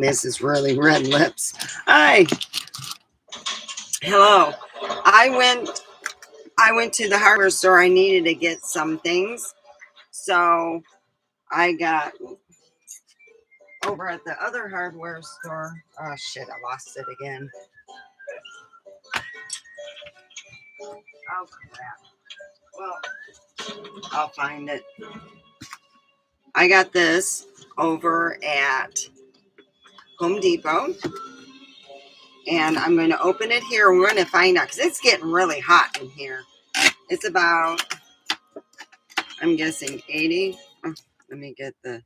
This is really red lips. Hi. Hello. I went I went to the hardware store. I needed to get some things. So I got over at the other hardware store. Oh shit, I lost it again. Oh crap. Well, I'll find it. I got this over at Home Depot. And I'm going to open it here. We're going to find out because it's getting really hot in here. It's about, I'm guessing 80. Oh, let me get the,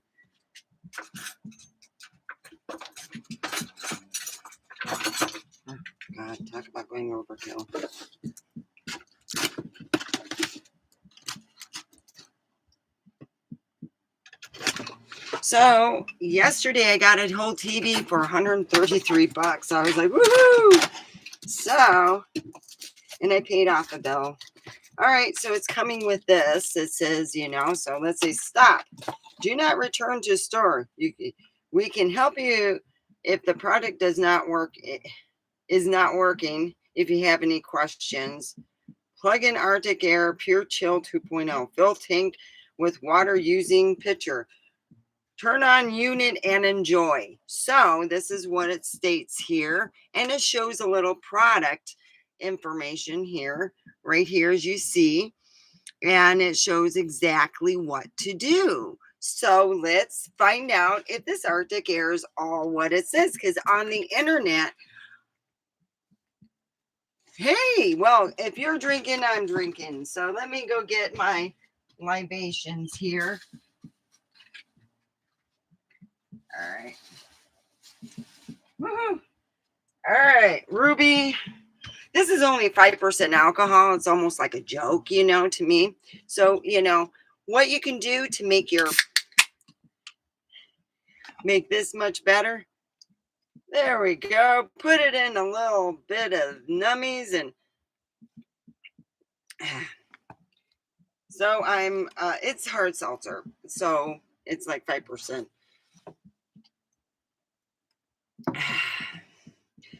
oh God, talk about going overkill. So yesterday I got a whole TV for 133 bucks. I was like, woohoo! So, and I paid off a bill. All right, so it's coming with this. It says, so let's say stop. Do not return to store. We can help you if the product does not work, is not working. If you have any questions, plug in Artic Air Pure Chill 2.0. Fill tank with water using pitcher. Turn on unit and enjoy. So this is what it states here. And it shows a little product information here, right here as you see. And it shows exactly what to do. So let's find out if this Arctic Air is all what it says. Because on the internet, hey, well, if you're drinking, I'm drinking. So let me go get my libations here. All right. Woo-hoo. All right, Ruby. This is only 5% alcohol. It's almost like a joke, to me. So, what you can do to make this much better. There we go. Put it in a little bit of nummies and so it's hard seltzer. So it's like 5%.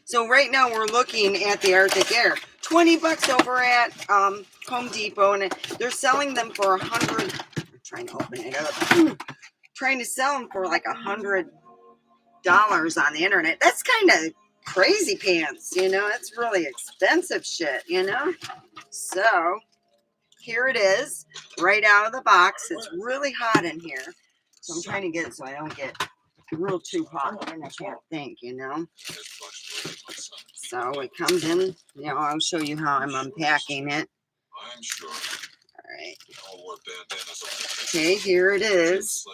So right now we're looking at the Arctic Air. 20 bucks over at Home Depot, and they're selling them for 100. I'm trying to open it up. Trying to sell them for like $100 on the internet. That's kind of crazy pants, it's really expensive shit, So here it is, right out of the box. It's really hot in here, so I'm trying to get it so I don't get real too hot and I can't think, So it comes in, I'll show you how I'm unpacking it. All right. Okay, here it is.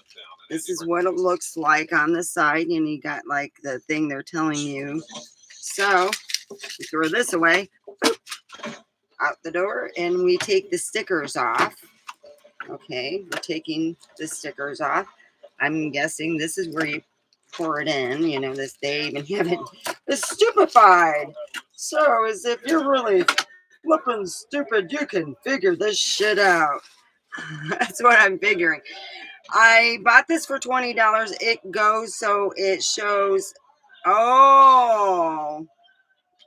This is what it looks like on the side, and you got like the thing they're telling you. So we throw this away, out the door, and we take the stickers off. Okay, we're taking the stickers off. I'm guessing this is where you pour it in. This they even have it. It's stupefied. So as if you're really flipping stupid, you can figure this shit out. That's what I'm figuring. I bought this for $20. It goes so it shows. Oh,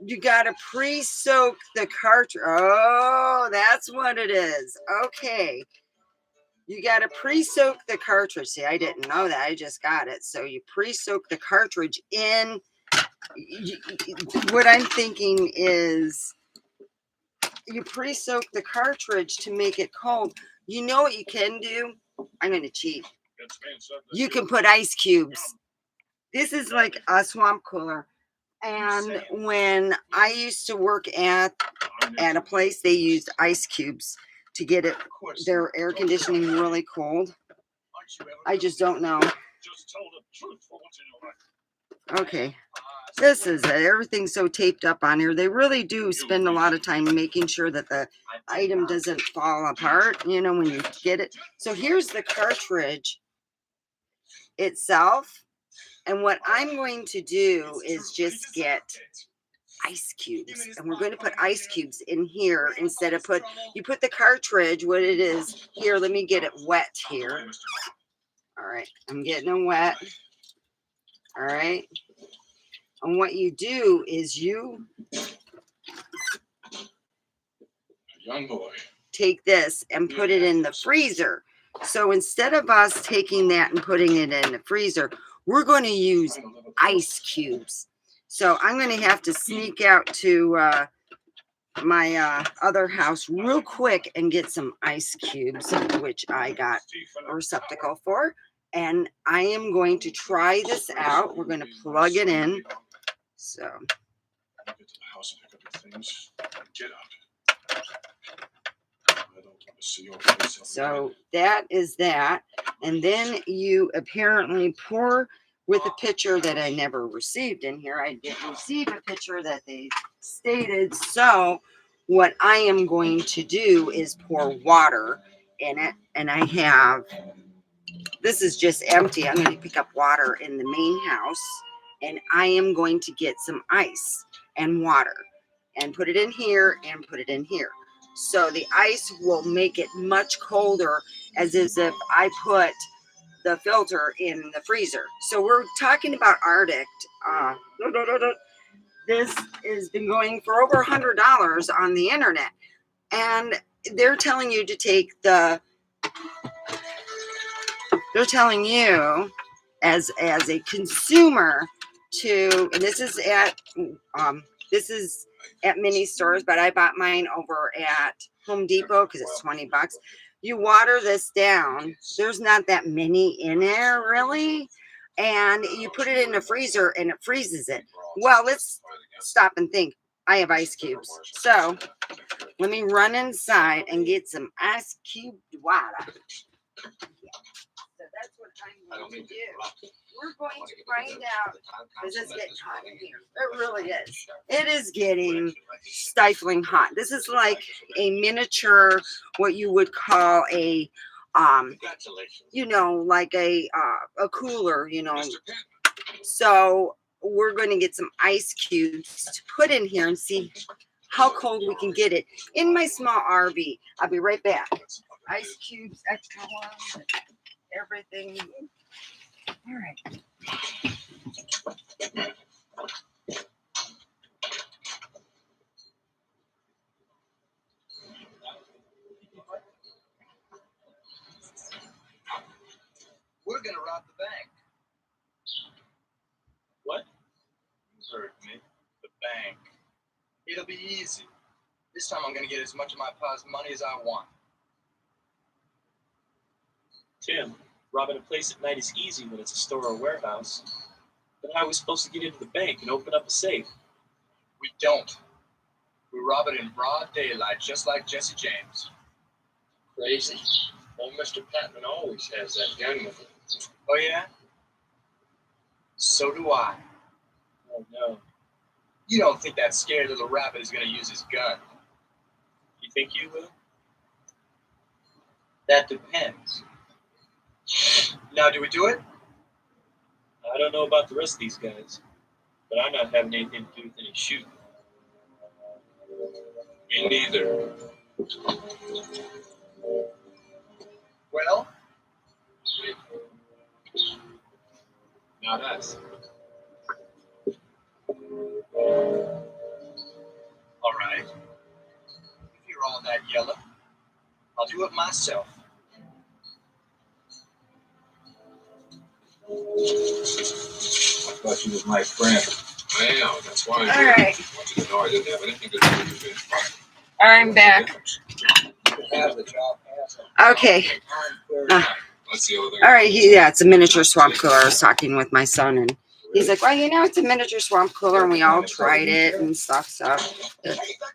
you got to pre-soak the cartridge. Oh, that's what it is. Okay. You got to pre-soak the cartridge. See, I didn't know that. I just got it. So you pre-soak the cartridge in. What I'm thinking is you pre-soak the cartridge to make it cold. You know what you can do? I'm going to cheat. You can put ice cubes. This is like a swamp cooler. And when I used to work at a place, they used ice cubes to get their air conditioning really cold. I just don't know. Okay. This is it. Everything's so taped up on here. They really do spend a lot of time making sure that the item doesn't fall apart, when you get it. So here's the cartridge itself. And what I'm going to do is just get ice cubes. And we're going to put ice cubes in here instead of you put the cartridge, what it is, here, let me get it wet here. All right, I'm getting it wet. All right. And what you do is you Young boy. take this and put it in the freezer. So instead of us taking that and putting it in the freezer, we're going to use ice cubes. So I'm going to have to sneak out to my other house real quick and get some ice cubes, which I got a receptacle for. And I am going to try this out. We're going to plug it in. So Get to the house and pick up your things. Get out. So that is that. And then you apparently pour with a pitcher that I never received in here. I didn't receive a pitcher that they stated. So what I am going to do is pour water in it. And I have, this is just empty. I'm going to pick up water in the main house. And I am going to get some ice and water and put it in here and put it in here. So the ice will make it much colder as if I put the filter in the freezer. So we're talking about Artic. This has been going for over $100 on the internet. And they're telling you to take the, they're telling you as a consumer to, and this is at mini stores, but I bought mine over at Home Depot because it's 20 bucks. You water this down. There's not that many in there really. And you put it in the freezer and it freezes it. Well, let's stop and think. I have ice cubes. So let me run inside and get some ice cube water. So that's what I'm going to do. We're going to find out, because it's getting hot in here. It really is. It is getting stifling hot. This is like a miniature, what you would call a, you know, like a cooler, you know. So we're going to get some ice cubes to put in here and see how cold we can get it in my small RV. I'll be right back. Ice cubes, extra ones, everything. All right. We're gonna rob the bank. What? You heard me. The bank. It'll be easy. This time I'm gonna get as much of my pa's money as I want. Tim, robbing a place at night is easy when it's a store or warehouse. But how are we supposed to get into the bank and open up a safe? We don't. We rob it in broad daylight, just like Jesse James. Crazy? Old Mr. Patman always has that gun with him. Oh yeah? So do I. Oh no. You don't think that scared little rabbit is gonna use his gun? You think you will? That depends. Now, do we do it? I don't know about the rest of these guys, but I'm not having anything to do with any shooting. Me neither. Well, Not us. all right. If you're all that yellow, I'll do it myself. I thought you was my friend. I am. That's why I'm All here. right. I want you to know I didn't have anything to do with it. I'm back. Have the job. Okay. Let's see over All right. Yeah, it's a miniature swamp cooler. I was talking with my son, and he's like, well, you know, it's a miniature swamp cooler, and we all tried it and stuff. So,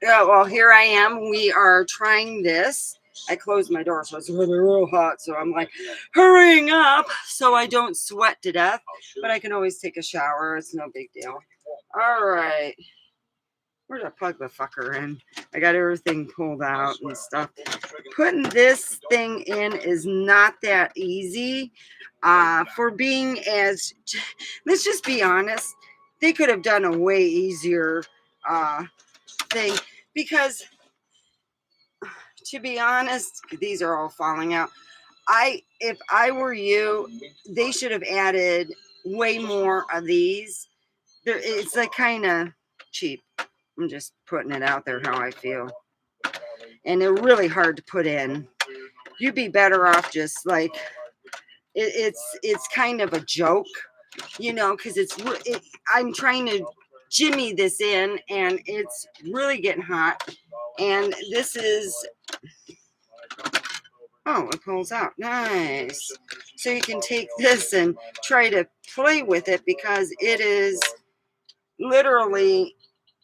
yeah, well, here I am. We are trying this. I closed my door, so it's really real hot. So I'm like hurrying up so I don't sweat to death. But I can always take a shower. It's no big deal. All right. Where'd I plug the fucker in? I got everything pulled out and stuff. Putting this thing in is not that easy. For being as, let's just be honest, they could have done a way easier thing, because to be honest, these are all falling out. If I were you, they should have added way more of these. It's like kind of cheap. I'm just putting it out there how I feel. And they're really hard to put in. You'd be better off just like, it's kind of a joke, you know, because I'm trying to jimmy this in and it's really getting hot. And this is, oh, it pulls out. Nice. So you can take this and try to play with it because it is literally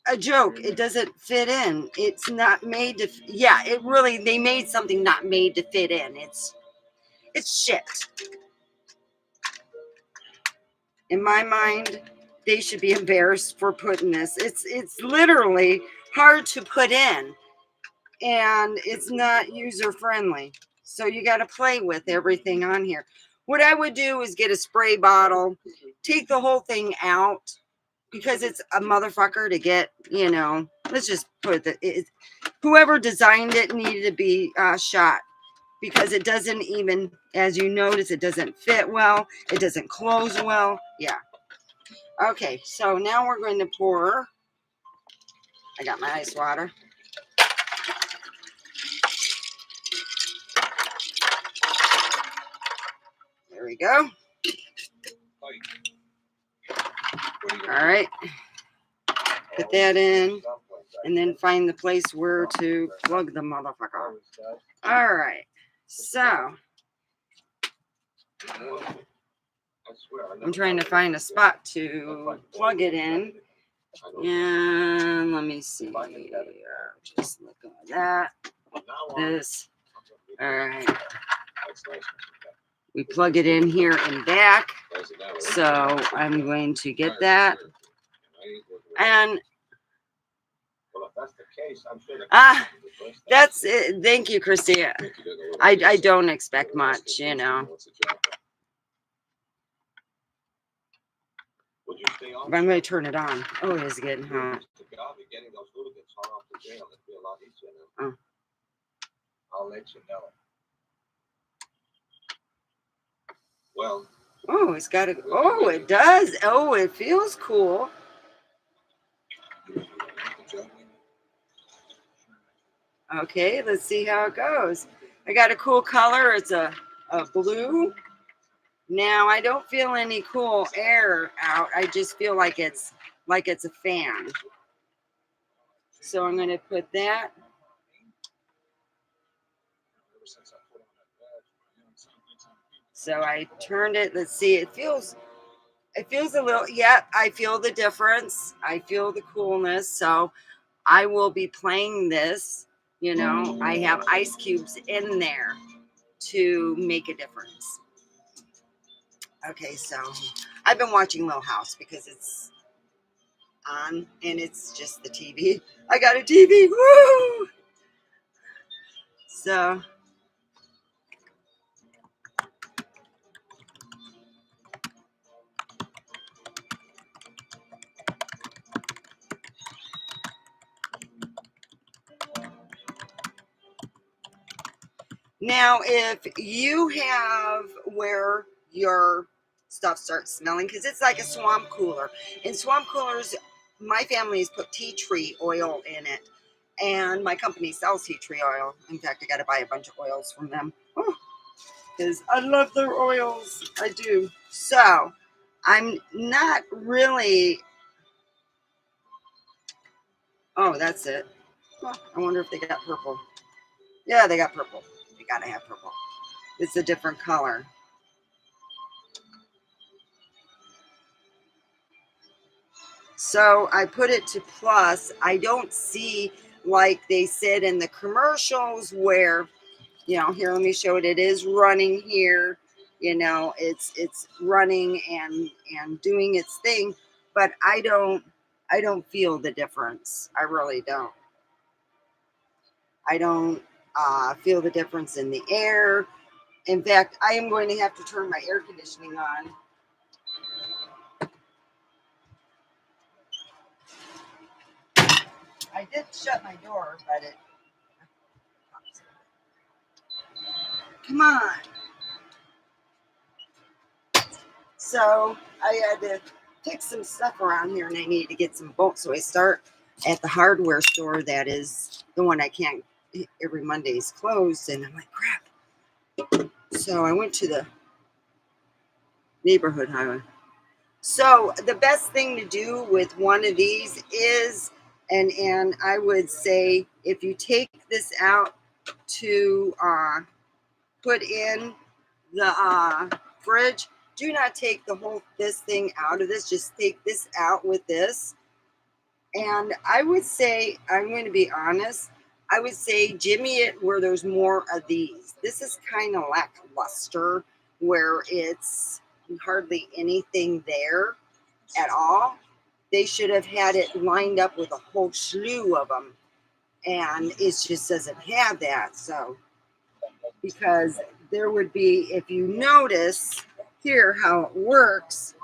a joke. It doesn't fit in. It's not made to, yeah, they made something not made to fit in. It's shit. In my mind, they should be embarrassed for putting this. It's literally hard to put in and it's not user friendly. So you got to play with everything on here. What I would do is get a spray bottle, take the whole thing out because it's a motherfucker to get, you know, let's just put it, whoever designed it needed to be shot because it doesn't even, as you notice, it doesn't fit well. It doesn't close well. Yeah. Okay, so now we're going to pour. I got my ice water. There we go. All right. Put that in and then find the place where to plug the motherfucker. All right. So I'm trying to find a spot to plug it in. And let me see. Just look at that. This. All right. We plug it in here and back. So I'm going to get that. And that's it. Thank you, Christina. I don't expect much, you know. But I'm going to turn it on. Oh, it is getting hot. Oh. I'll let you know. Well. Oh, it's got a. Oh, it does. Oh, it feels cool. Okay, let's see how it goes. I got a cool color. It's a blue. Now I don't feel any cool air out. I just feel like it's a fan. So I'm going to put that. So I turned it. Let's see. It feels a little. Yeah, I feel the difference. I feel the coolness. So I will be playing this. You know, I have ice cubes in there to make a difference. Okay, so I've been watching Little House because it's on and it's just the TV. I got a TV. Woo! So now if you have where your stuff starts smelling, because it's like a swamp cooler. In swamp coolers, my family has put tea tree oil in it. And my company sells tea tree oil. In fact, I got to buy a bunch of oils from them. Because I love their oils. I do. So I'm not really. Oh, that's it. Well, I wonder if they got purple. Yeah, they got purple. They gotta have purple. It's a different color. So I put it to plus. I don't see, like they said in the commercials, where, you know, here, let me show it. It is running here. You know, it's running and doing its thing, but I don't feel the difference. I really don't. I don't feel the difference in the air. In fact, I am going to have to turn my air conditioning on. I did shut my door, but it. Come on. So I had to pick some stuff around here and I needed to get some bolts. So I start at the hardware store that is the one I can't, every Monday is closed. And I'm like, crap. So I went to the neighborhood highway. So the best thing to do with one of these is, and I would say if you take this out to put in the fridge, do not take the whole this thing out of this. Just take this out with this. And I would say, I'm going to be honest, I would say jimmy it where there's more of these. This is kind of lackluster where it's hardly anything there at all. They should have had it lined up with a whole slew of them. And it just doesn't have that. So, because there would be, if you notice here how it works,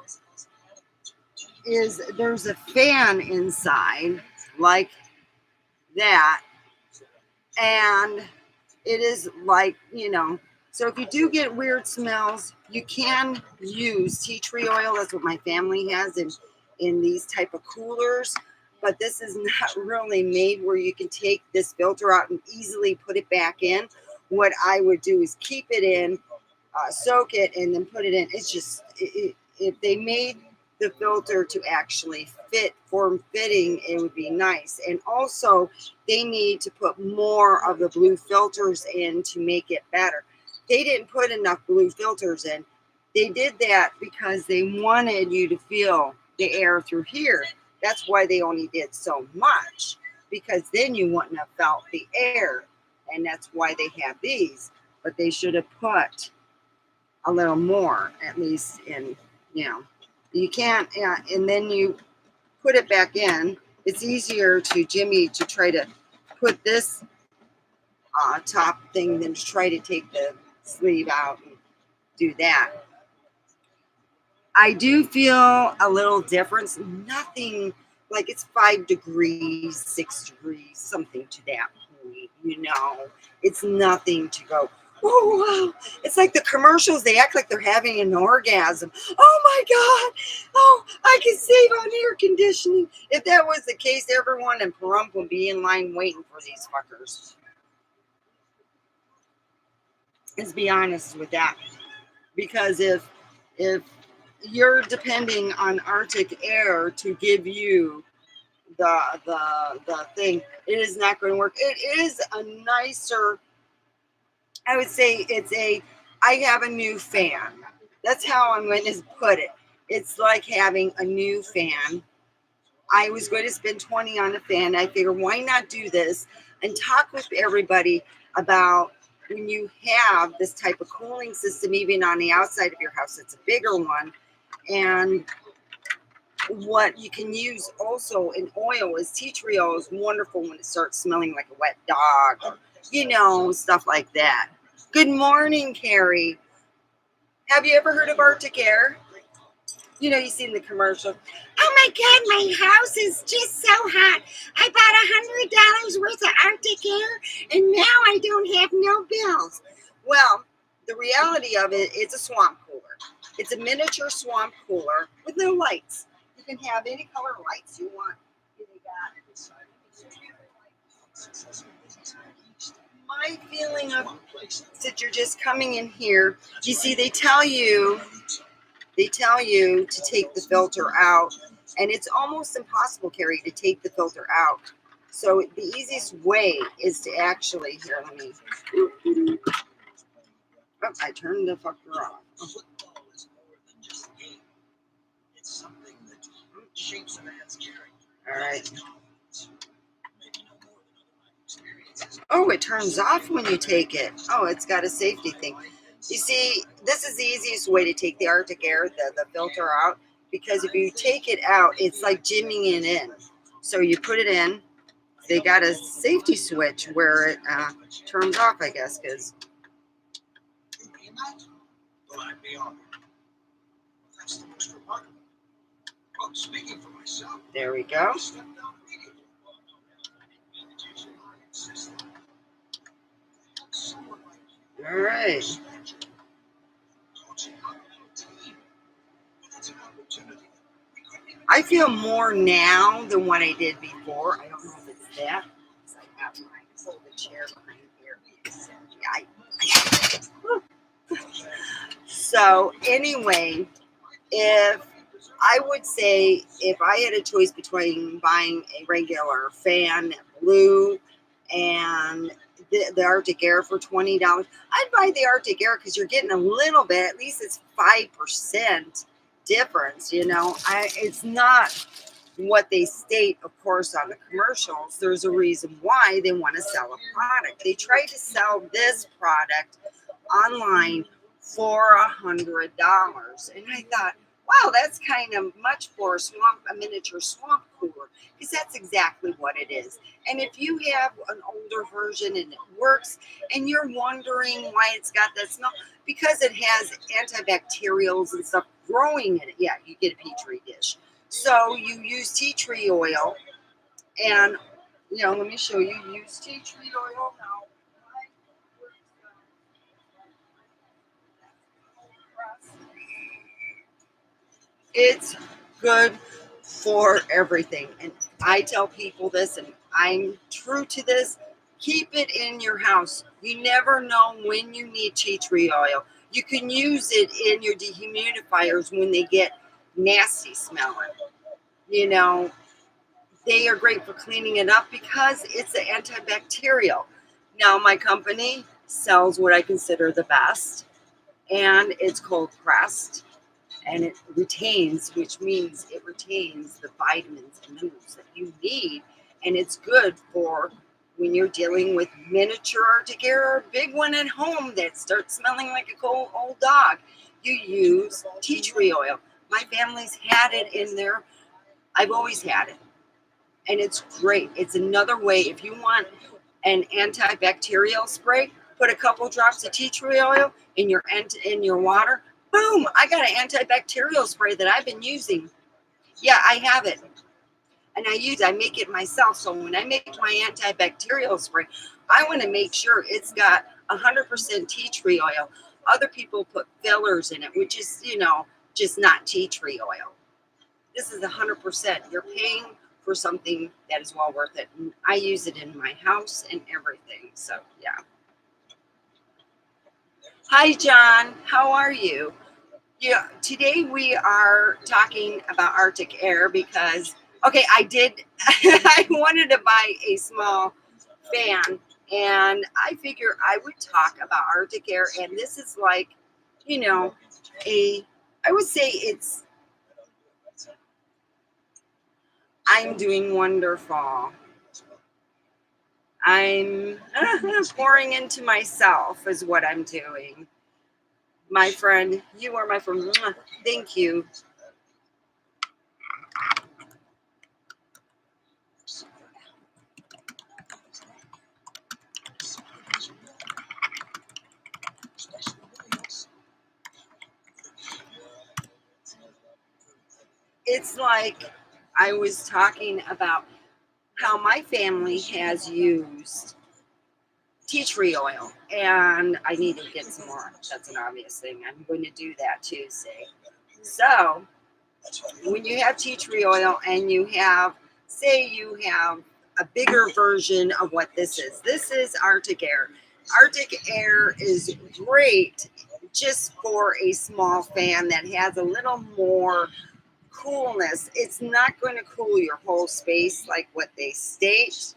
is there's a fan inside like that. And it is like, so if you do get weird smells, you can use tea tree oil. That's what my family has in these type of coolers. But this is not really made where you can take this filter out and easily put it back in. What I would do is keep it in, soak it, and then put it in. It's just, if they made the filter to actually fit, form fitting, it would be nice. And also, they need to put more of the blue filters in to make it better. They didn't put enough blue filters in. They did that because they wanted you to feel the air through here. That's why they only did so much, because then you wouldn't have felt the air. And that's why they have these. But they should have put a little more, at least in, you can't, and then you put it back in. It's easier to jimmy to try to put this top thing than to try to take the sleeve out and do that. I do feel a little difference. Nothing like it's 5 degrees, 6 degrees, something to that point, It's nothing to go, oh, wow. It's like the commercials, they act like they're having an orgasm. Oh my God. Oh, I can save on air conditioning. If that was the case, everyone in Pahrump would be in line waiting for these fuckers. Let's be honest with that. Because if you're depending on Artic Air to give you the thing, it is not going to work. It is a nicer, I would say I have a new fan. That's how I'm going to put it. It's like having a new fan. I was going to spend 20 on a fan. I figured, why not do this and talk with everybody about when you have this type of cooling system, even on the outside of your house, it's a bigger one. And what you can use also in oil is tea tree oil is wonderful when it starts smelling like a wet dog, or, stuff like that. Good morning, Carrie. Have you ever heard of Artic Air? You've seen the commercial. Oh my God, my house is just so hot. I bought $100 worth of Artic Air, and now I don't have no bills. Well, the reality of it, it's a swamp cooler. It's a miniature swamp cooler with no lights. You can have any color lights you want. My feeling of that you're just coming in here, you see, they tell you to take the filter out, and it's almost impossible, Carrie, to take the filter out. So the easiest way is to actually, here, let me, I turned the fucker off. All right. Oh, it turns off when you take it. Oh, it's got a safety thing. You see, this is the easiest way to take the Artic Air, the filter out, because if you take it out, it's like jimmying it in. So you put it in. They got a safety switch where it turns off, I guess, because. There we go. All right. I feel more now than what I did before. I don't know if it's that. Because I have my folded chair behind here. So anyway, if I would say if I had a choice between buying a regular fan that blew and the Arctic Air for $20, I'd buy the Arctic Air because you're getting a little bit. At least it's 5% difference. You know, it's not what they state, of course, on the commercials. There's a reason why they want to sell a product. They tried to sell this product online for $100, and I thought, wow, that's kind of much for a miniature swamp cooler, because that's exactly what it is. And if you have an older version and it works, and you're wondering why it's got that smell, because it has antibacterials and stuff growing in it. Yeah, you get a petri dish. So you use tea tree oil, and let me show you. Use tea tree oil now. It's good for everything. And I tell people this, and I'm true to this. Keep it in your house. You never know when you need tea tree oil. You can use it in your dehumidifiers when they get nasty smelling. They are great for cleaning it up because it's an antibacterial. Now, my company sells what I consider the best, and it's cold pressed, and it retains, which means it retains the vitamins and minerals that you need, and it's good for when you're dealing with miniature Arctic Air or a big one at home that starts smelling like a cold old dog. You use tea tree oil. My family's had it in there. I've always had it. And it's great. It's another way. If you want an antibacterial spray, put a couple drops of tea tree oil in your water. Boom! I got an antibacterial spray that I've been using. Yeah, I have it. And I make it myself. So when I make my antibacterial spray, I want to make sure it's got 100% tea tree oil. Other people put fillers in it, which is, just not tea tree oil. This is 100%. You're paying for something that is well worth it. And I use it in my house and everything. So, yeah. Hi, John. How are you? Yeah, today we are talking about Arctic Air because, okay, I wanted to buy a small fan, and I figure I would talk about Arctic Air, and this is like, I would say I'm doing wonderful. I'm pouring into myself is what I'm doing. My friend, you are my friend. Thank you. It's like I was talking about how my family has used tea tree oil, and I need to get some more. That's an obvious thing. I'm going to do that Tuesday. So when you have tea tree oil and you have a bigger version of what this is Arctic Air. Arctic Air is great just for a small fan that has a little more coolness. It's not going to cool your whole space like what they state.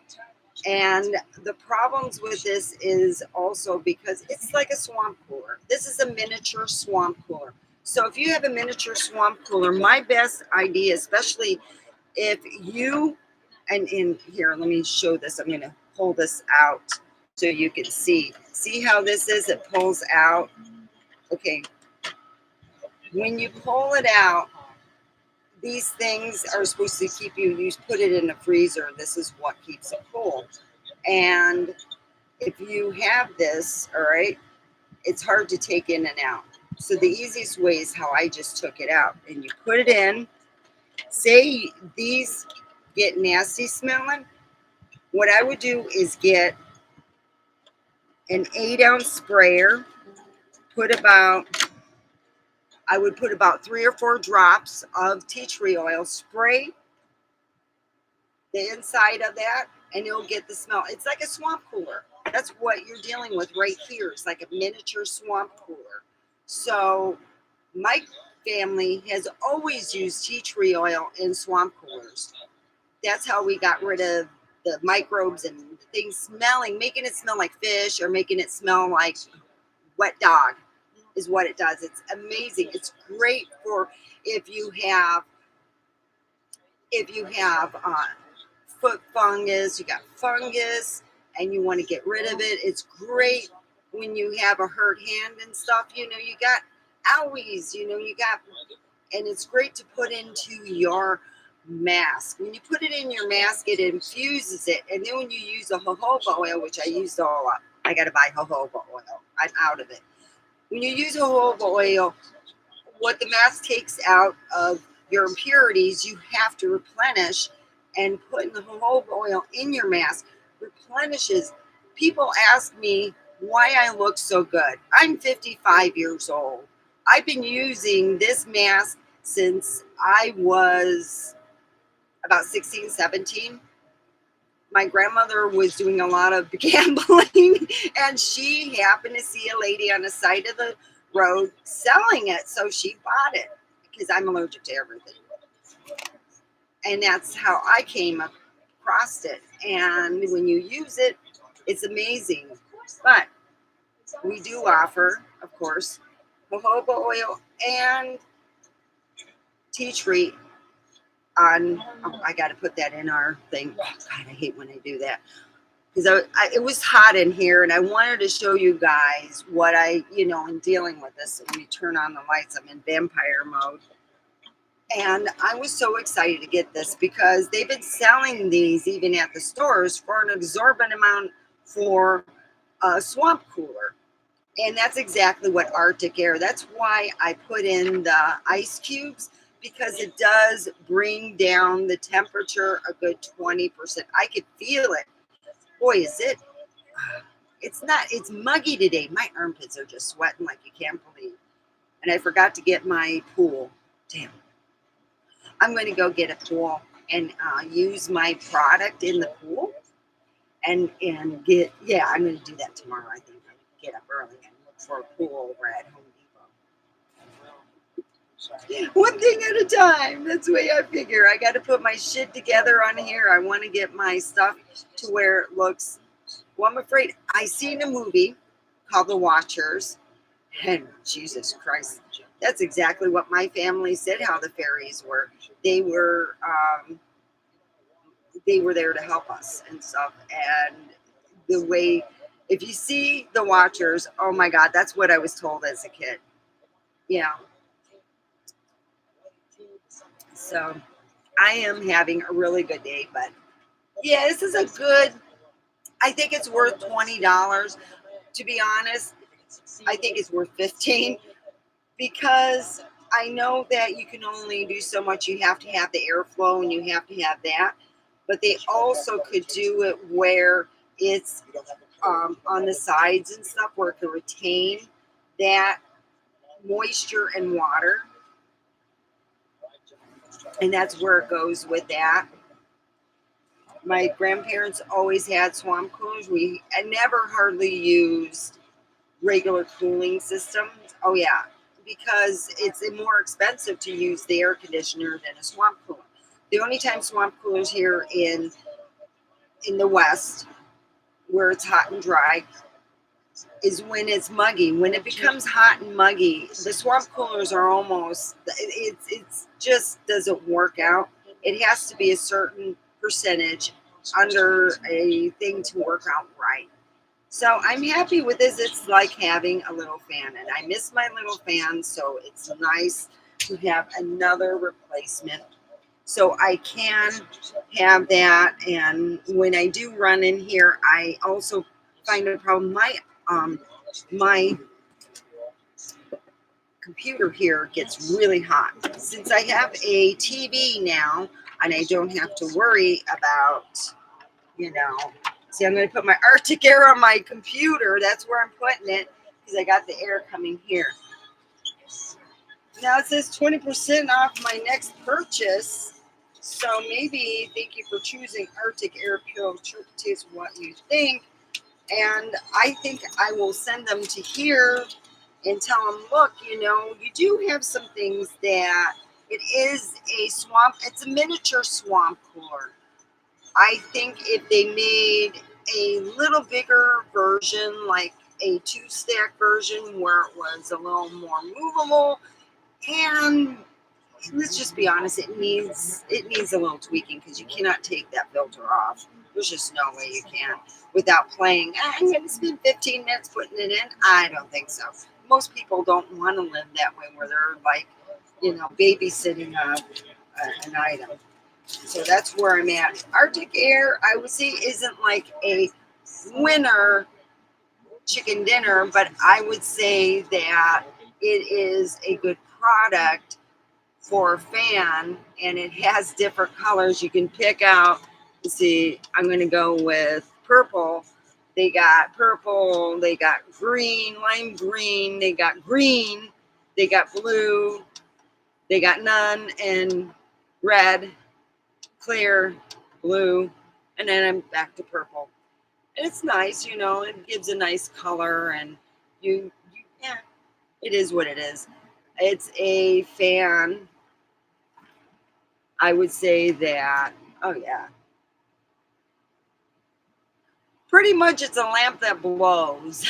And the problems with this is also because it's like a swamp cooler. This is a miniature swamp cooler. So if you have a miniature swamp cooler, my best idea, especially if you, and in here, let me show this. I'm going to pull this out so you can see. See how this is? It pulls out. Okay. When you pull it out, these things are supposed to keep you put it in the freezer. This is what keeps it cool. And if you have this, all right, it's hard to take in and out. So the easiest way is how I just took it out. And you put it in. Say these get nasty smelling. What I would do is get an 8-ounce sprayer, put about, I would put about 3 or 4 drops of tea tree oil, spray the inside of that, and you'll get the smell. It's like a swamp cooler. That's what you're dealing with right here. It's like a miniature swamp cooler. So my family has always used tea tree oil in swamp coolers. That's how we got rid of the microbes and things smelling, making it smell like fish or making it smell like wet dog is what it does. It's amazing. It's great for if you have foot fungus, you got fungus, and you want to get rid of it. It's great when you have a hurt hand and stuff. You know, you got owies, you know, and it's great to put into your mask. When you put it in your mask, it infuses it. And then when you use the jojoba oil, which I used all up, I got to buy jojoba oil. I'm out of it. When you use jojoba oil, what the mask takes out of your impurities, you have to replenish, and putting the jojoba oil in your mask replenishes. People ask me why I look so good. I'm 55 years old. I've been using this mask since I was about 16, 17. My grandmother was doing a lot of gambling, and she happened to see a lady on the side of the road selling it, so she bought it because I'm allergic to everything. And that's how I came across it. And when you use it, it's amazing. But we do offer, of course, jojoba oil and tea tree on. Oh, I got to put that in our thing. Oh, God, I hate when I do that. Because it was hot in here, and I wanted to show you guys what in dealing with this. When you turn on the lights, I'm in vampire mode. And I was so excited to get this because they've been selling these even at the stores for an exorbitant amount for a swamp cooler. And that's exactly what Artic Air. That's why I put in the ice cubes, because it does bring down the temperature a good 20%. I could feel it. Boy, is it. It's muggy today. My armpits are just sweating like you can't believe. And I forgot to get my pool. Damn. I'm going to go get a pool and use my product in the pool and I'm going to do that tomorrow. I think I'll get up early and look for a pool over at Home Depot. One thing at a time. That's the way I figure. I got to put my shit together on here. I want to get my stuff to where it looks. Well, I'm afraid I seen a movie called The Watchers, and Jesus Christ, that's exactly what my family said how the fairies were. They were there to help us and stuff. And the way, if you see The Watchers, oh my God, that's what I was told as a kid. Yeah. So I am having a really good day, but yeah, this is a good, I think it's worth $20. To be honest, I think it's worth $15 because I know that you can only do so much. You have to have the airflow and you have to have that. But they also could do it where it's on the sides and stuff where it can retain that moisture and water. And that's where it goes with that. My grandparents always had swamp coolers. I never hardly used regular cooling systems. Oh yeah, because it's more expensive to use the air conditioner than a swamp cooler. The only time swamp coolers here in the West, where it's hot and dry, is when it's muggy. When it becomes hot and muggy, the swamp coolers are almost, it's just doesn't work out. It has to be a certain percentage under a thing to work out right. So I'm happy with this. It's like having a little fan, and I miss my little fan, so it's nice to have another replacement so I can have that. And when I do run in here, I also find a problem. My computer here gets really hot. Since I have a TV now and I don't have to worry about, see, I'm going to put my Artic Air on my computer. That's where I'm putting it because I got the air coming here. Now it says 20% off my next purchase. So maybe thank you for choosing Arctic Air Pure Taste what you think. And I think I will send them to here and tell them, look, you know, you do have some things that it is a swamp. It's a miniature swamp cooler. I think if they made a little bigger version, like a 2-stack version where it was a little more movable, and let's just be honest, it needs a little tweaking because you cannot take that filter off. There's just no way you can without playing. I'm going to spend 15 minutes putting it in. I don't think so. Most people don't want to live that way where they're like, you know, babysitting an item. So that's where I'm at. Arctic Air, I would say, isn't like a winner chicken dinner, but I would say that it is a good product for a fan, and it has different colors you can pick out. You see, I'm going to go with purple. They got purple, they got green, lime green, they got green, they got blue, they got none, and red, clear, blue, and then I'm back to purple. And it's nice, you know, it gives a nice color, and yeah, it is what it is. It's a fan. I would say that, oh yeah, pretty much it's a lamp that blows.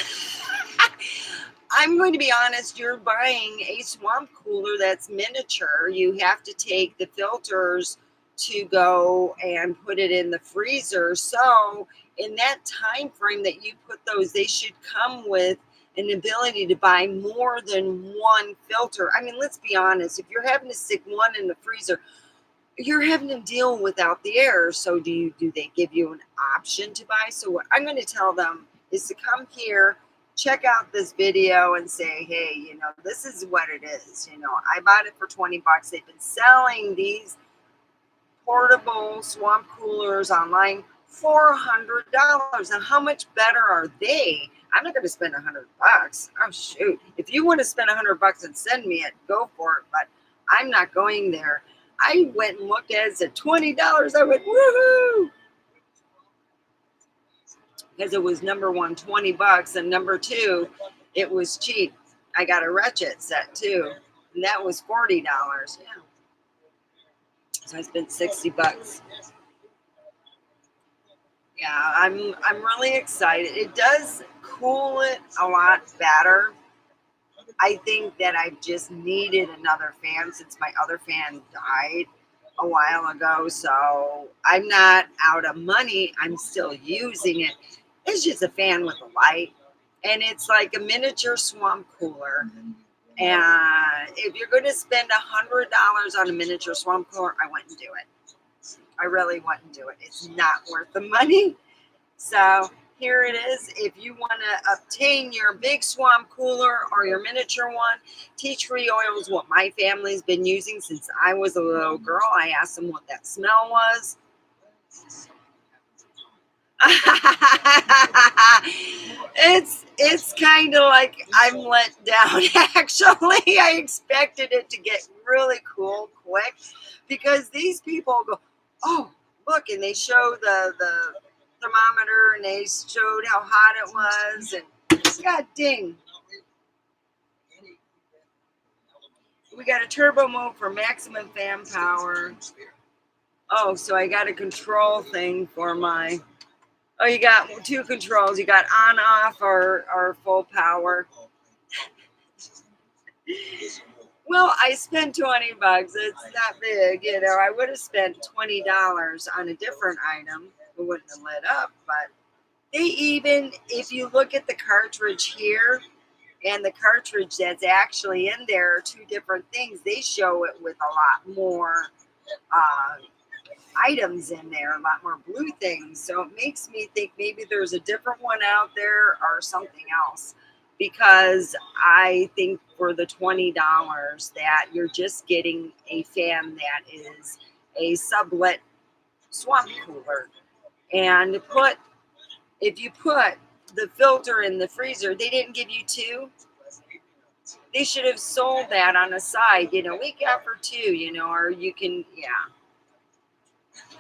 I'm going to be honest, you're buying a swamp cooler that's miniature. You have to take the filters to go and put it in the freezer. So in that time frame that you put those, they should come with an ability to buy more than one filter. I mean, let's be honest, if you're having to stick one in the freezer, you're having to deal without the air. So do they give you an option to buy? So what I'm going to tell them is to come here, check out this video and say, hey, you know, this is what it is. You know, I bought it for 20 bucks. They've been selling these portable swamp coolers online for $100. Now, how much better are they? I'm not going to spend $100. Oh, shoot. If you want to spend $100 and send me it, go for it. But I'm not going there. I went and looked at it, said $20. I went, woohoo! Because it was number one, 20 bucks, and number two, it was cheap. I got a Ratchet set too, and that was $40. Yeah. So I spent 60 bucks. Yeah, I'm really excited. It does cool it a lot better. I think that I just needed another fan since my other fan died a while ago. So I'm not out of money. I'm still using it. It's just a fan with a light. And it's like a miniature swamp cooler. And if you're going to spend $100 on a miniature swamp cooler, I wouldn't do it. I really wouldn't do it. It's not worth the money. So here it is. If you want to obtain your big swamp cooler or your miniature one, tea tree oil is what my family's been using since I was a little girl. I asked them what that smell was. It's kind of like I'm let down. Actually, I expected it to get really cool quick because these people go, oh, look, and they show the thermometer and they showed how hot it was, and god dang. We got a turbo mode for maximum fan power. Oh, so I got a control thing for my, oh, you got two controls. You got on, off, or full power. Well, I spent 20 bucks. It's not big, you know. I would have spent $20 on a different item. It wouldn't have lit up, but they even, if you look at the cartridge here and the cartridge that's actually in there are two different things. They show it with a lot more items in there, a lot more blue things. So it makes me think maybe there's a different one out there or something else. Because I think for the $20 that you're just getting a fan that is a sublet swamp cooler. And if you put the filter in the freezer, they didn't give you two. They should have sold that on the side, you know, we got for two, you know, or you can, yeah.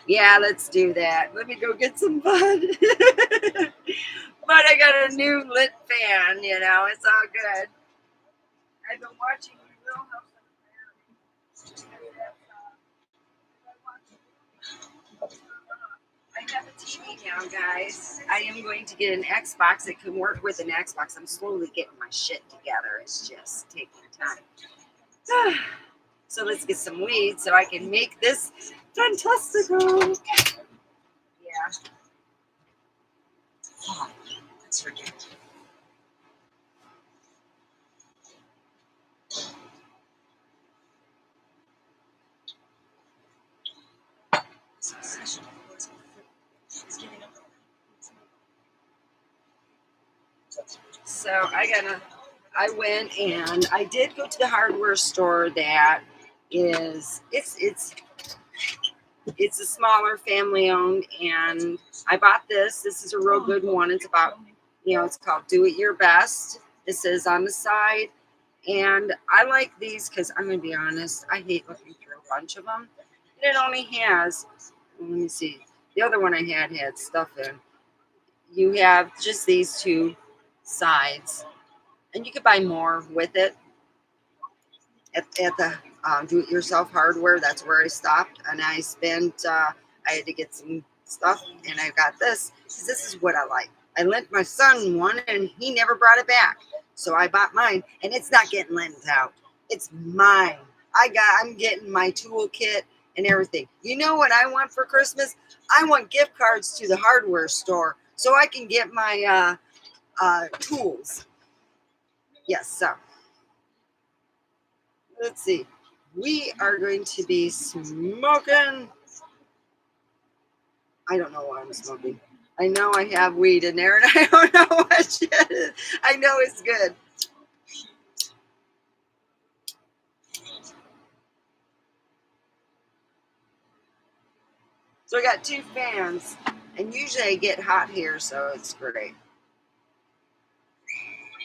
Yeah, let's do that. Let me go get some bud. But I got a new lit fan, you know, it's all good. I've been watching Real House of I have a TV now, guys. I am going to get an Xbox. It can work with an Xbox. I'm slowly getting my shit together. It's just taking time. So let's get some weed so I can make this fantastical. Yeah. Oh, let's forget. So I went and I did go to the hardware store that is, it's a smaller family owned, and I bought this. This is a real good one. It's about, you know, it's called Do It Your Best. This is on the side. And I like these because I'm going to be honest, I hate looking through a bunch of them. And it only has, let me see, the other one I had stuff in. You have just these two sides, and you could buy more with it at the do-it-yourself hardware. That's where I stopped, and I spent, I had to get some stuff, and I got this because this is what I like. I lent my son one, and he never brought it back. So I bought mine, and it's not getting lent out. It's mine. I'm getting my toolkit and everything. You know what I want for Christmas? I want gift cards to the hardware store so I can get my tools. Yes, so let's see. We are going to be smoking. I don't know what I'm smoking. I know I have weed in there, and I don't know what shit is. I know it's good. So I got two fans, and usually I get hot here, so it's great.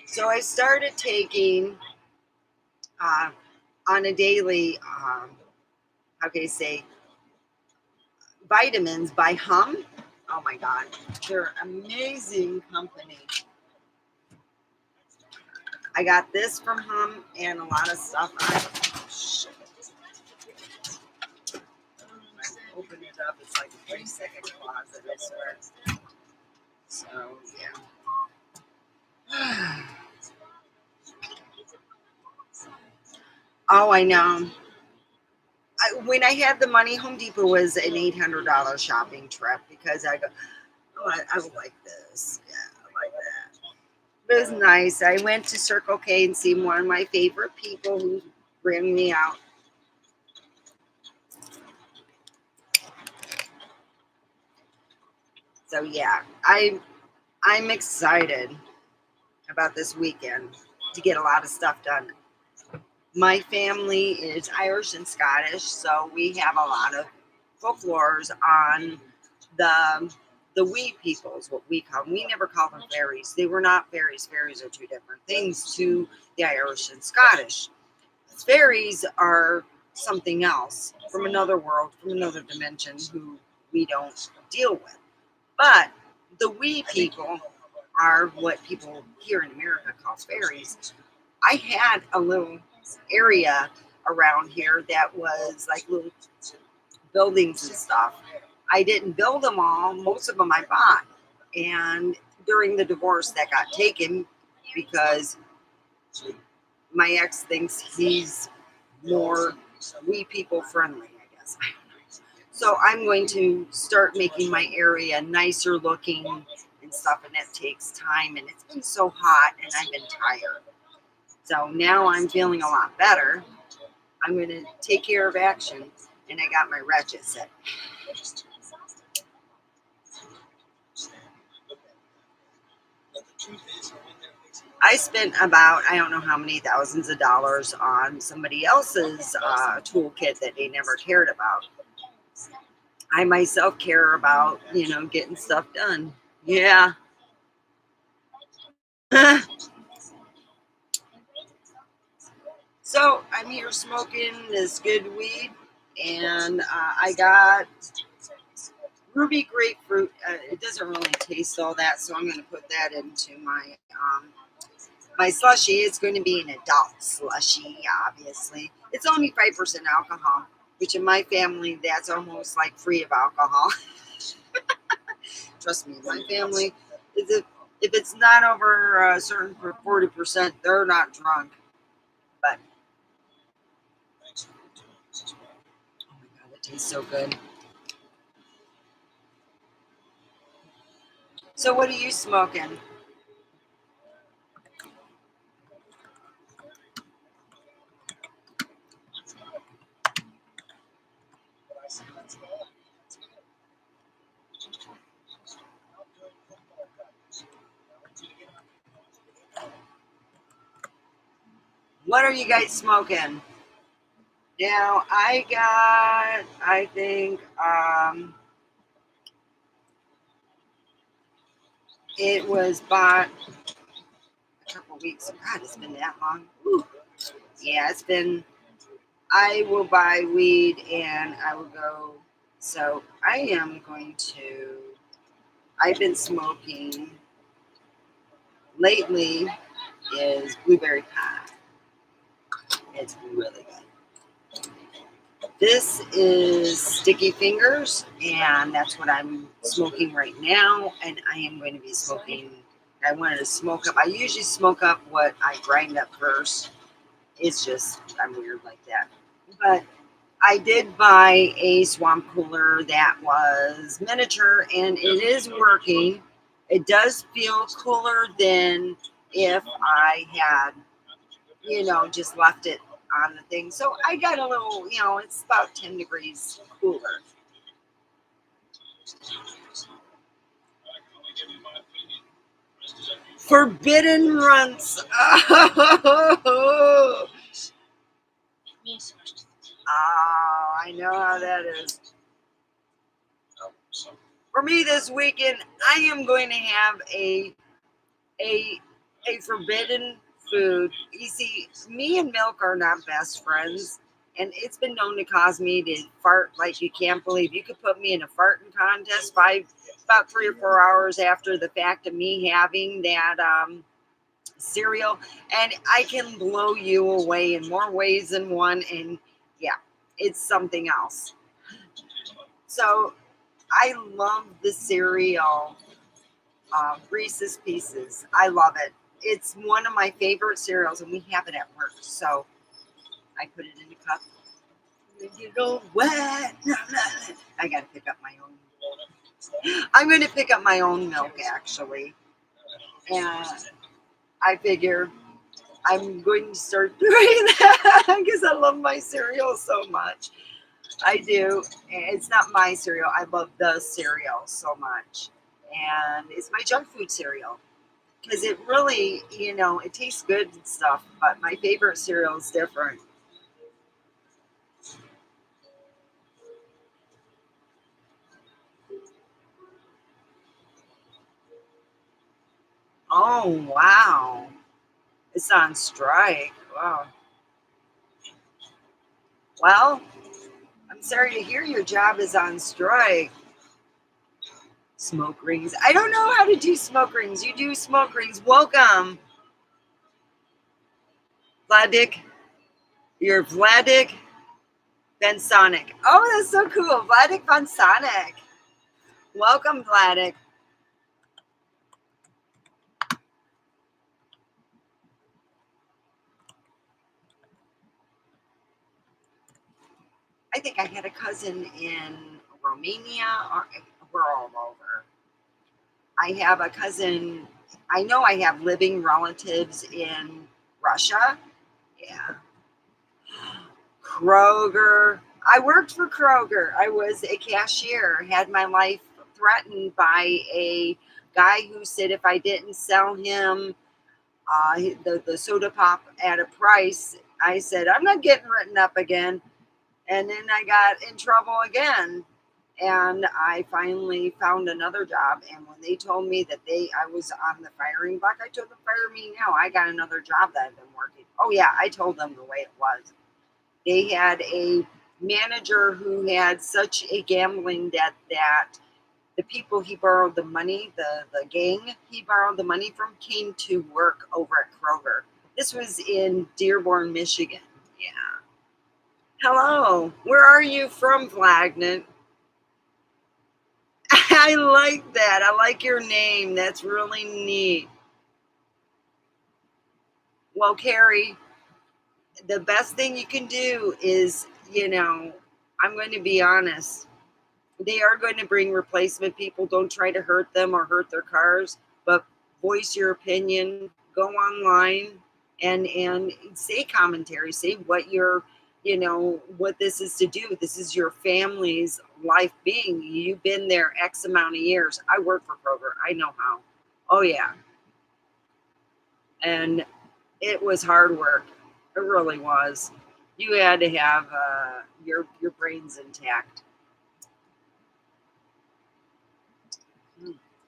So I started taking on a daily, how can I say, vitamins by Hum. Oh my God, they're amazing company. I got this from Hum and a lot of stuff. Open it up, it's like a 3-second closet, I swear. So, yeah. Oh, I know. When I had the money, Home Depot was an $800 shopping trip because I go, oh, I would like this. Yeah, I like that. It was nice. I went to Circle K and seen one of my favorite people who bring me out. So yeah, I'm excited about this weekend to get a lot of stuff done. My family is Irish and Scottish, so we have a lot of folklores on the wee peoples, what we call them. We never call them fairies. They were not fairies. Fairies are two different things to the Irish and Scottish. Fairies are something else from another world, from another dimension, who we don't deal with. But the wee people are what people here in America call fairies. I had a little area around here that was like little buildings and stuff. I didn't build them all. Most of them I bought. And during the divorce, that got taken because my ex thinks he's more we people friendly, I guess. I don't know. So I'm going to start making my area nicer looking and stuff, and that takes time. And it's been so hot, and I've been tired. So now I'm feeling a lot better. I'm going to take care of action, and I got my ratchet set. I spent about, I don't know how many thousands of dollars on somebody else's toolkit that they never cared about. I myself care about, you know, getting stuff done. Yeah. So I'm here smoking this good weed, and I got ruby grapefruit. It doesn't really taste all that, so I'm going to put that into my slushy. It's going to be an adult slushy, obviously. It's only 5% alcohol, which in my family, that's almost like free of alcohol. Trust me, my family, if it's not over a certain 40%, they're not drunk. But, oh my God, it tastes so good. So what are you smoking? What are you guys smoking? Now, I think, it was bought a couple weeks ago. God, it's been that long. Whew. Yeah, it's been, I will buy weed and I will go. So I am going to, I've been smoking lately is blueberry pie. It's really good. This is Sticky Fingers, and that's what I'm smoking right now. And I am going to be smoking, I wanted to smoke up. I usually smoke up what I grind up first. It's just, I'm weird like that. But I did buy a swamp cooler that was miniature, and it is working. It does feel cooler than if I had, just left it on the thing. So I got a little, it's about 10 degrees cooler. Forbidden Runts. Oh, I know how that is. For me this weekend, I am going to have a forbidden food. You see, me and milk are not best friends, and it's been known to cause me to fart like you can't believe. You could put me in a farting contest about 3 or 4 hours after the fact of me having that cereal, and I can blow you away in more ways than one. And yeah, it's something else. So I love the cereal, Reese's Pieces. I love it. It's one of my favorite cereals, and we have it at work. So I put it in a cup. You go wet. I got to pick up my own. I'm going to pick up my own milk, actually. And I figure I'm going to start doing that because I love my cereal so much. I do. It's not my cereal. I love the cereal so much. And it's my junk food cereal. Because it really, it tastes good and stuff, but my favorite cereal is different. Oh, wow. It's on strike. Wow. Well, I'm sorry to hear your job is on strike. Smoke rings. I don't know how to do smoke rings. You do smoke rings. Welcome. Vladik. You're Vladik Bensonic. Oh, that's so cool. Vladik Bensonic. Welcome, Vladik. I think I had a cousin in Romania, or we're all over. I have a cousin, I know I have living relatives in Russia. Yeah. Kroger. I worked for Kroger. I was a cashier, had my life threatened by a guy who said if I didn't sell him the soda pop at a price, I said, I'm not getting written up again. And then I got in trouble again. And I finally found another job. And when they told me that I was on the firing block, I told them, fire me now. I got another job that I've been working. Oh yeah, I told them the way it was. They had a manager who had such a gambling debt that the people he borrowed the money, the gang he borrowed the money from, came to work over at Kroger. This was in Dearborn, Michigan. Yeah. Hello. Where are you from, Flagnet? I like that. I like your name. That's really neat. Well, Carrie, the best thing you can do is, I'm going to be honest. They are going to bring replacement people. Don't try to hurt them or hurt their cars, but voice your opinion. Go online and say commentary. Say what what this is to do. This is your family's life being. You've been there X amount of years. I work for Kroger. I know how. Oh yeah, and it was hard work. It really was. You had to have your brains intact.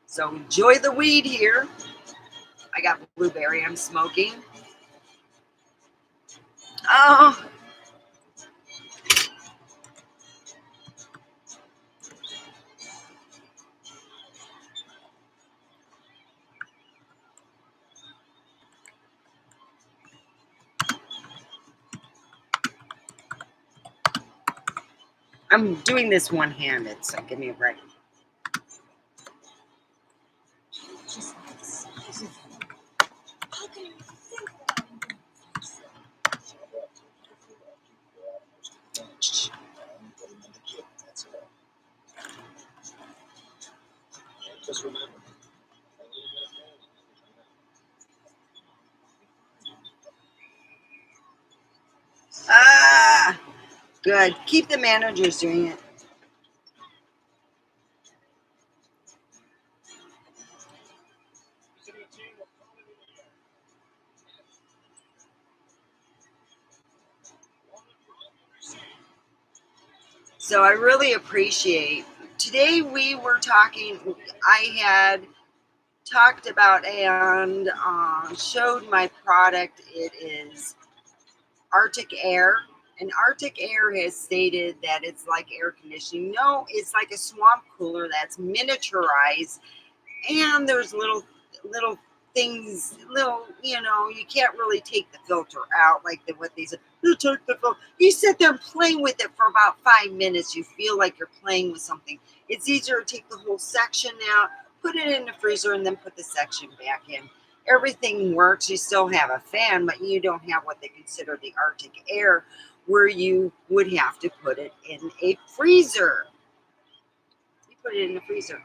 So enjoy the weed here. I got blueberry I'm smoking. Oh, I'm doing this one-handed, so give me a break. Just remember. Ah, good. Keep the managers doing it. So I really appreciate. Today we were talking. I had talked about and showed my product. It is Artic Air. And Arctic Air has stated that it's like air conditioning. No, it's like a swamp cooler that's miniaturized, and there's little things, you can't really take the filter out like what they said. You take the filter. You sit there and play with it for about 5 minutes. You feel like you're playing with something. It's easier to take the whole section out, put it in the freezer, and then put the section back in. Everything works. You still have a fan, but you don't have what they consider the Arctic Air, where you would have to put it in a freezer. You put it in the freezer.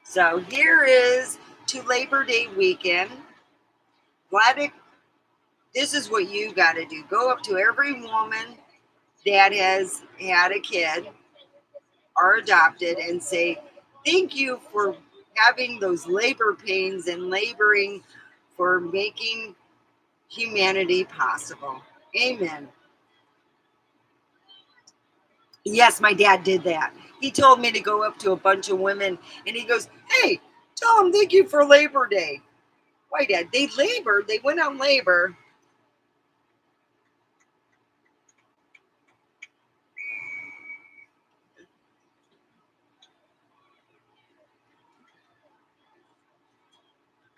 So here is to Labor Day weekend. Vladik, this is what you got to do. Go up to every woman that has had a kid or adopted and say, thank you for having those labor pains and laboring for making humanity possible. Amen. Yes, my dad did that. He told me to go up to a bunch of women and he goes, hey, tell them thank you for Labor Day. Why, Dad? They labored. They went on labor.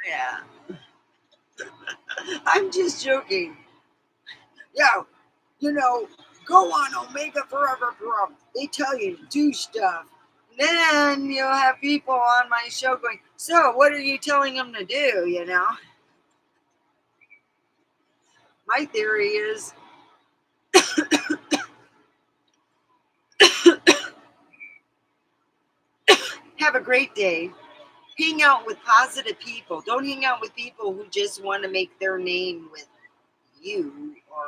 Yeah. I'm just joking. Yeah, go on Omega Forever Pro. They tell you to do stuff. Then you'll have people on my show going, so what are you telling them to do, My theory is have a great day. Hang out with positive people. Don't hang out with people who just want to make their name with you. Or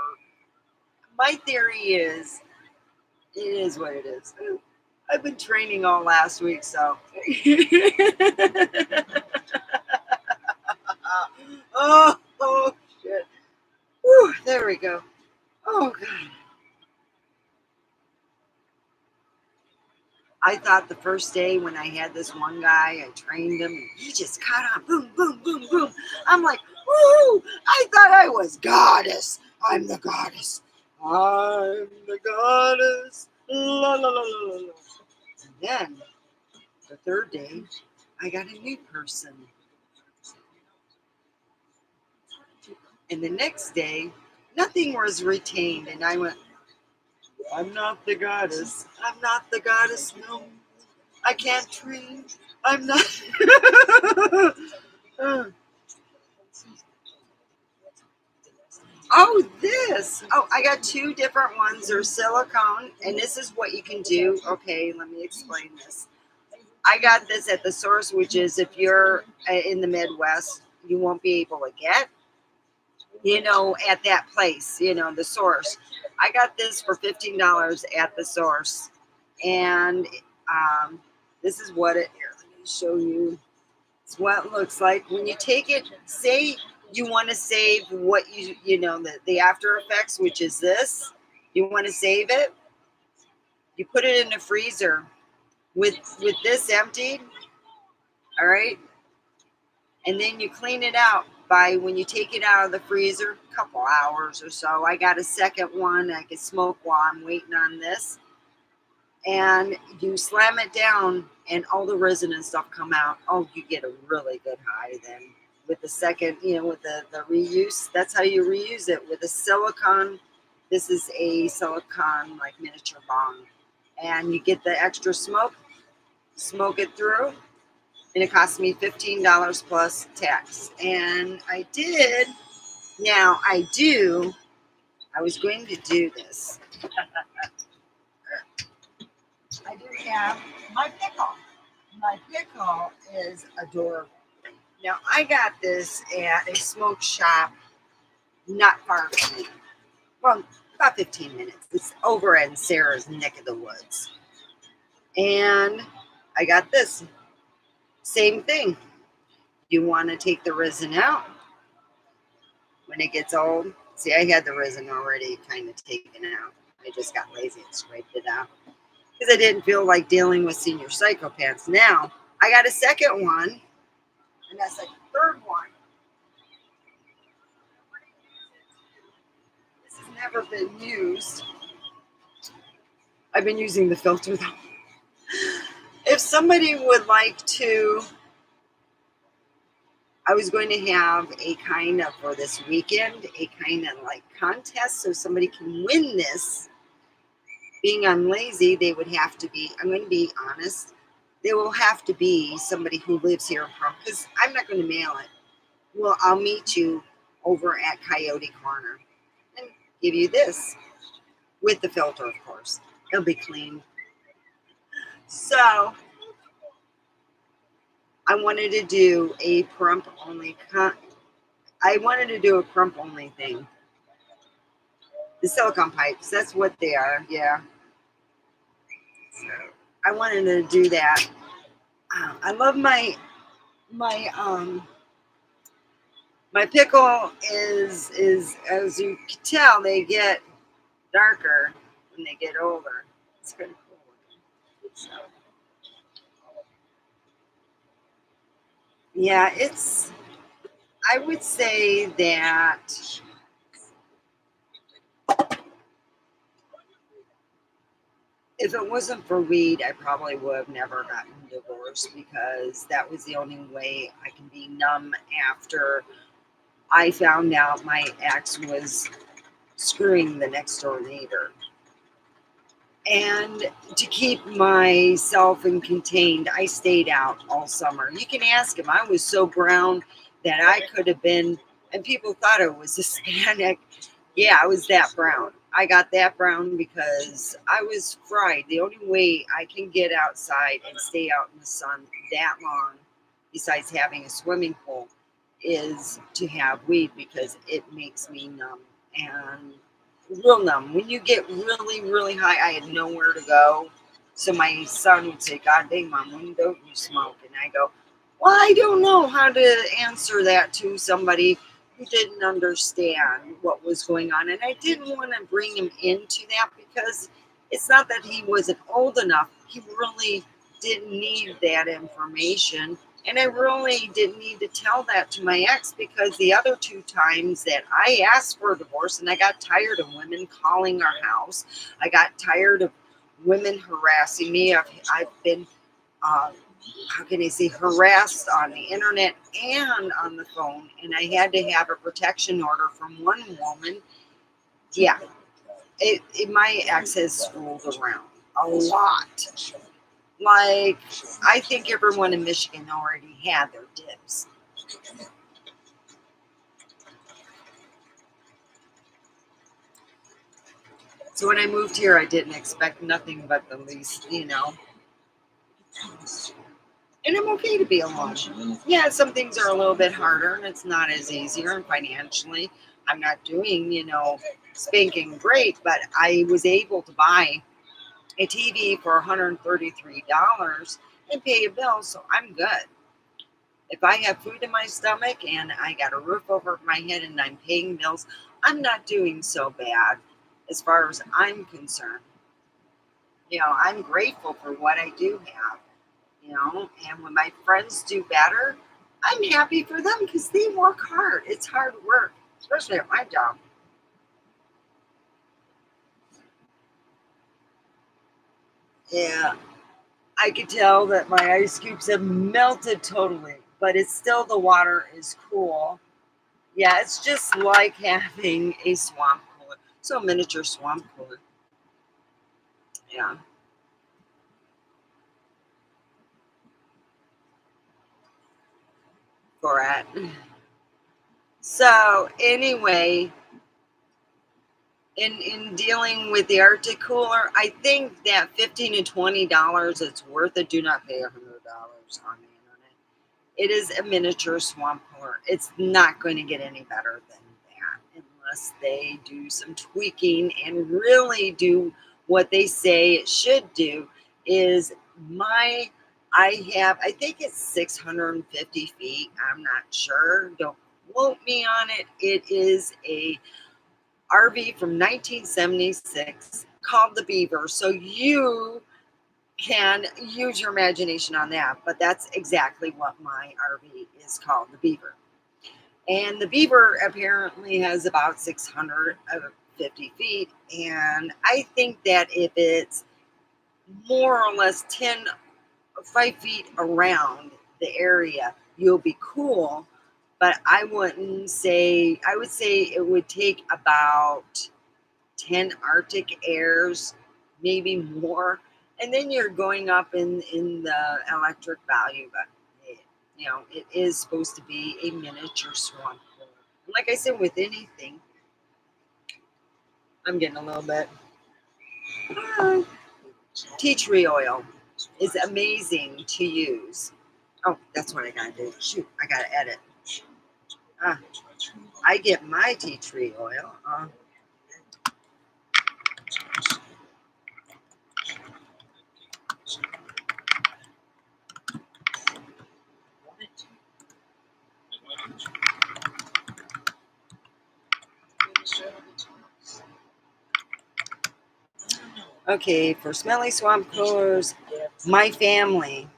my theory is, it is what it is. I've been training all last week, so Oh, shit. Whew, there we go. Oh, God. I thought the first day when I had this one guy, I trained him, and he just caught on. Boom, boom, boom, boom. I'm like, woo! I thought I was goddess. I'm the goddess. I'm the goddess. La, la, la, la, la. And then, the third day, I got a new person. And the next day, nothing was retained. And I went, I'm not the goddess. I'm not the goddess. No, I can't train. I'm not. Oh, this. Oh, I got two different ones. They're silicone. And this is what you can do. Okay, let me explain this. I got this at the source, which is if you're in the Midwest, you won't be able to get, at that place, the source. I got this for $15 at the source. And this is what it, here, let me show you. It's what it looks like. When you take it, say you want to save what the after effects, which is this. You want to save it. You put it in the freezer with this emptied. All right. And then you clean it out by when you take it out of the freezer, a couple hours or so. I got a second one I can smoke while I'm waiting on this. And you slam it down and all the resin and stuff come out. Oh, you get a really good high then. With the second, with the reuse, that's how you reuse it. With a silicone, this is a silicone like miniature bong. And you get the extra smoke it through. And it cost me $15 plus tax. And I did. Now I was going to do this. I do have my pickle. My pickle is adorable. Now I got this at a smoke shop not far from me. Well, about 15 minutes. It's over in Sarah's neck of the woods. And I got this. Same thing. You want to take the resin out when it gets old. See, I had the resin already kind of taken out. I just got lazy and scraped it out because I didn't feel like dealing with senior psychopaths. Now, I got a second one, and that's like the third one. This has never been used. I've been using the filter though. If somebody would like to, I was going to have a kind of, for this weekend, a kind of like contest so somebody can win this. Being I'm lazy, they would have to be, I'm going to be honest, they will have to be somebody who lives here because I'm not going to mail it. Well, I'll meet you over at Coyote Corner and give you this with the filter, of course. It'll be clean. So I wanted to do a prump only. I wanted to do a prump only thing. The silicone pipes, that's what they are. Yeah. So I wanted to do that. I love my pickle is as you can tell, they get darker when they get older. It's kind of cool looking. So, yeah, I would say that if it wasn't for weed, I probably would have never gotten divorced because that was the only way I can be numb after I found out my ex was screwing the next door neighbor. And to keep myself and contained, I stayed out all summer. You can ask him. I was so brown that I could have been, and people thought I was Hispanic. Yeah, I was that brown. I got that brown because I was fried. The only way I can get outside and stay out in the sun that long, besides having a swimming pool, is to have weed because it makes me numb and real numb. When you get really, really high, I had nowhere to go. So my son would say, God dang, Mom, when don't you smoke? And I go, Well, I don't know how to answer that to somebody who didn't understand what was going on. And I didn't want to bring him into that because it's not that he wasn't old enough. He really didn't need that information. And I really didn't need to tell that to my ex because the other two times that I asked for a divorce and I got tired of women calling our house, I got tired of women harassing me. I've been how can I say, harassed on the internet and on the phone, and I had to have a protection order from one woman. Yeah, my ex has screwed around a lot. Like, I think everyone in Michigan already had their dibs. So when I moved here, I didn't expect nothing but the least, And I'm okay to be alone. Yeah, some things are a little bit harder and it's not as easier. And financially, I'm not doing, spanking great, but I was able to buy a TV for $133 and pay a bill, so I'm good. If I have food in my stomach and I got a roof over my head and I'm paying bills, I'm not doing so bad as far as I'm concerned. I'm grateful for what I do have. And when my friends do better, I'm happy for them because they work hard. It's hard work, especially at my job. Yeah, I could tell that my ice cubes have melted totally, but it's still, the water is cool. Yeah, it's just like having a swamp cooler. So a miniature swamp cooler. Yeah. Correct. So anyway, in dealing with the Arctic cooler, I think that $15 to $20 it's worth it. Do not pay $100 on the internet. It is a miniature swamp cooler. It's not going to get any better than that unless they do some tweaking and really do what they say it should do. I think it's 650 feet. I'm not sure. Don't quote me on it. It is a RV from 1976 called the Beaver. So you can use your imagination on that, but that's exactly what my RV is called, the Beaver. And the Beaver apparently has about 650 feet. And I think that if it's more or less 5 feet around the area, you'll be cool. But I would say it would take about 10 Artic Airs, maybe more. And then you're going up in the electric value, but it is supposed to be a miniature swamp cooler. And like I said, with anything, I'm getting a little bit. Tea tree oil is amazing to use. Oh, that's what I gotta do. Shoot, I gotta edit. I get my tea tree oil. Okay, for smelly swamp coolers, my family.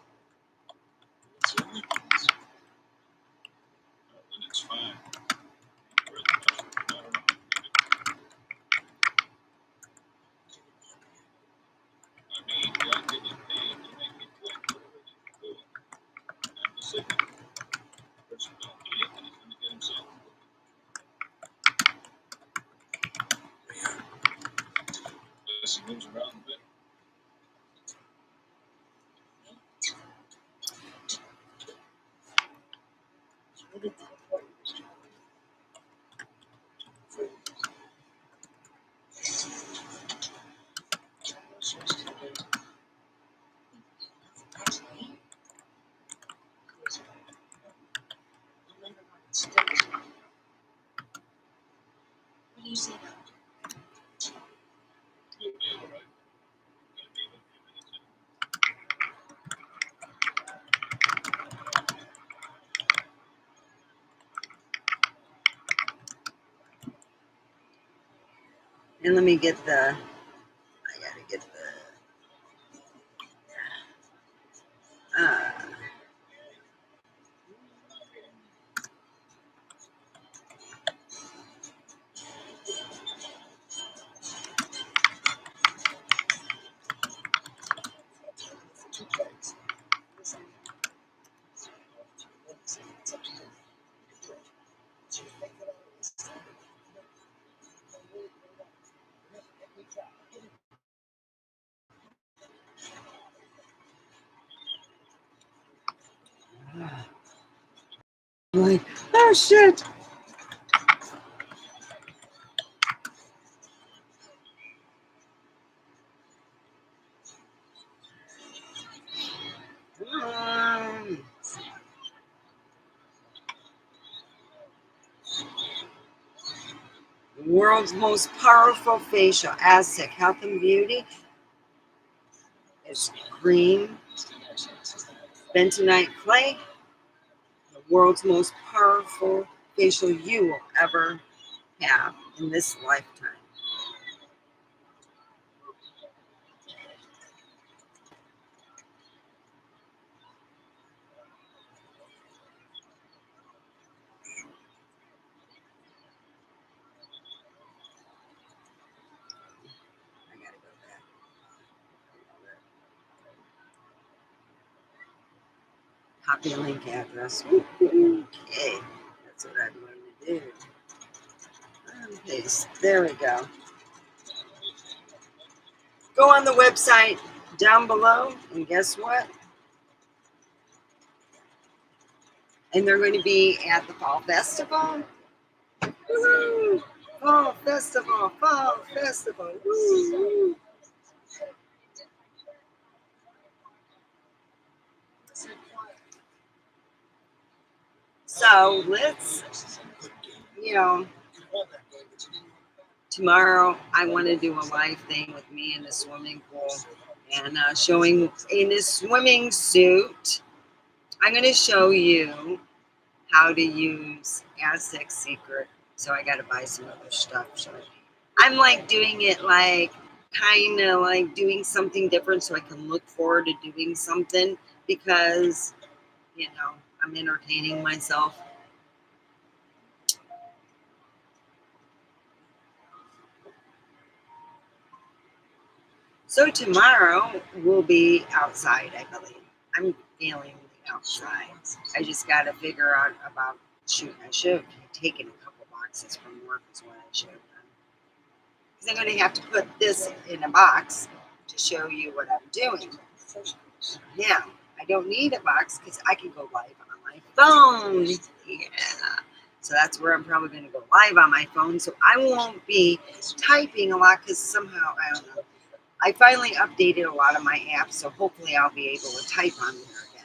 And let me get the, I gotta get the, like, oh shit. World's most powerful facial, Aztec Health and Beauty. It's green bentonite clay. The world's most powerful facial you will ever have in this lifetime. I gotta go back. Copy a link address. Okay, that's what I'm going to do. And paste. There we go. Go on the website down below, and guess what? And they're going to be at the Fall Festival. Woo! Fall Festival, Fall Festival. Woo! So let's, tomorrow I want to do a live thing with me in the swimming pool and showing in a swimming suit. I'm going to show you how to use Aztec Secret. So I got to buy some other stuff. So I'm like doing it like kind of like doing something different so I can look forward to doing something because, I'm entertaining myself. So tomorrow we'll be outside, I believe. I'm feeling outside. I just got to figure out about shooting. I should have taken a couple boxes from work is what I should have done. Because I'm going to have to put this in a box to show you what I'm doing. Yeah, I don't need a box because I can go live on my phone. Yeah. So that's where I'm probably going to go live on my phone. So I won't be typing a lot because somehow, I don't know. I finally updated a lot of my apps, so hopefully I'll be able to type on there again.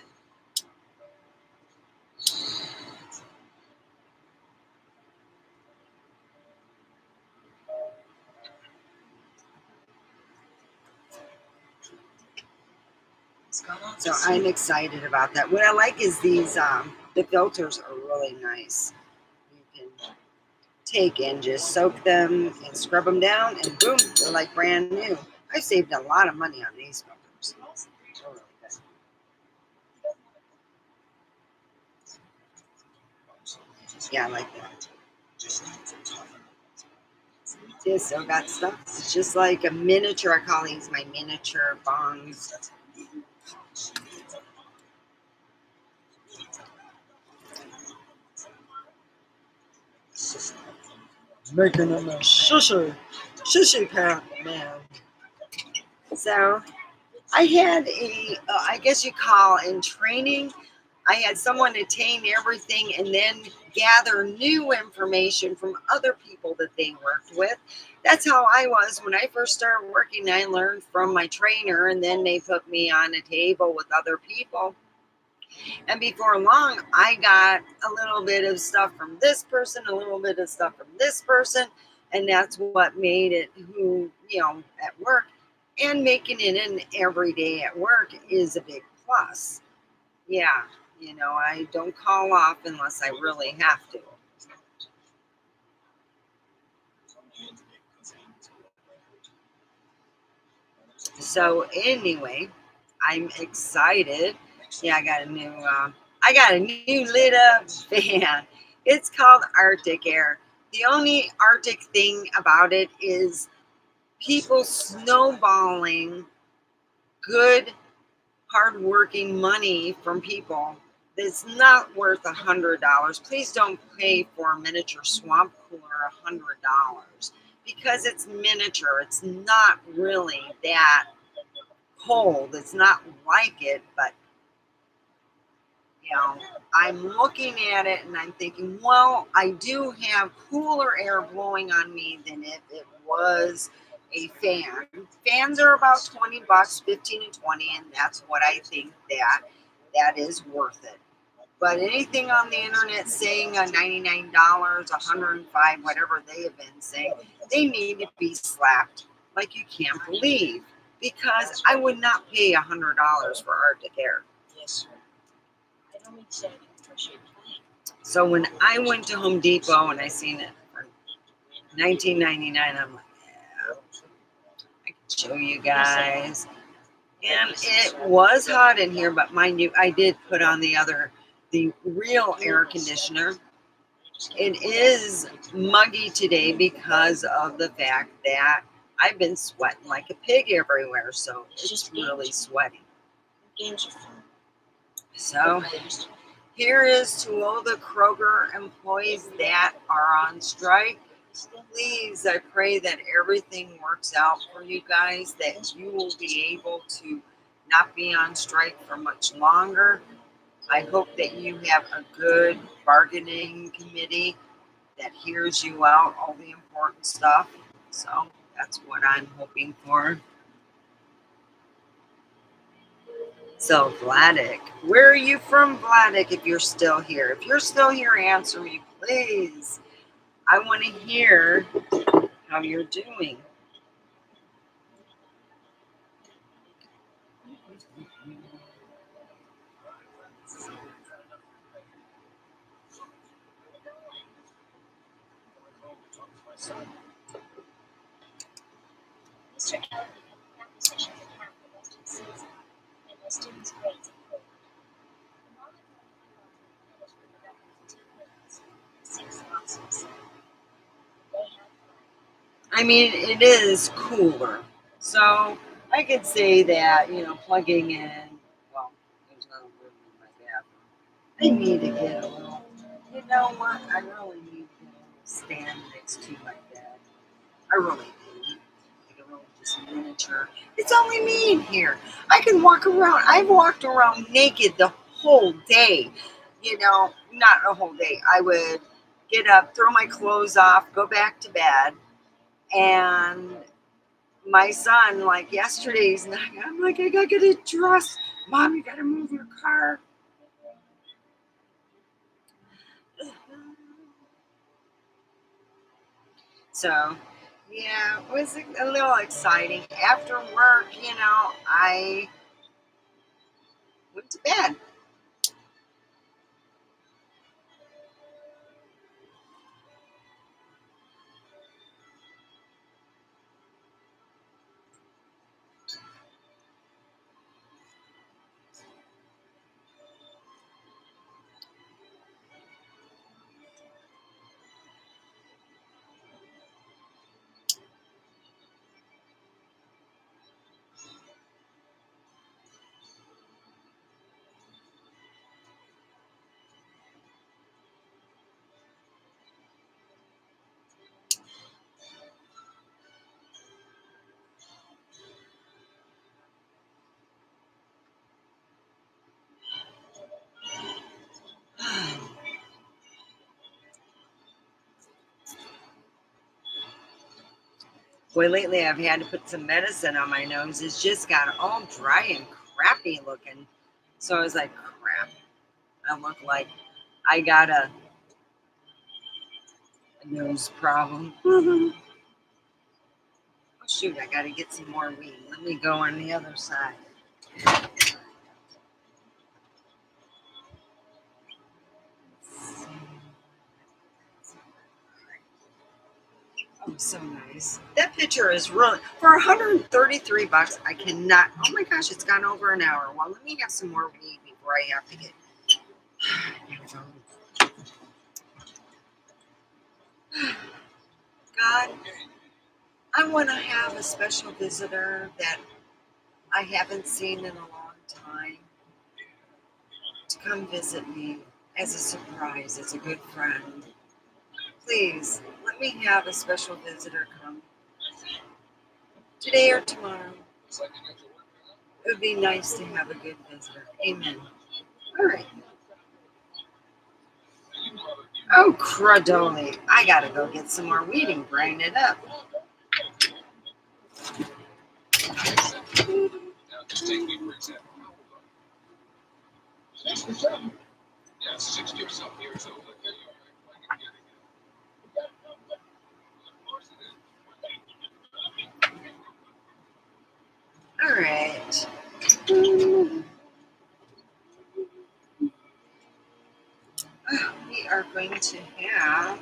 So I'm excited about that. What I like is these, the filters are really nice. You can take and just soak them and scrub them down, and boom, they're like brand new. I saved a lot of money on these filters. They're really good. Yeah, I like that. See, I still got stuff. It's just like a miniature. I call these my miniature bongs. Making them a shushi pack, man. So I had I guess you call in training, I had someone attain everything and then gather new information from other people that they worked with. That's how I was when I first started working. I learned from my trainer, and then they put me on a table with other people. And before long, I got a little bit of stuff from this person, a little bit of stuff from this person. And that's what made it at work. And making it in every day at work is a big plus. Yeah, I don't call off unless I really have to. So anyway, I'm excited. Yeah, I got a new lit up fan. It's called Artic Air. The only Arctic thing about it is people snowballing good, hardworking money from people that's not worth $100. Please don't pay for a miniature swamp cooler $100 because it's miniature. It's not really that cold. It's not like it, but you know, I'm looking at it and I'm thinking, well, I do have cooler air blowing on me than if it was a fan. Fans are about 20 bucks, 15 and 20, and that's what I think that is worth it. But anything on the internet saying a $99, 105, whatever they have been saying, they need to be slapped like you can't believe. Because I would not pay $100 for Arctic Air. Yes, sir. I don't exactly appreciate playing. So when I went to Home Depot and I seen it for $19.99, I'm like, yeah, I can show you guys. And it was hot in here, but mind you, I did put on the real air conditioner. It is muggy today because of the fact that I've been sweating like a pig everywhere, so it's really sweaty. Games are fun. So here is to all the Kroger employees that are on strike. Please, I pray that everything works out for you guys, that you will be able to not be on strike for much longer. I hope that you have a good bargaining committee that hears you out, all the important stuff. So that's what I'm hoping for. So Vladik, where are you from, Vladik, if you're still here? If you're still here, answer me, please. I want to hear how you're doing. Mr. Elliott had acquisitions account for most of the season, and my students' grades improved. The moment that finished with a record of 2 wins and 6 losses. They had fun. I mean, it is cooler. So I could say that, plugging in, well, there's no room in my bathroom. I need to get a little, you know what? I really need to get a little stand next to my bed. I really do. Like a little just miniature. It's only me in here. I can walk around. I've walked around naked the whole day. Not a whole day. I would get up, throw my clothes off, go back to bed. And my son, like yesterday's night, I'm like, I gotta get a dress. Mom, you gotta move your car. So, yeah, it was a little exciting. After work, I went to bed. Boy, lately I've had to put some medicine on my nose. It's just got all dry and crappy looking. So I was like, crap. I look like I got a nose problem. Oh, shoot, I got to get some more weed. Let me go on the other side. Oh, so nice. That picture is really for 133 bucks. I cannot. Oh my gosh, it's gone over an hour. Well, let me have some more weed before I have to get. God, I want to have a special visitor that I haven't seen in a long time to come visit me as a surprise, as a good friend. Please let me have a special visitor come today or tomorrow. It would be nice to have a good visitor. Amen. All right. Oh, crudoli. I gotta go get some more weed and grind it up. Now, just take me for example. 6%. Yeah, 60 or something years old. All right. We are going to have.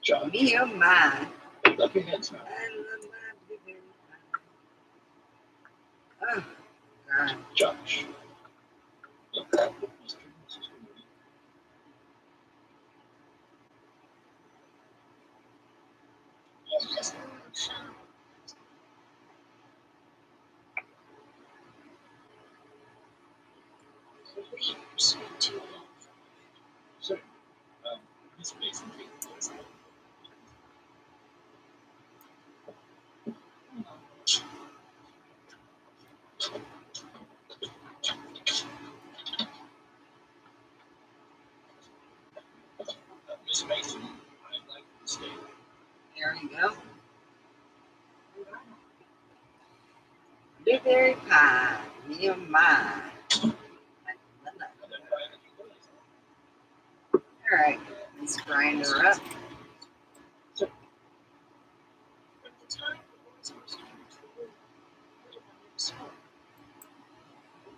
John, Me oh my. clap your hands now. I love my blueberry pie. Oh, God. Josh. So, this basically is Miss Mason. I'd like to stay. There you go. Blueberry pie. Me oh my. All right. Let's grind her up.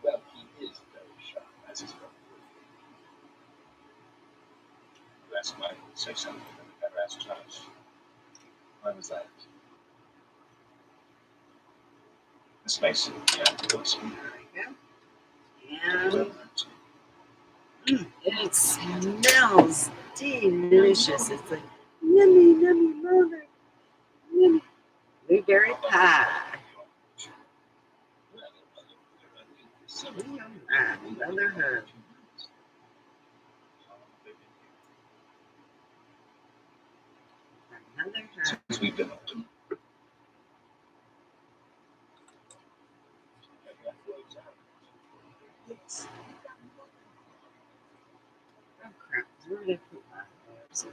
Well, he is very sharp, as his brother. You asked Michael to say something, and I never asked Josh. Why was that? Miss Mason, yeah, it was. There we go. And it smells delicious. It's like yummy, yummy, mother. Yummy. Blueberry pie. Me oh my. Another herb. Another herb. Since we've been up to Oh crap. Where did I put my herbs?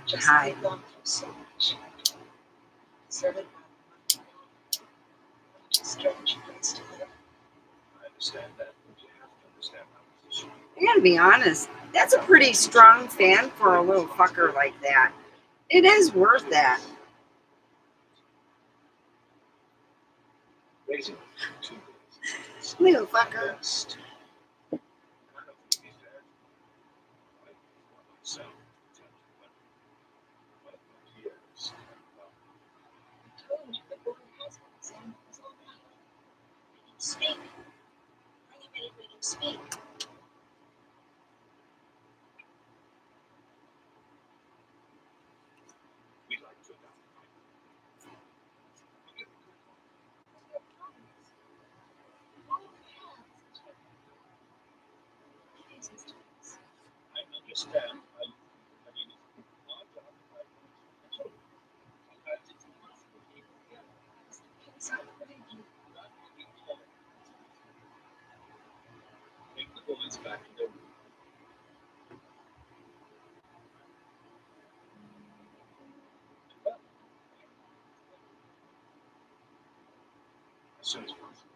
Yeah, hide. I understand that, but you have to understand my position. I gotta be honest. That's a pretty strong fan for a little fucker like that. It is worth that. Raising two Little fucker. best. I don't think he's fair. I for myself. But years. Speak. Are you ready for him to speak? We'd like to adopt. I understand. I mean, my job, sometimes it's impossible to keep together. Take the boys back to their room. As soon as possible.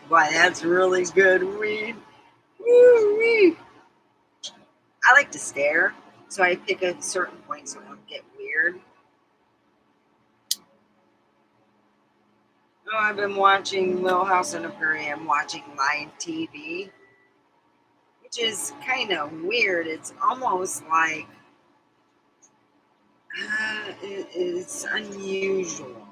Boy, that's really good weed. Woo-wee. I like to stare. So I pick a certain point so it won't get weird. Oh, I've been watching Little House on the Prairie. I'm watching live TV, which is kind of weird. It's almost like it's unusual.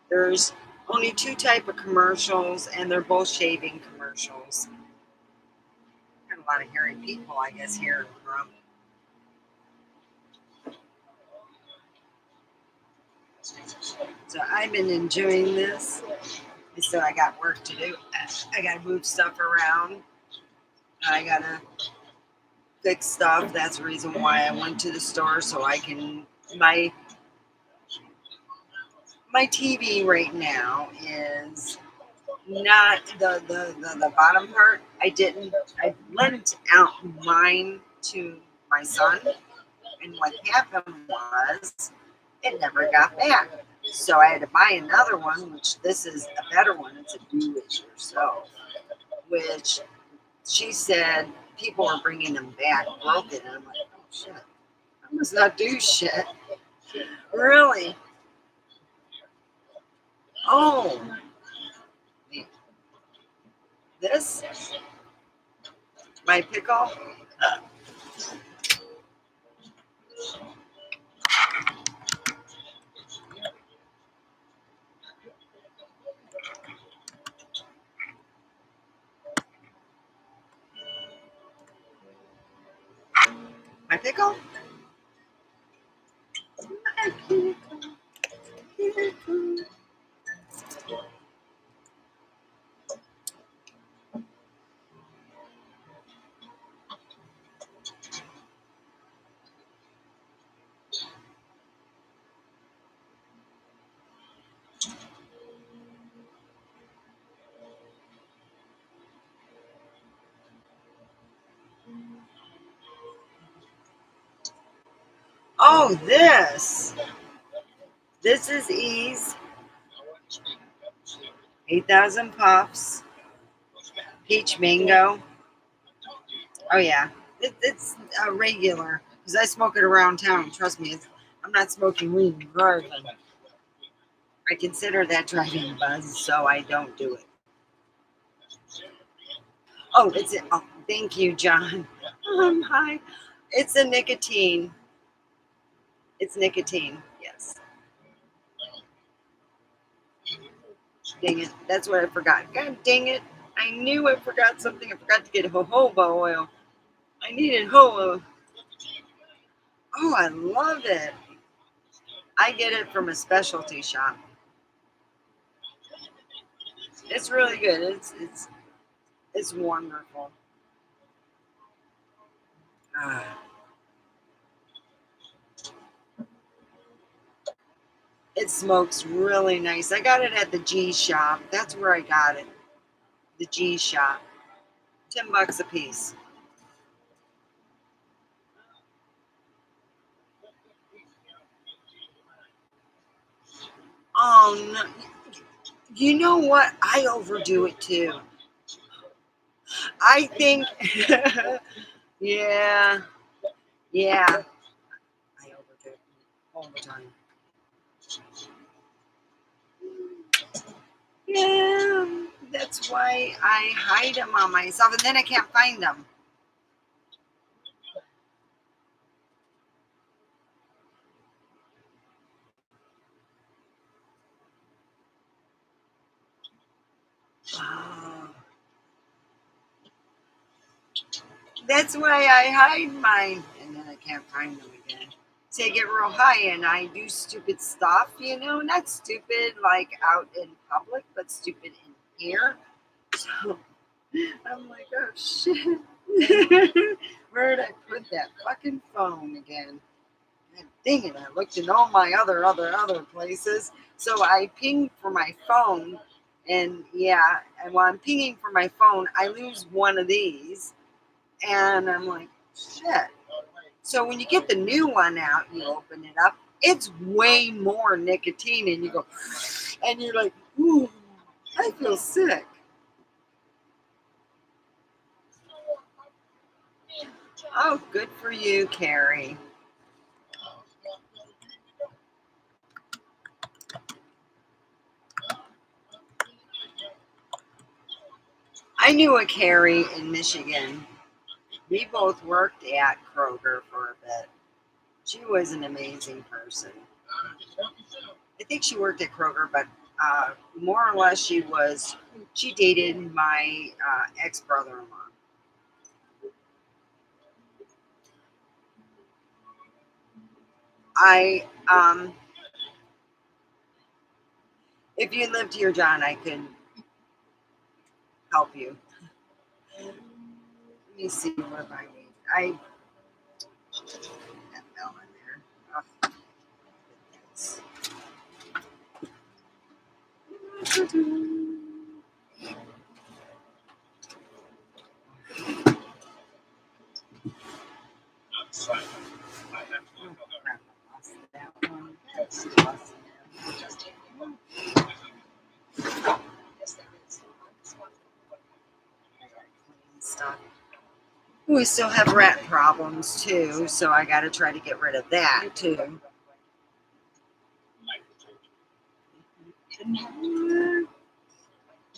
There's only two type of commercials, and they're both shaving commercials. Got a lot of hairy people, I guess, here from. So I've been enjoying this. So I got work to do. I got to move stuff around. I got to fix stuff. That's the reason why I went to the store, so I can. My TV right now is not the bottom part. I lent out mine to my son, and what happened was it never got back. So I had to buy another one, which this is a better one. It's a do it yourself, which she said people are bringing them back broken. And I'm like, oh shit, I must not do shit. Really? Oh, this? My pickle? My pickle? My pickle. Pickle. Oh, this. This is Ease. 8,000 puffs. Peach mango. Oh, yeah. It's a regular. Because I smoke it around town. Trust me, I'm not smoking weed and driving. I consider that driving buzz, so I don't do it. Oh, oh, thank you, John. Hi. It's a nicotine. It's nicotine, yes. Dang it. That's what I forgot. God dang it. I knew I forgot something. I forgot to get jojoba oil. I needed jojoba. Oh, I love it. I get it from a specialty shop. It's really good. It's wonderful. It smokes really nice. I got it at the G shop. That's where I got it. The G shop. $10 a piece. Oh no. You know what? I overdo it too. I think yeah. Yeah. I overdo it all the time. Yeah. That's why I hide them on myself and then I can't find them. Oh. That's why I hide mine and then I can't find them again. So I get real high and I do stupid stuff, not stupid like out in public, but stupid in here. So I'm like, oh shit. Where did I put that fucking phone again? God dang it, I looked in all my other places. So I pinged for my phone and yeah, and while I'm pinging for my phone, I lose one of these. And I'm like, shit. So when you get the new one out, you open it up, it's way more nicotine, and you go, and you're like, ooh, I feel sick. Oh, good for you, Carrie. I knew a Carrie in Michigan. We both worked at Kroger for a bit. She was an amazing person. I think she worked at Kroger, but more or less she dated my ex-brother-in-law. If you lived here, John, I could help you. Let me see what I need. I that bell in there. Oh, goodness. Outside, I have to Oh, look other. crap, I lost that one. That's lost stuff. We still have rat problems too, so I got to try to get rid of that too.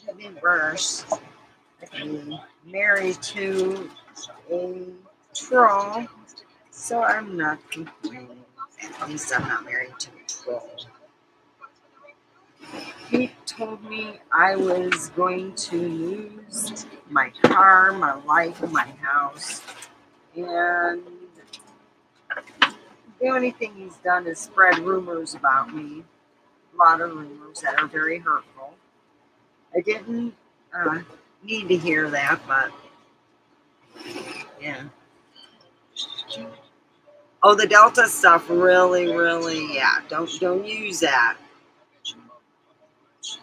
Could be worse. I'm married to a troll, so I'm not complaining. At least I'm not married to a troll. He told me I was going to lose my car, my life, and my house. And the only thing he's done is spread rumors about me. A lot of rumors that are very hurtful. I didn't need to hear that, but yeah. Oh, the Delta stuff really, yeah. Don't use that.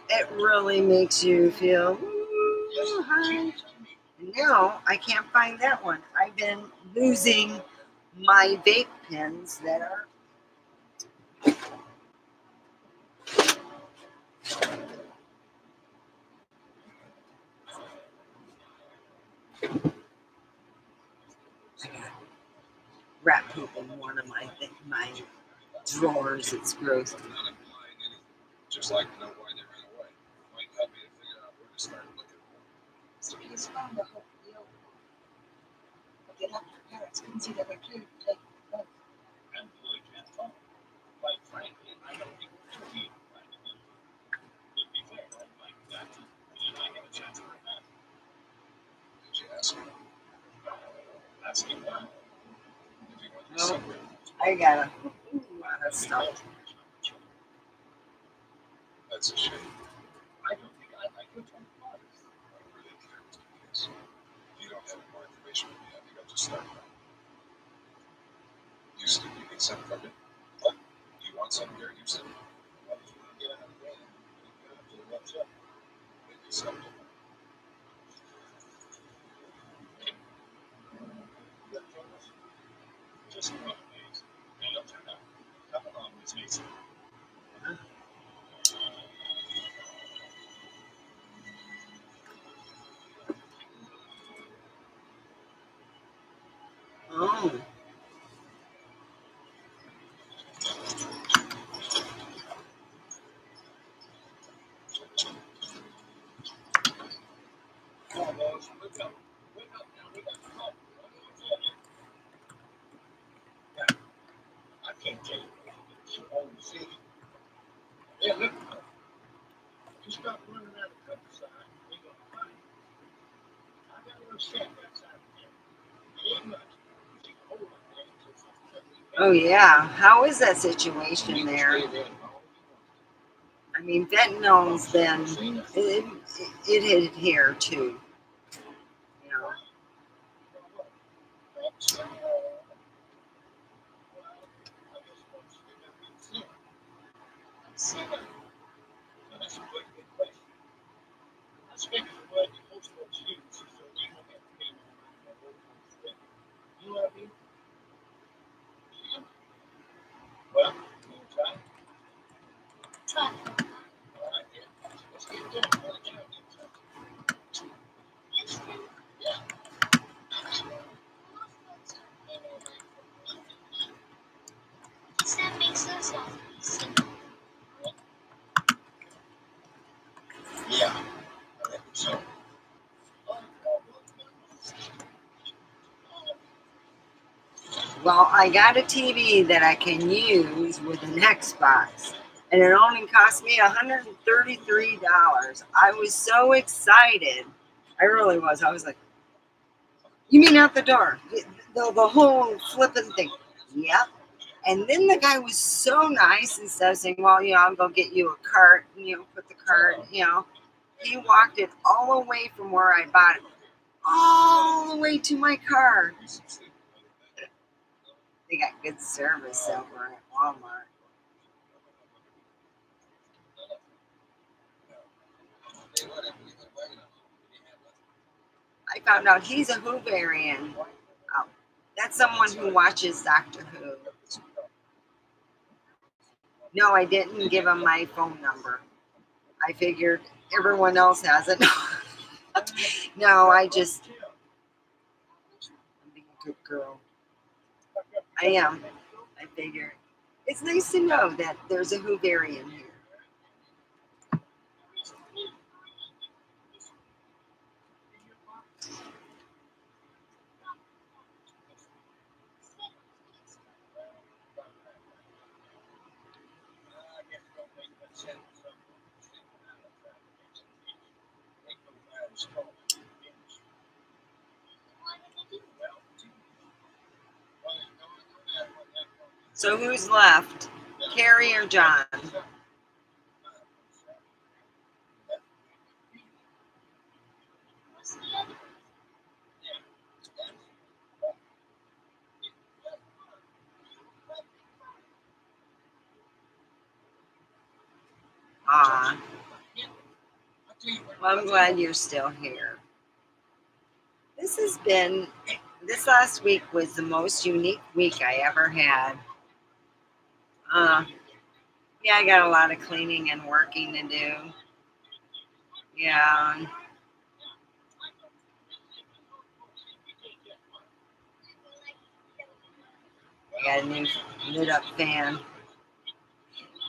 It really makes you feel ooh, hi. No, I can't find that one. I've been losing my vape pens that are. I got rat poop in one of my drawers. It's gross. Not implying anything. Just like to know why they ran away. Might help me to figure out where to start looking for them. So he's found the whole deal. But the adoptive parents couldn't see that they're clearly taking both. And really can't find them. Quite frankly, I don't think we're too deep to find them. To be fair, like that, you might get a chance for that. Did you ask him? Ask him why. If he wasn't No, somewhere. I got a lot of stuff. That's a shame. I don't think I'd like to talk about it. I really care, Mr. Case. You don't have more information than me. I think I'll just start now. Houston, you need some from me? What? You want some here, Houston? What did you want to get out of the van? Get up to the left side. Maybe something. Just a couple days. And it'll turn out. Couple of Miss Mason. Oh, Come on, boys. Wake up. Wake up now. We got to talk. Yeah, I can't tell you what it's all the same. Yeah, look. You stop running around the countryside, we're going to find you. I got a little shack outside of here. It ain't much. You can hold it there until something comes in. oh yeah. How is that situation You can there? stay there as long as you want. I mean, fentanyl's been it hit here too. You know. Well, try. Try. All right, yeah. Let's get done. so soft. Yeah, I think so. Well, I got a TV that I can use with an Xbox, and it only cost me $133. I was so excited. I really was. I was like, "You mean out the door? The whole flipping thing?" Yep. And then the guy was so nice, instead of saying, "Well, I'll go get you a cart, and put the cart." He walked it all the way from where I bought it, all the way to my car. They got good service over at Walmart. I found out he's a Whoverian. Oh, that's someone who watches Doctor Who. No, I didn't give him my phone number. I figured everyone else has it. No, I'm being a good girl. I am. I figure it's nice to know that there's a Whoverian here. So who's left? Carrie or John? Ah, well, I'm glad you're still here. This last week was the most unique week I ever had. Yeah, I got a lot of cleaning and working to do. Yeah, I got a new lit up fan.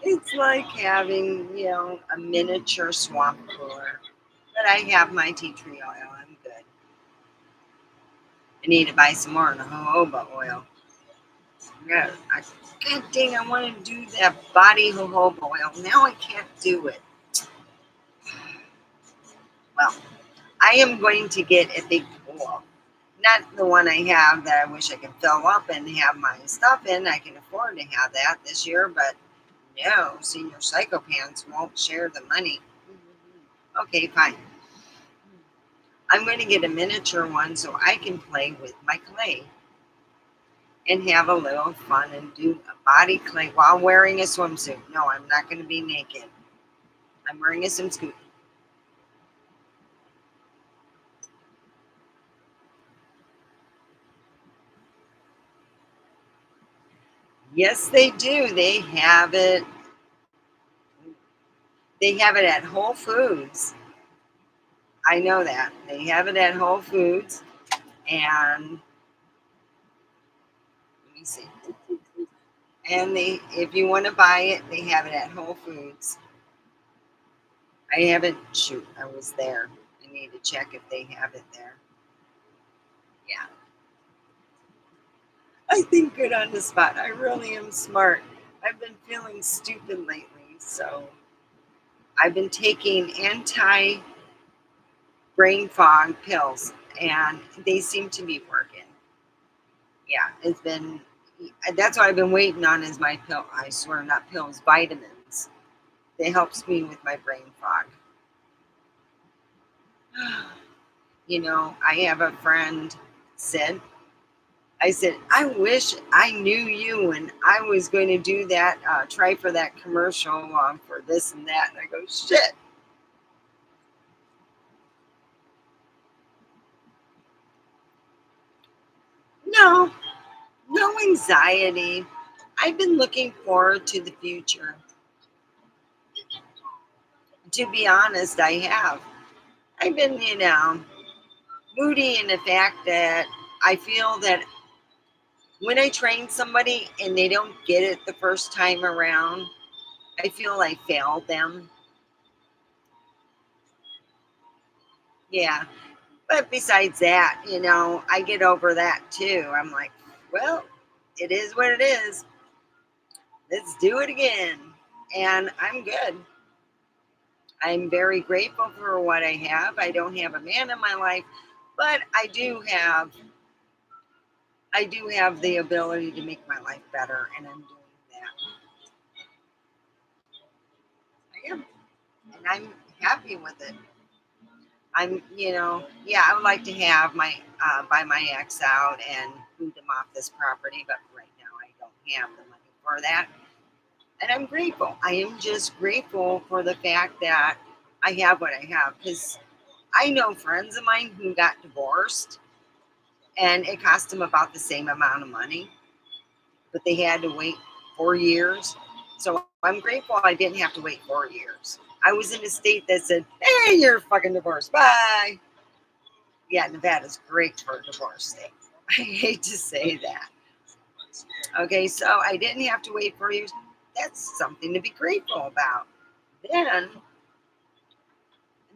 It's like having, a miniature swamp cooler. But I have my tea tree oil. I'm good. I need to buy some more jojoba oil. Yeah, God dang, I want to do that body jojoba oil. Now I can't do it. Well, I am going to get a big pool. Not the one I have that I wish I could fill up and have my stuff in. I can afford to have that this year, but no, senior psychopaths won't share the money. Okay, fine. I'm going to get a miniature one so I can play with my clay and have a little fun and do a body clay while wearing a swimsuit. No, I'm not going to be naked. I'm wearing a swimsuit. Yes, they do. They have it. They have it at Whole Foods. I know that. They have it at Whole Foods. And let me see. And if you want to buy it, they have it at Whole Foods. I haven't, I was there. I need to check if they have it there. Yeah. I think good on the spot. I really am smart. I've been feeling stupid lately, so I've been taking anti-brain fog pills, and they seem to be working. Yeah, that's what I've been waiting on is my pill. I swear, not pills, vitamins. It helps me with my brain fog. I have a friend, Sid. I said, I wish I knew you and I was going to do that, try for that commercial for this and that. And I go, shit. No, no anxiety. I've been looking forward to the future. To be honest, I have. I've been, moody in the fact that I feel that when I train somebody and they don't get it the first time around, I feel I failed them. Yeah. But besides that, I get over that too. I'm like, well, it is what it is. Let's do it again. And I'm good. I'm very grateful for what I have. I don't have a man in my life, but I do have the ability to make my life better, and I'm doing that. I am, and I'm happy with it. Yeah, I would like to have buy my ex out and move him off this property, but right now I don't have the money for that. And I'm grateful. I am just grateful for the fact that I have what I have, because I know friends of mine who got divorced and it cost them about the same amount of money, but they had to wait 4 years. So I'm grateful I didn't have to wait 4 years. I was in a state that said, hey, you're fucking divorced. Bye. Yeah, Nevada's great for a divorce state. I hate to say that. Okay, so I didn't have to wait 4 years. That's something to be grateful about. Then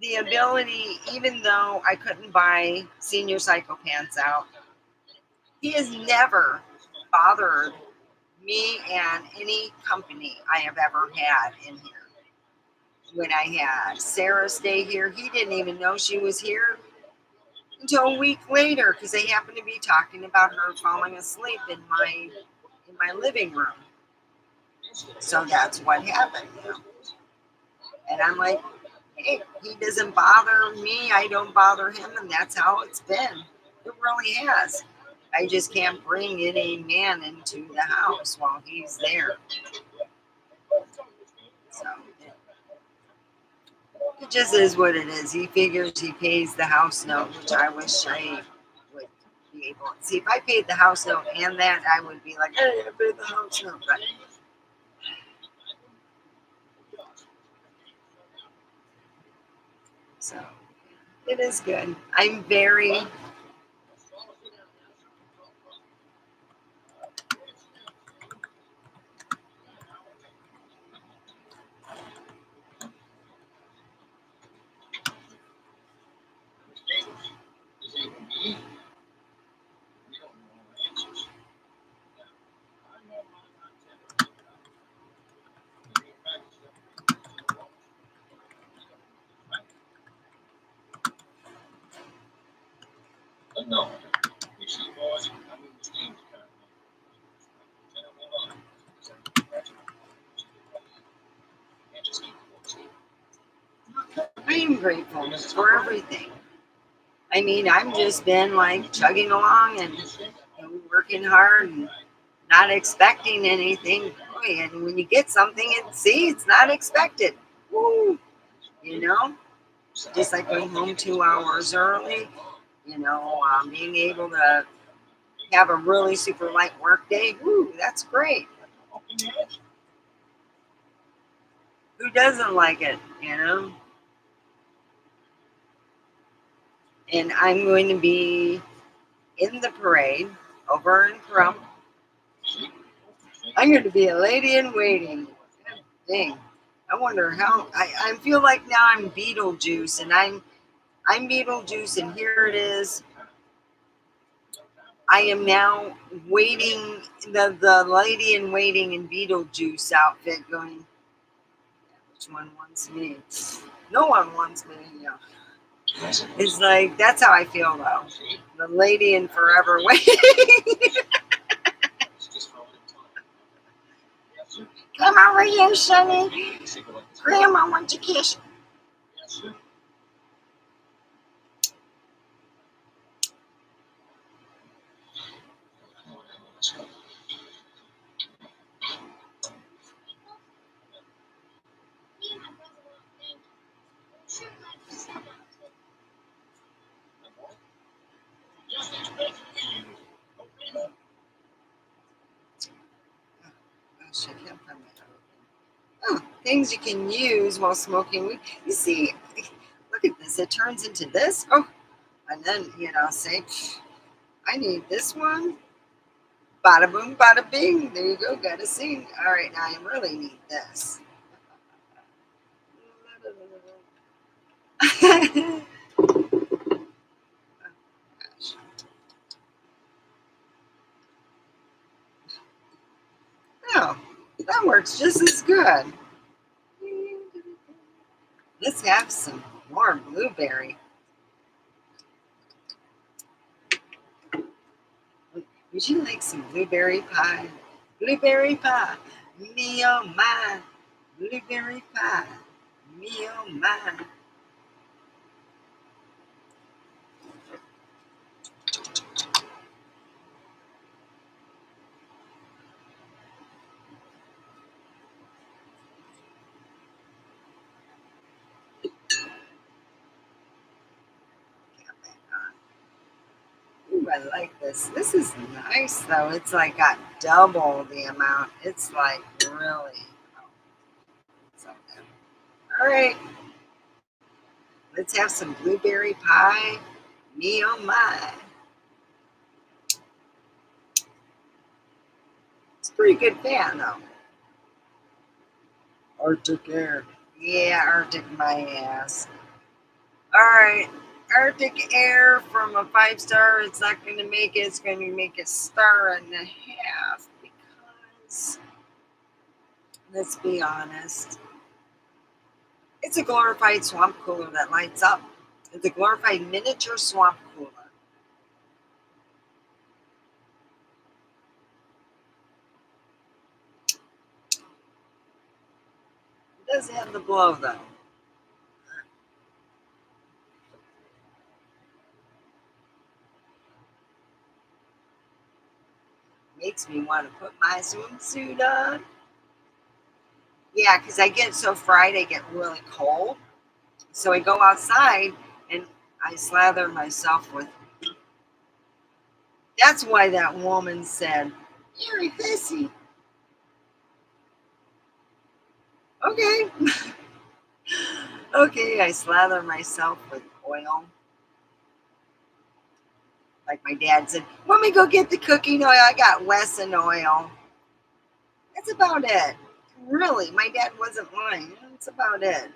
the ability, even though I couldn't buy senior cycle pants out, he has never bothered me and any company I have ever had in here. When I had Sarah stay here, he didn't even know she was here until a week later, because they happened to be talking about her falling asleep in my living room. So that's what happened. And I'm like, hey, he doesn't bother me, I don't bother him, and that's how it's been. It really has. I just can't bring any man into the house while he's there. So it just is what it is. He figures he pays the house note, which I wish I would be able to see. If I paid the house note and that, I would be like, hey, I paid the house note. But so it is good. I'm very No. You see, boys, I mean, this team's kind I am grateful for everything. I mean, I've just been like chugging along and working hard and not expecting anything. Boy, and when you get something, it's not expected. Woo, you know, just like going home 2 hours early, being able to have a really super light work day. Woo, that's great. Who doesn't like it? And I'm going to be in the parade over in Crump. I'm going to be a lady in waiting. Dang. I wonder how I feel like now I'm Beetlejuice, and I'm Beetlejuice, and here it is. I am now waiting, the lady in waiting in Beetlejuice outfit, going, which one wants me? No one wants me. It's like, that's how I feel though. The lady in forever waiting. Come over here, Sonny. Grandma wants to kiss. Oh, things you can use while smoking weed. You see, look at this. It turns into this. Oh, and then, say, I need this one. Bada boom, bada bing. There you go. Got to sing. All right, now I really need this. Oh, that works just as good. Let's have some more blueberry. Would you like some blueberry pie? Blueberry pie, me oh my. Blueberry pie, me oh my. Ooh, I like this. This is nice though. It's like got double the amount. It's like really. Oh, so good. All right, let's have some blueberry pie. Me oh my. It's a pretty good fan though. Artic Air. Yeah, Arctic my ass. All right, Arctic Air from a 5-star. It's not going to make it. It's going to make a star and a half because, let's be honest, it's a glorified swamp cooler that lights up. It's a glorified miniature swamp cooler. It does have the blow though. Makes me want to put my swimsuit on. Yeah, because I get so fried, I get really cold. So I go outside and I slather myself with. That's why that woman said, "You're a pussy." Okay. Okay, I slather myself with oil. Like my dad said, "Want me to go get the cooking oil? I got Wesson oil." That's about it. Really, my dad wasn't lying. That's about it.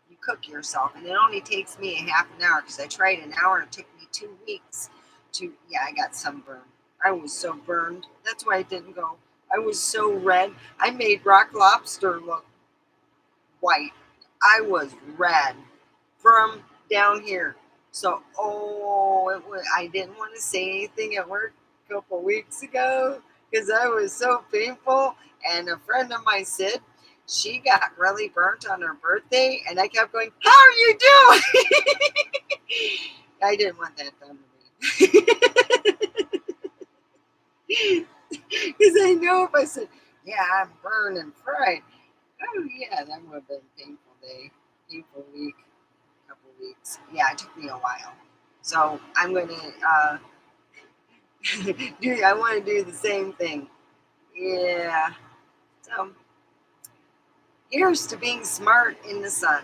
You cook yourself, and it only takes me a half an hour because I tried an hour. It took me 2 weeks to. Yeah, I got sunburned. I was so burned. That's why I didn't go. I was so red. I made rock lobster look white. I was red from down here. So, I didn't want to say anything at work a couple weeks ago because I was so painful. And a friend of mine said she got really burnt on her birthday, and I kept going, "How are you doing?" I didn't want that done to me because I know if I said, "Yeah, I'm burned and fried," oh yeah, that would have been a painful day, painful week. Couple weeks. Yeah, it took me a while. So I'm gonna do. I want to do the same thing. Yeah. So here's to being smart in the sun.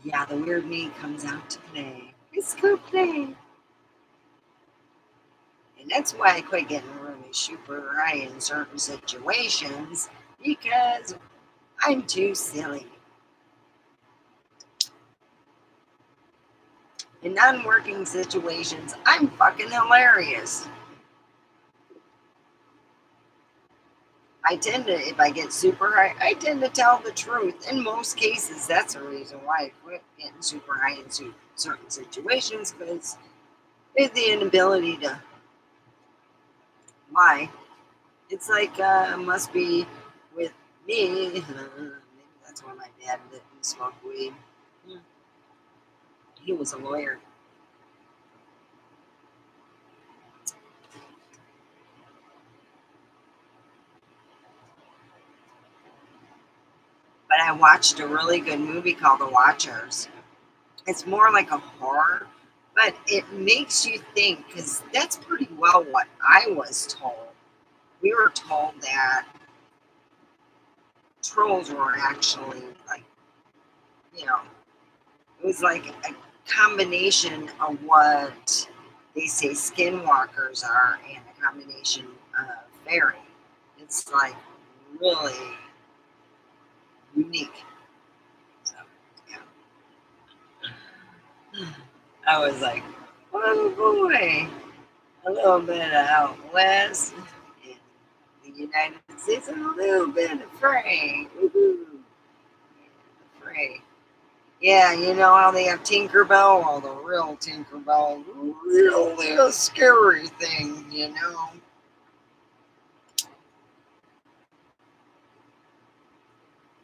Yeah, the weird me comes out to play. It's go play. And that's why I quit getting really super high in certain situations because I'm too silly. In non-working situations, I'm fucking hilarious. I tend to, if I get super high, I tend to tell the truth. In most cases, that's the reason why I quit getting super high in certain situations because there's the inability to lie. It's like, must be with me. Maybe that's why my dad didn't smoke weed. He was a lawyer. but I watched a really good movie called The Watchers. It's more like a horror, but it makes you think, because that's pretty well what I was told. We were told that trolls were actually like, you know, it was like a combination of what they say skinwalkers are and a combination of fairy. It's like really unique. So, yeah. I was like, oh boy, a little bit of out west in the United States and a little bit of Frey. Woohoo. Yeah, Frey. Yeah, you know how they have Tinkerbell? Well, the real Tinkerbell, really a scary thing, you know?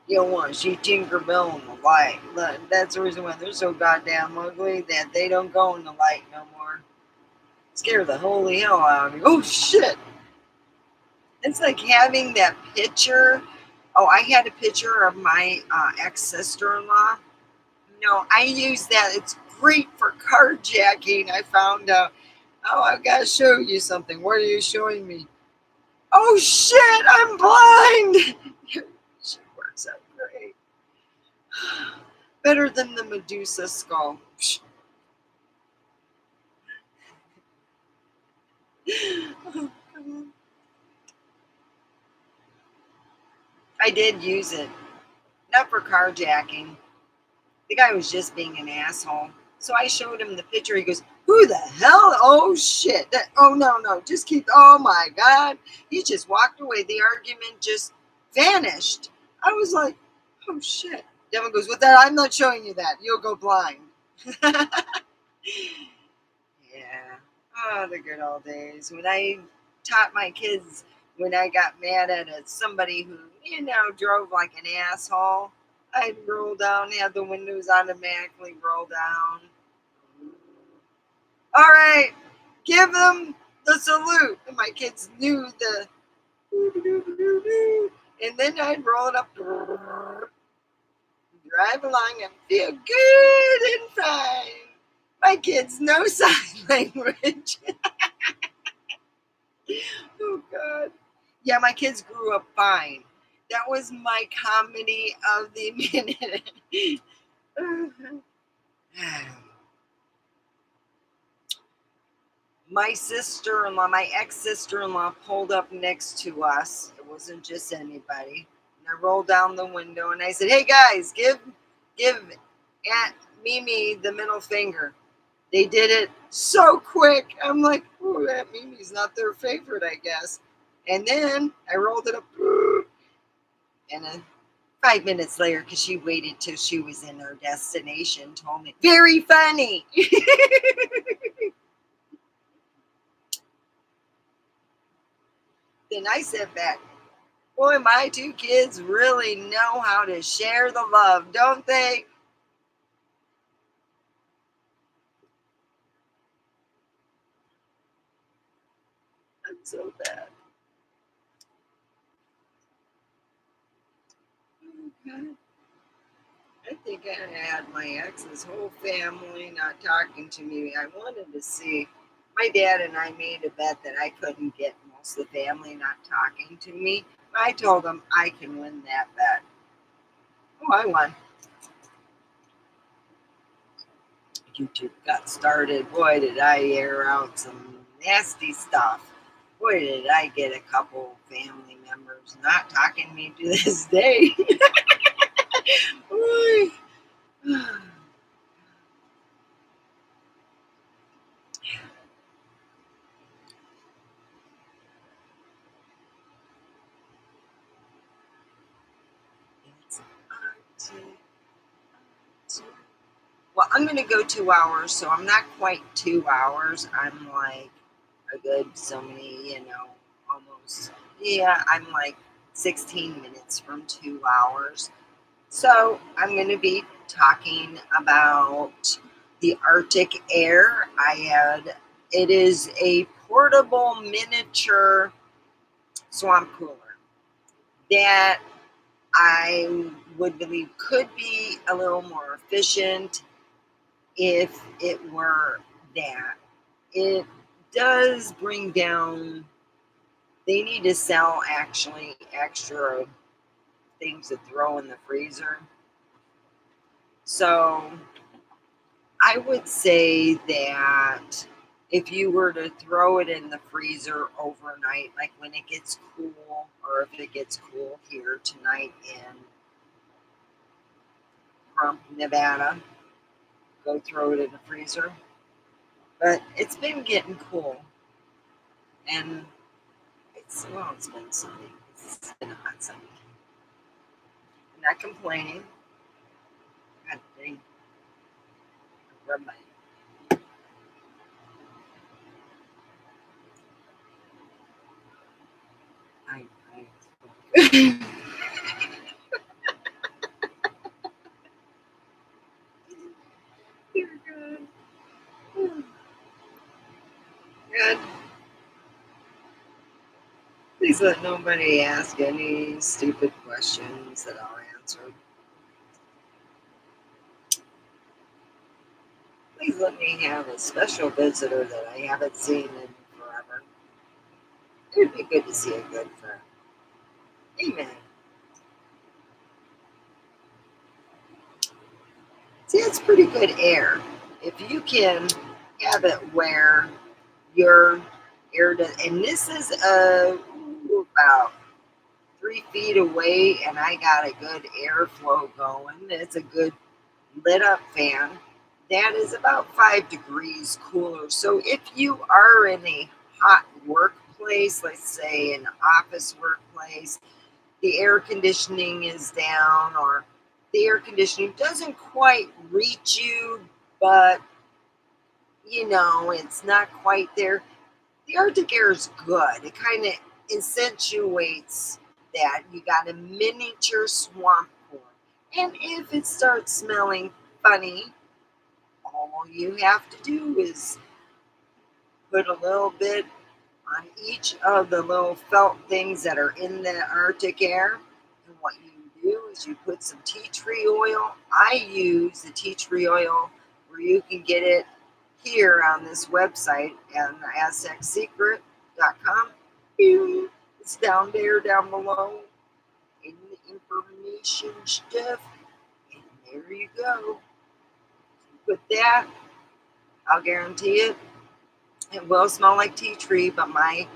You don't want to see Tinkerbell in the light. That's the reason why they're so goddamn ugly, that they don't go in the light no more. Scare the holy hell out of me. Oh, shit! It's like having that picture. Oh, I had a picture of my ex-sister-in-law. No, I use that. It's great for carjacking, I found out. Oh, I've got to show you something. What are you showing me? Oh, shit, I'm blind. She works out great. Better than the Medusa skull. I did use it. Not for carjacking. The guy was just being an asshole. So I showed him the picture. He goes, who the hell? Oh, shit. Oh, no. Just keep. Oh, my God. He just walked away. The argument just vanished. I was like, oh, shit. Devin goes, with that, I'm not showing you that. You'll go blind. Yeah. Oh, the good old days. When I taught my kids, when I got mad at somebody who, drove like an asshole, I'd roll down, have the windows automatically roll down. All right, give them the salute. And my kids knew the, and then I'd roll it up, drive along and feel good and fine. My kids know sign language. Oh, God. Yeah, my kids grew up fine. That was my comedy of the minute. My sister-in-law, my ex-sister-in-law pulled up next to us. It wasn't just anybody. And I rolled down the window and I said, hey, guys, give Aunt Mimi the middle finger. They did it so quick. I'm like, oh, Aunt Mimi's not their favorite, I guess. And then I rolled it up. And 5 minutes later, because she waited till she was in her destination, told me, very funny. Then I said back, boy, my two kids really know how to share the love, don't they? I'm so bad. Okay. I think I had my ex's whole family not talking to me. I wanted to see. My dad and I made a bet that I couldn't get most of the family not talking to me. I told them I can win that bet. Oh, I won. YouTube got started. Boy, did I air out some nasty stuff. Boy, did I get a couple family members not talking to me to this day. Boy. Well, I'm going to go 2 hours, so I'm not quite 2 hours. I'm like a good so many, almost. Yeah, I'm like 16 minutes from 2 hours. So I'm going to be talking about the Artic Air. It is a portable miniature swamp cooler that I would believe could be a little more efficient if it were that. It does bring down, they need to sell actually extra things to throw in the freezer. So I would say that if you were to throw it in the freezer overnight, like when it gets cool, or if it gets cool here tonight in Crump, Nevada, go throw it in the freezer. But it's been getting cool, and it's been sunny. It's been hot sunny. I'm not complaining. God dang, rub my I, You're good. Good. Please let nobody ask any stupid questions that I'll answer. Please let me have a special visitor that I haven't seen in forever. It would be good to see a good friend. Amen. See, it's pretty good air. If you can have it where your air does, and this is about 3 feet away, and I got a good airflow going. It's a good lit up fan. That is about 5 degrees cooler. So if you are in a hot workplace, let's say an office workplace, the air conditioning is down, or the air conditioning doesn't quite reach you, but it's not quite there. The Arctic Air is good. It kind of accentuates that. You got a miniature swamp form. And if it starts smelling funny, all you have to do is put a little bit on each of the little felt things that are in the Arctic Air. And what you do is you put some tea tree oil. I use the tea tree oil where you can get it here on this website at aztecsecret.com. It's down there, down below in the information stuff. And there you go. Put that, I'll guarantee it. It will smell like tea tree, but my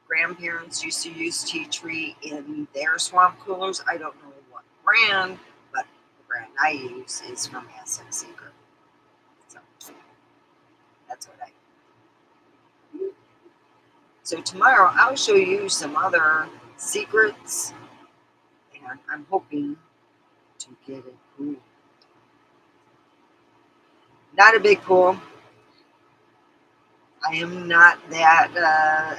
grandparents used to use tea tree in their swamp coolers. I don't know what brand, but the brand I use is from Aztec Secret. So that's what I do. So tomorrow I'll show you some other secrets, and I'm hoping to get a pool. Not a big pool. I am not that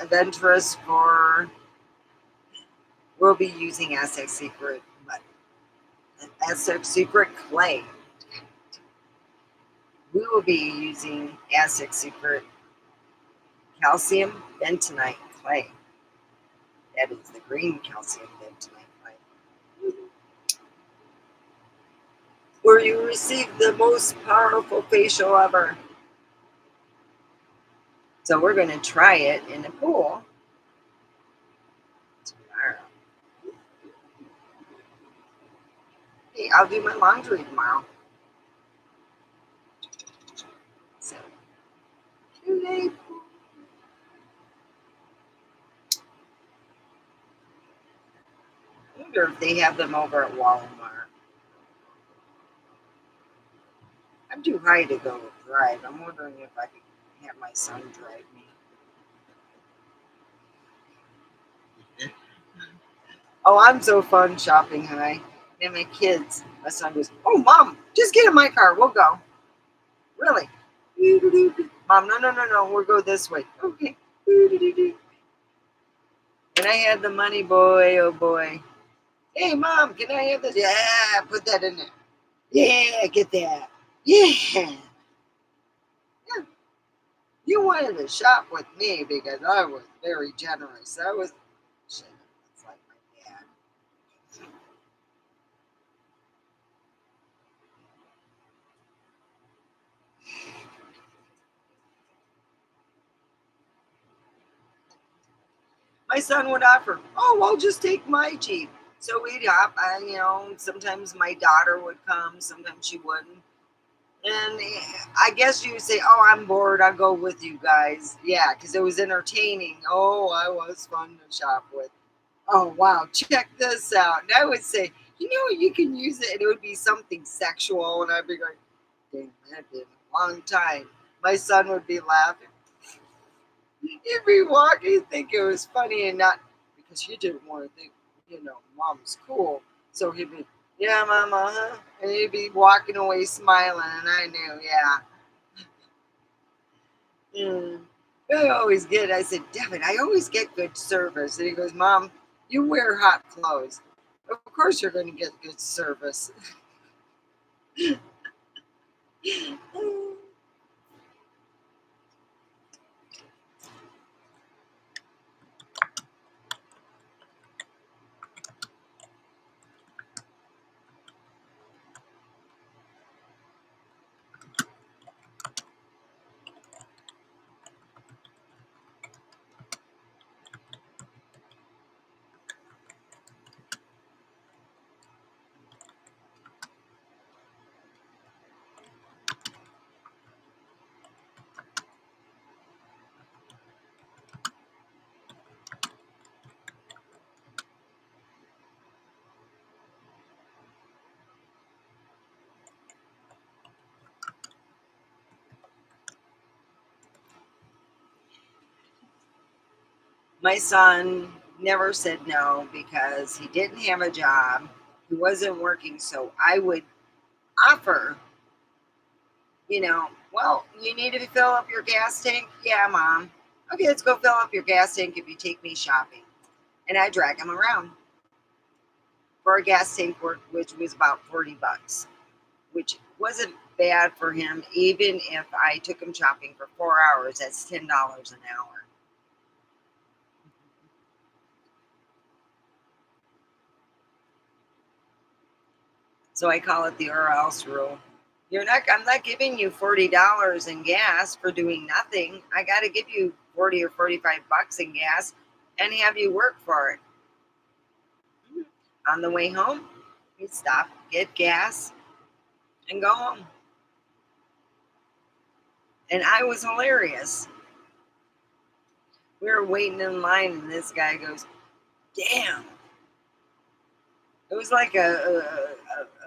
adventurous for. We'll be using Aztec Secret, but Aztec Secret clay. We will be using Aztec Secret calcium bentonite clay. That is the green calcium bentonite clay. Where you receive the most powerful facial ever. So we're going to try it in the pool tomorrow. Hey, I'll do my laundry tomorrow. So, today. I wonder if they have them over at Walmart. I'm too high to go drive. I'm wondering if I could have my son drive me. Oh, I'm so fun shopping high. And my kids, my son goes, "Oh, Mom, just get in my car. We'll go." Really? Mom, no. We'll go this way. Okay. And I had the money, boy, oh boy. Hey, Mom, can I have this? Yeah, put that in there. Yeah, get that. Yeah. You wanted to shop with me because I was very generous. I was, shit, that's like my dad. My son would offer, oh, well, just take my Jeep. So we'd hop, sometimes my daughter would come, sometimes she wouldn't. And I guess you would say, oh, I'm bored, I'll go with you guys. Yeah, because it was entertaining. Oh, I was fun to shop with. Oh, wow, check this out. And I would say, you can use it, and it would be something sexual. And I'd be going, damn, that been a long time. My son would be laughing. He'd be walking, think it was funny and not because he didn't want to think, mom's cool. So he'd be, yeah, mama, huh? And he'd be walking away smiling, and I knew, yeah. I always get, I said, Devin, I always get good service. And he goes, Mom, you wear hot clothes. Of course you're going to get good service. My son never said no because he didn't have a job. He wasn't working. So I would offer, well, you need to fill up your gas tank? Yeah, Mom. Okay, let's go fill up your gas tank if you take me shopping. And I drag him around for a gas tank, which was about $40, which wasn't bad for him. Even if I took him shopping for 4 hours, that's $10 an hour. So I call it the or else rule. I'm not giving you $40 in gas for doing nothing. I got to give you 40 or $45 in gas and have you work for it. On the way home, you stop, get gas, and go home. And I was hilarious. We were waiting in line, and this guy goes, damn. It was like a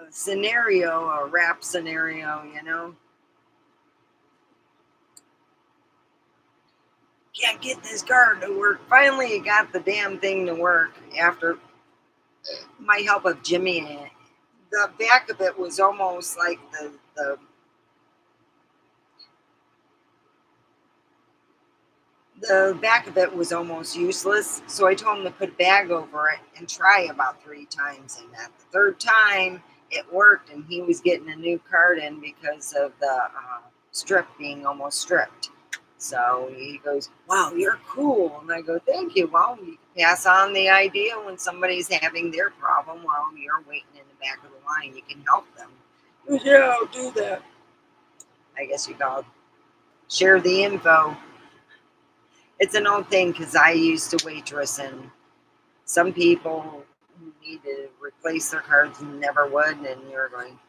scenario, a rap scenario, Can't get this car to work. Finally, he got the damn thing to work after my help of Jimmy. The back of it was almost like the back of it was almost useless. So I told him to put a bag over it and try about 3 times. And at the third time, it worked. And he was getting a new card in because of the strip being almost stripped. So he goes, wow, you're cool. And I go, thank you. Well, you can pass on the idea when somebody's having their problem while you're waiting in the back of the line. You can help them. He goes, yeah, I'll do that. I guess you call it share the info. It's an old thing because I used to waitress, and some people need to replace their cards and never would, and you're going.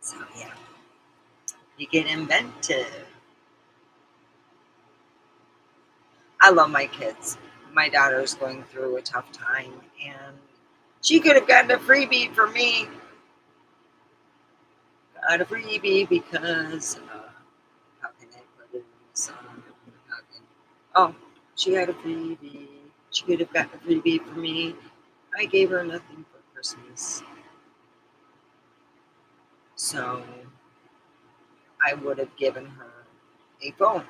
So, yeah. You get inventive. I love my kids. My daughter's going through a tough time, and she could have gotten a freebie from me. Got a freebie because, how can I put it in the song? Oh, she had a freebie. She could have gotten a freebie from me. I gave her nothing for Christmas. So I would have given her a phone.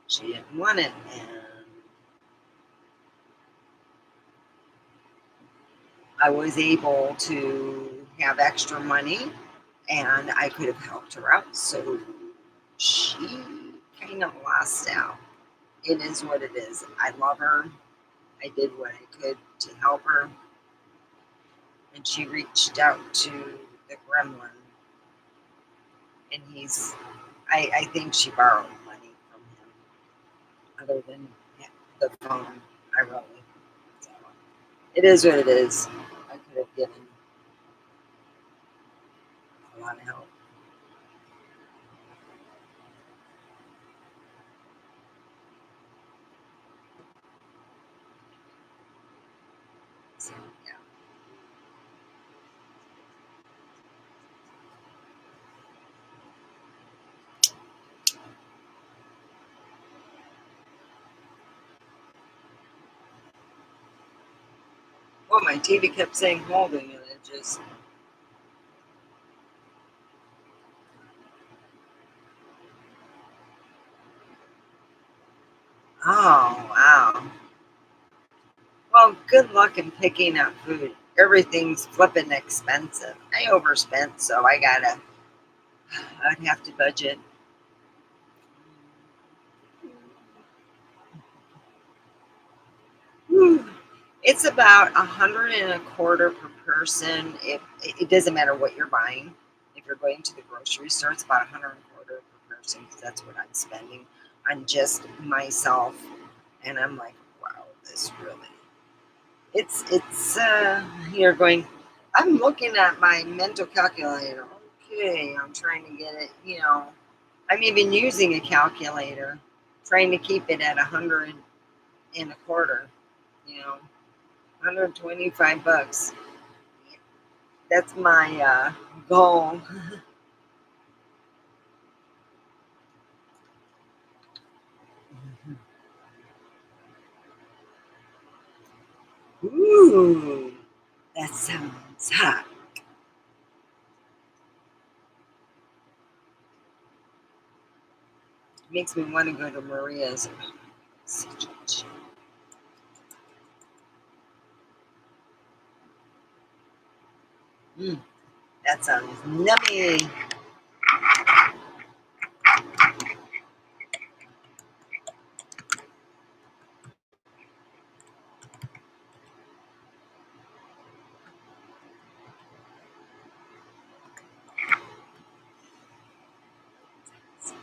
She didn't want it, and I was able to have extra money, and I could have helped her out. So she kind of lost out. It is what it is. I love her. I did what I could to help her, and she reached out to the gremlin, and I think she borrowed money from him. other than the phone I wrote with. So it is what it is. I could have given a lot of help. So, yeah. Well, my TV kept saying holding, and it just. Oh, wow. Well, good luck in picking up food. Everything's flipping expensive. I overspent, so I'd have to budget. Whew. It's about 125 per person. It doesn't matter what you're buying. If you're going to the grocery store, it's about 125 per person because that's what I'm spending on just myself. And I'm like, wow, this really. It's you're going. I'm looking at my mental calculator. Okay, I'm trying to get it. I'm even using a calculator, trying to keep it at 125. 125 bucks. That's my goal. Ooh, that sounds hot. Makes me want to go to Maria's. That sounds yummy.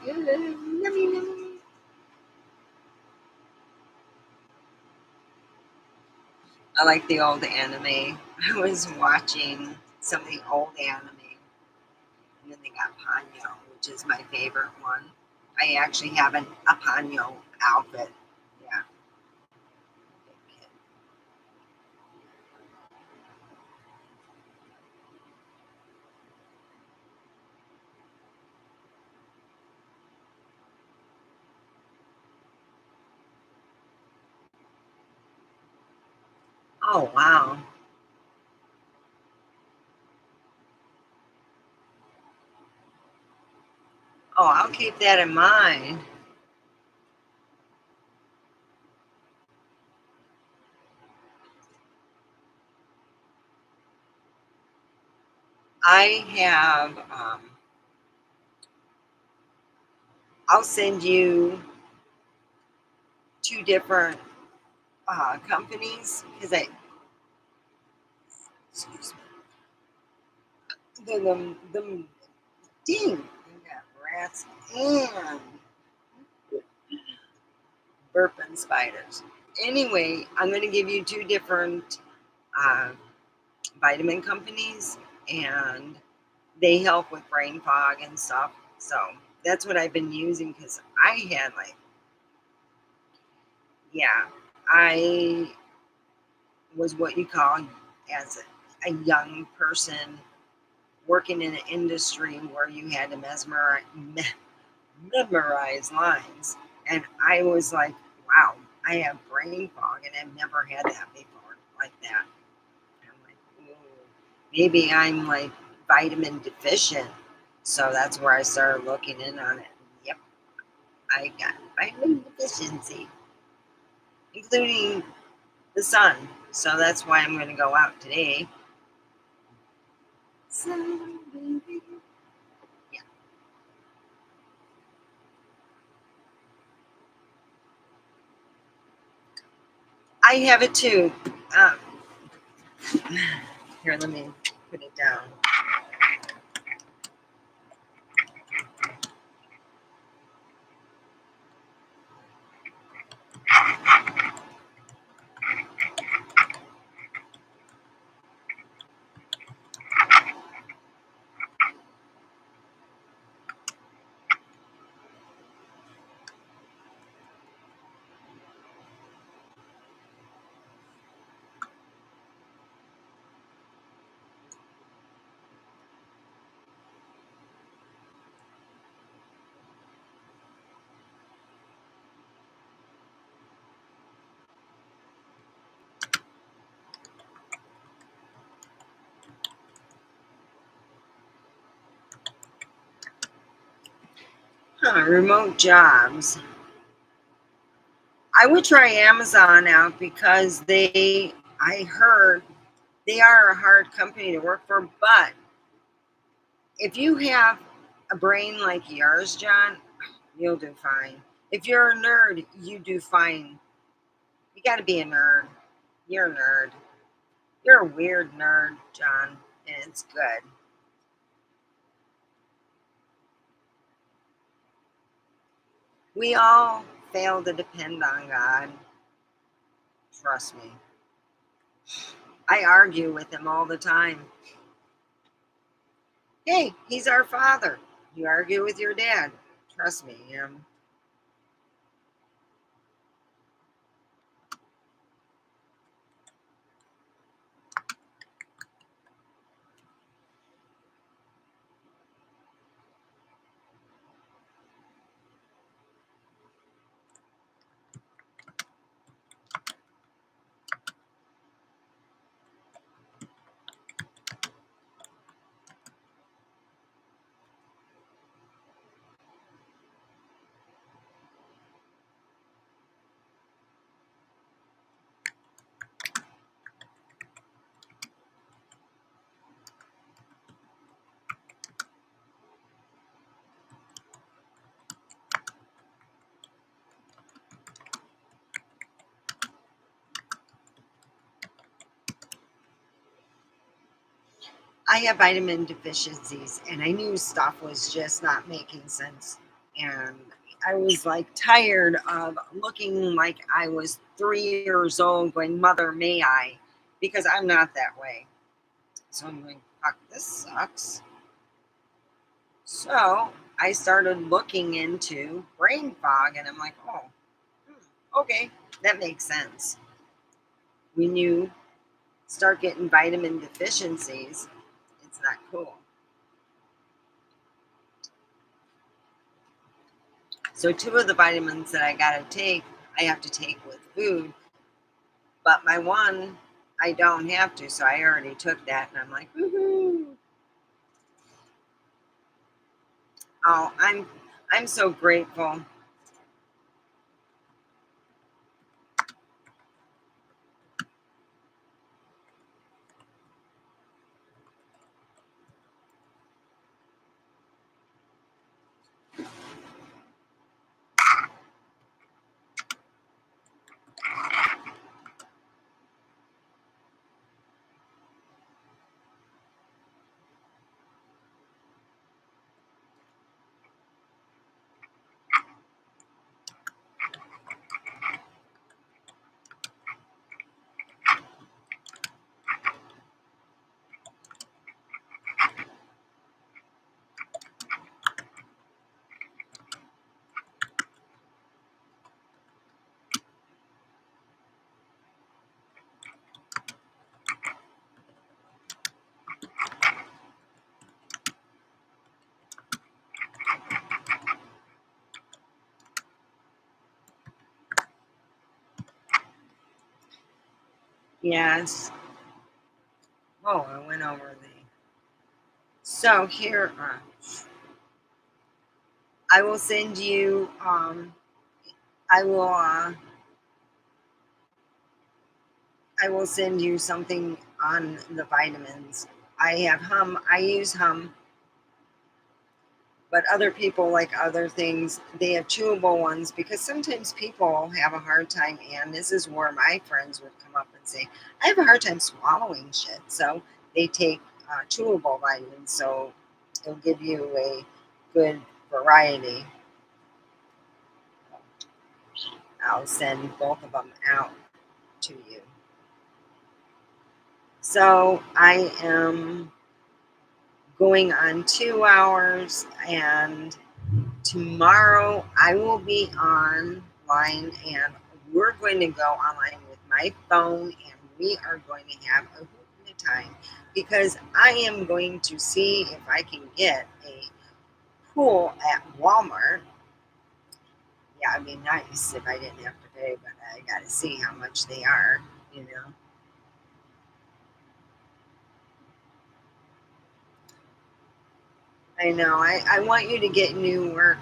Good. Yummy, yummy. I like the old anime. I was watching some of the old anime, and then they got Ponyo, which is my favorite one. I actually have a Ponyo outfit. Yeah. Oh, wow. Oh, I'll keep that in mind. I have, I'll send you two different companies because excuse me, the ding, we got rats and burping spiders. Anyway, I'm going to give you two different uh, vitamin companies, and they help with brain fog and stuff. So that's what I've been using because I had I was what you call as a young person working in an industry where you had to memorize lines. And I was like, wow, I have brain fog and I've never had that before like that. And I'm like, ooh, maybe I'm like vitamin deficient. So that's where I started looking in on it. Yep, I got vitamin deficiency, including the sun. So that's why I'm going to go out today. Sun, baby. Yeah. I have it too. Um, Here, let me put it down. Remote jobs. I would try Amazon out because I heard they are a hard company to work for, but if you have a brain like yours, John, you'll do fine. If you're a nerd, you do fine. You got to be a nerd. You're a nerd. You're a weird nerd, John, and it's good. We all fail to depend on God. Trust me. I argue with him all the time. Hey, he's our father. You argue with your dad. Trust me, I have vitamin deficiencies, and I knew stuff was just not making sense. And I was like tired of looking like I was 3 years old going, Mother, may I? Because I'm not that way. So I'm like, fuck, this sucks. So I started looking into brain fog, and I'm like, oh, okay, that makes sense. When you start getting vitamin deficiencies, it's not cool. So two of the vitamins that I gotta take, I have to take with food, but my one I don't have to, so I already took that, and I'm like, woohoo! Oh, I'm so grateful. Yes. Oh, I went over the. So here, I will send you. I will. I will send you something on the vitamins. I have Hum. I use Hum, but other people like other things. They have chewable ones because sometimes people have a hard time, and this is where my friends would come up and say, I have a hard time swallowing shit. So they take chewable vitamins, so it'll give you a good variety. I'll send both of them out to you. So I am going on 2 hours, and tomorrow I will be online, and we're going to go online with my phone, and we are going to have a good time because I am going to see if I can get a pool at Walmart. Yeah, it'd be nice if I didn't have to pay, but I got to see how much they are, you know. I know. I want you to get new work.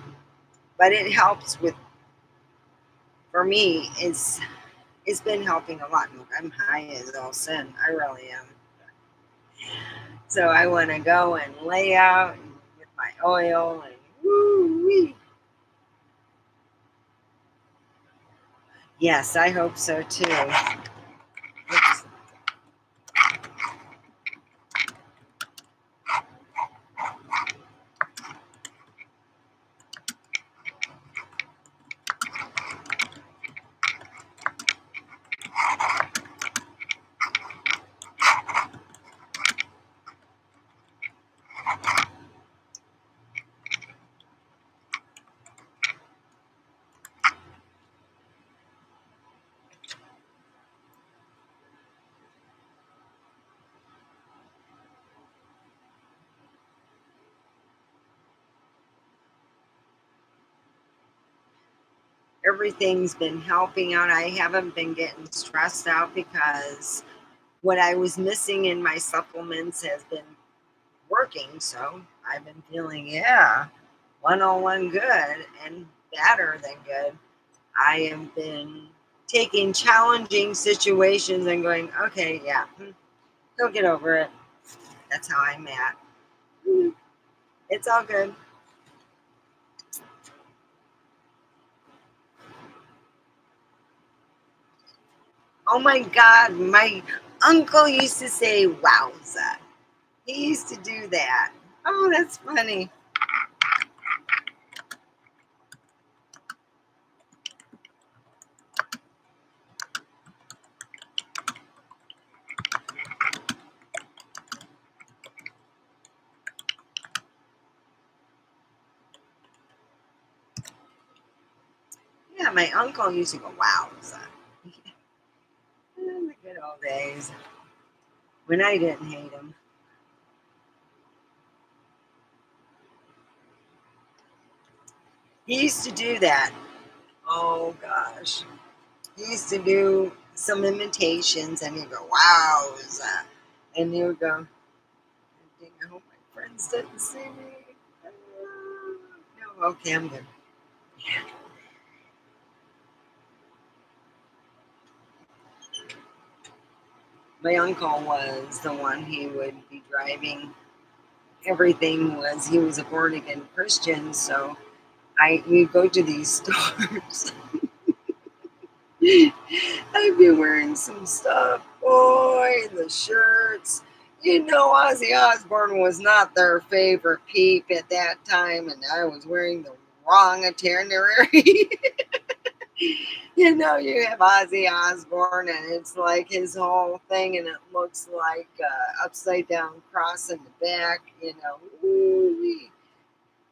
but it helps with, for me, it's been helping a lot. Look, I'm high as all sin. I really am. So I want to go and lay out with my oil and woo wee. Yes, I hope so too. Oops. Everything's been helping out. I haven't been getting stressed out because what I was missing in my supplements has been working. So I've been feeling, yeah, 101 good and better than good. I have been taking challenging situations and going, okay, yeah, he'll get over it. That's how I'm at. It's all good. Oh my God, my uncle used to say, wowza. He used to do that. Oh, that's funny. Yeah, my uncle used to go, wowza. The good old days when I didn't hate him. He used to do that. Oh gosh. He used to do some imitations and he'd go, wowza. And he would go, I hope my friends didn't see me. No, okay, I'm good. My uncle was the one he would be driving. Everything was, he was a born again Christian, so we'd go to these stores. I'd be wearing some stuff, boy, the shirts. You know, Ozzy Osbourne was not their favorite peep at that time, and I was wearing the wrong itinerary. You know, you have Ozzy Osbourne, and it's like his whole thing, and it looks like upside down cross in the back. You know, ooh-wee.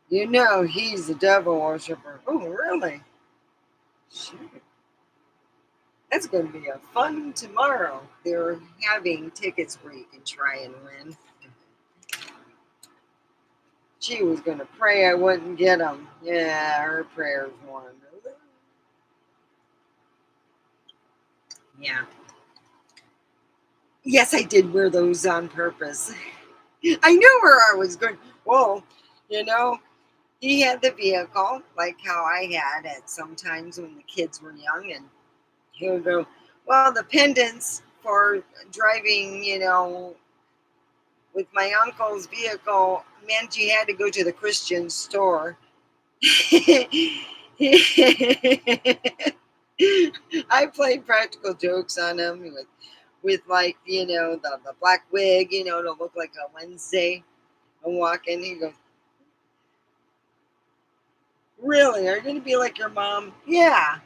You know he's a devil worshiper. Oh, really? Shoot. That's going to be a fun tomorrow. They're having tickets where you can try and win. She was going to pray I wouldn't get them. Yeah, her prayers won. Yeah. Yes, I did wear those on purpose. I knew where I was going. Well, you know, he had the vehicle like how I had at sometimes when the kids were young, and he would go, well, the pendants for driving, you know, with my uncle's vehicle meant you had to go to the Christian store. I played practical jokes on him with like, you know, the black wig, you know, to look like a Wednesday. I'm walking, he goes, really? Are you going to be like your mom? Yeah.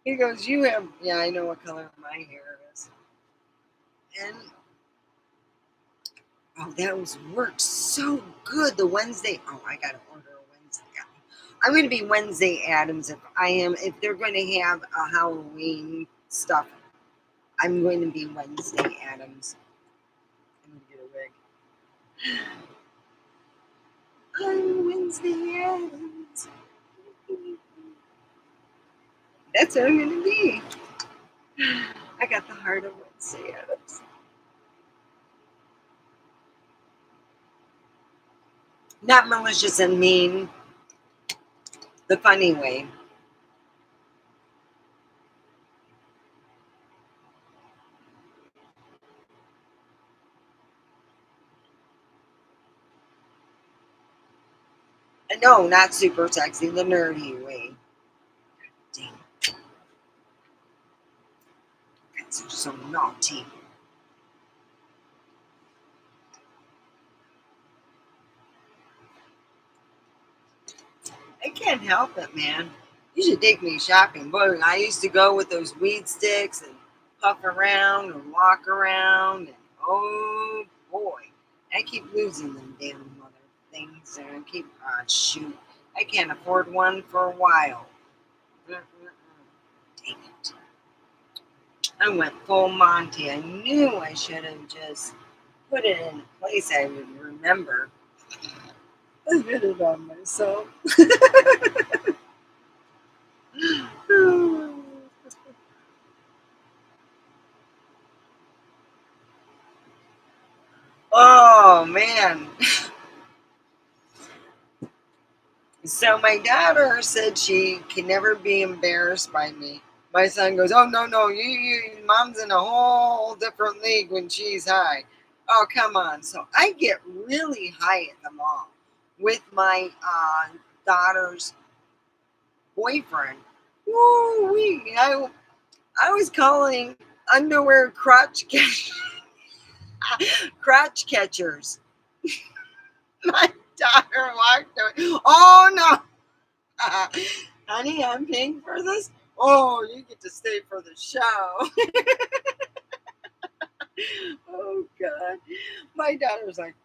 He goes, you have, yeah, I know what color my hair is. And, oh, that was worked so good. The Wednesday, oh, I got to order a Wednesday. I'm going to be Wednesday Addams if they're going to have a Halloween stuff, I'm going to be Wednesday Addams. I'm going to get a wig. I'm Wednesday Addams. That's what I'm going to be. I got the heart of Wednesday Addams. Not malicious and mean. the funny way. No, not super sexy, the nerdy way. Dang. Guys are so naughty. I can't help it, man. You should take me shopping. Boy, I used to go with those weed sticks and puff around and walk around. And oh boy, I keep losing them damn mother things. And I keep, shoot, I can't afford one for a while. Dang it. I went full Monty. I knew I should have just put it in a place I would remember. I did it on myself. Oh man. So my daughter said she can never be embarrassed by me. My son goes, "Oh no, mom's in a whole different league when she's high." Oh come on! So I get really high at the mall with my daughter's boyfriend. Woo wee! I was calling underwear crotch catchers. My daughter walked away. Oh no! Honey, I'm paying for this. Oh, you get to stay for the show. Oh God. My daughter's like,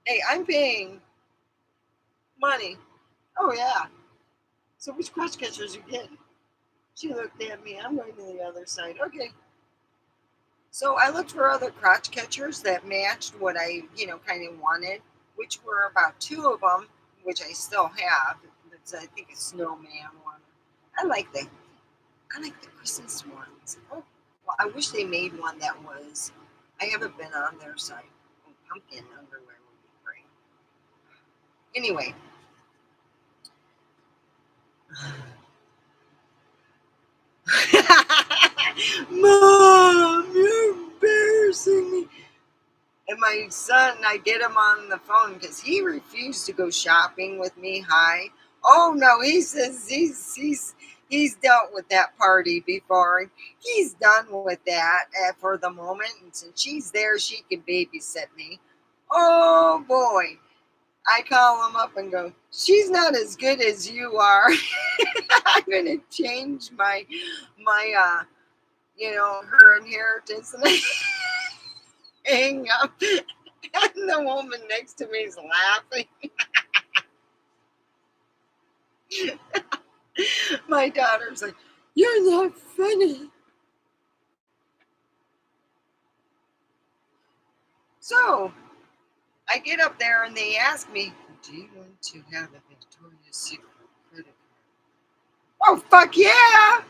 hey, I'm paying money. Oh yeah. So which crotch catchers you getting? She looked at me. I'm going to the other side. Okay. So I looked for other crotch catchers that matched what I, kind of wanted, which were about two of them, which I still have. It's, I think a snowman one. I like the Christmas ones. Oh, well, I wish they made one that was. I haven't been on their site. Oh, pumpkin underwear would be great. Anyway. Mom, you're embarrassing me. And my son, I get him on the phone because he refused to go shopping with me high. Oh no, he says he's dealt with that party before. He's done with that for the moment. And since she's there, she can babysit me. Oh boy. I call him up and go, she's not as good as you are. I'm gonna change my her inheritance, and I hang up. And the woman next to me is laughing. My daughter's like, you're not funny. So I get up there and they ask me, do you want to have a Victoria's Secret credit card? Oh, fuck yeah.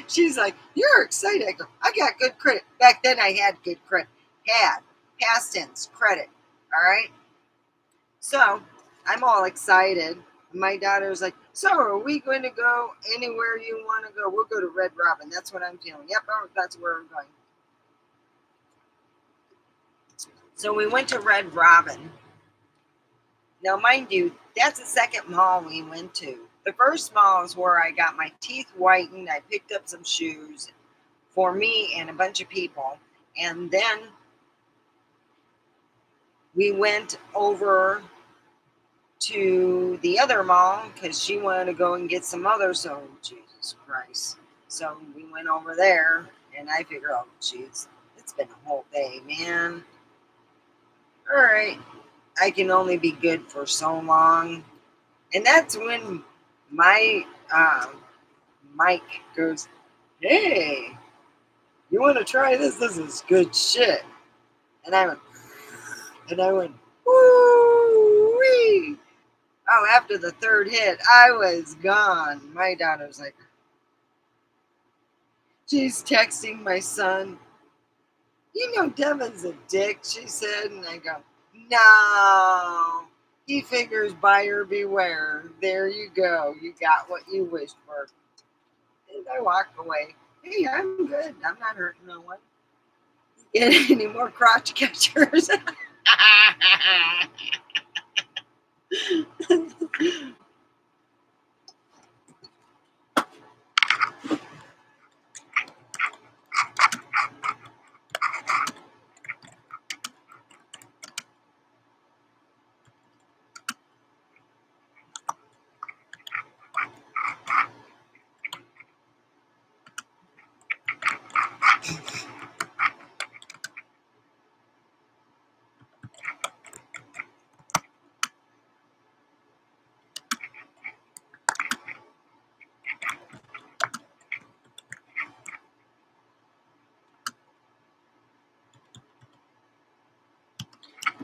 She's like, you're excited. I go, I got good credit. Back then I had good credit. Had. Past tense credit. All right. So I'm all excited. My daughter's like, so are we going to go anywhere you want to go? We'll go to Red Robin. That's what I'm feeling. Yep, that's where I'm going. So we went to Red Robin. Now, mind you, that's the second mall we went to. The first mall is where I got my teeth whitened. I picked up some shoes for me and a bunch of people. And then we went over to the other mall because she wanted to go and get some other. So, Jesus Christ. So we went over there and I figured, oh, jeez, it's been a whole day, man. All right. I can only be good for so long. And that's when my Mike goes, hey, you want to try this? This is good shit. And I went, woo-wee. Oh, after the third hit, I was gone. My daughter's like, she's texting my son. You know, Devin's a dick, she said. And I go, no. He figures buyer beware. There you go. You got what you wished for. And I walk away. Hey, I'm good. I'm not hurting no one. Get any more crotch catchers?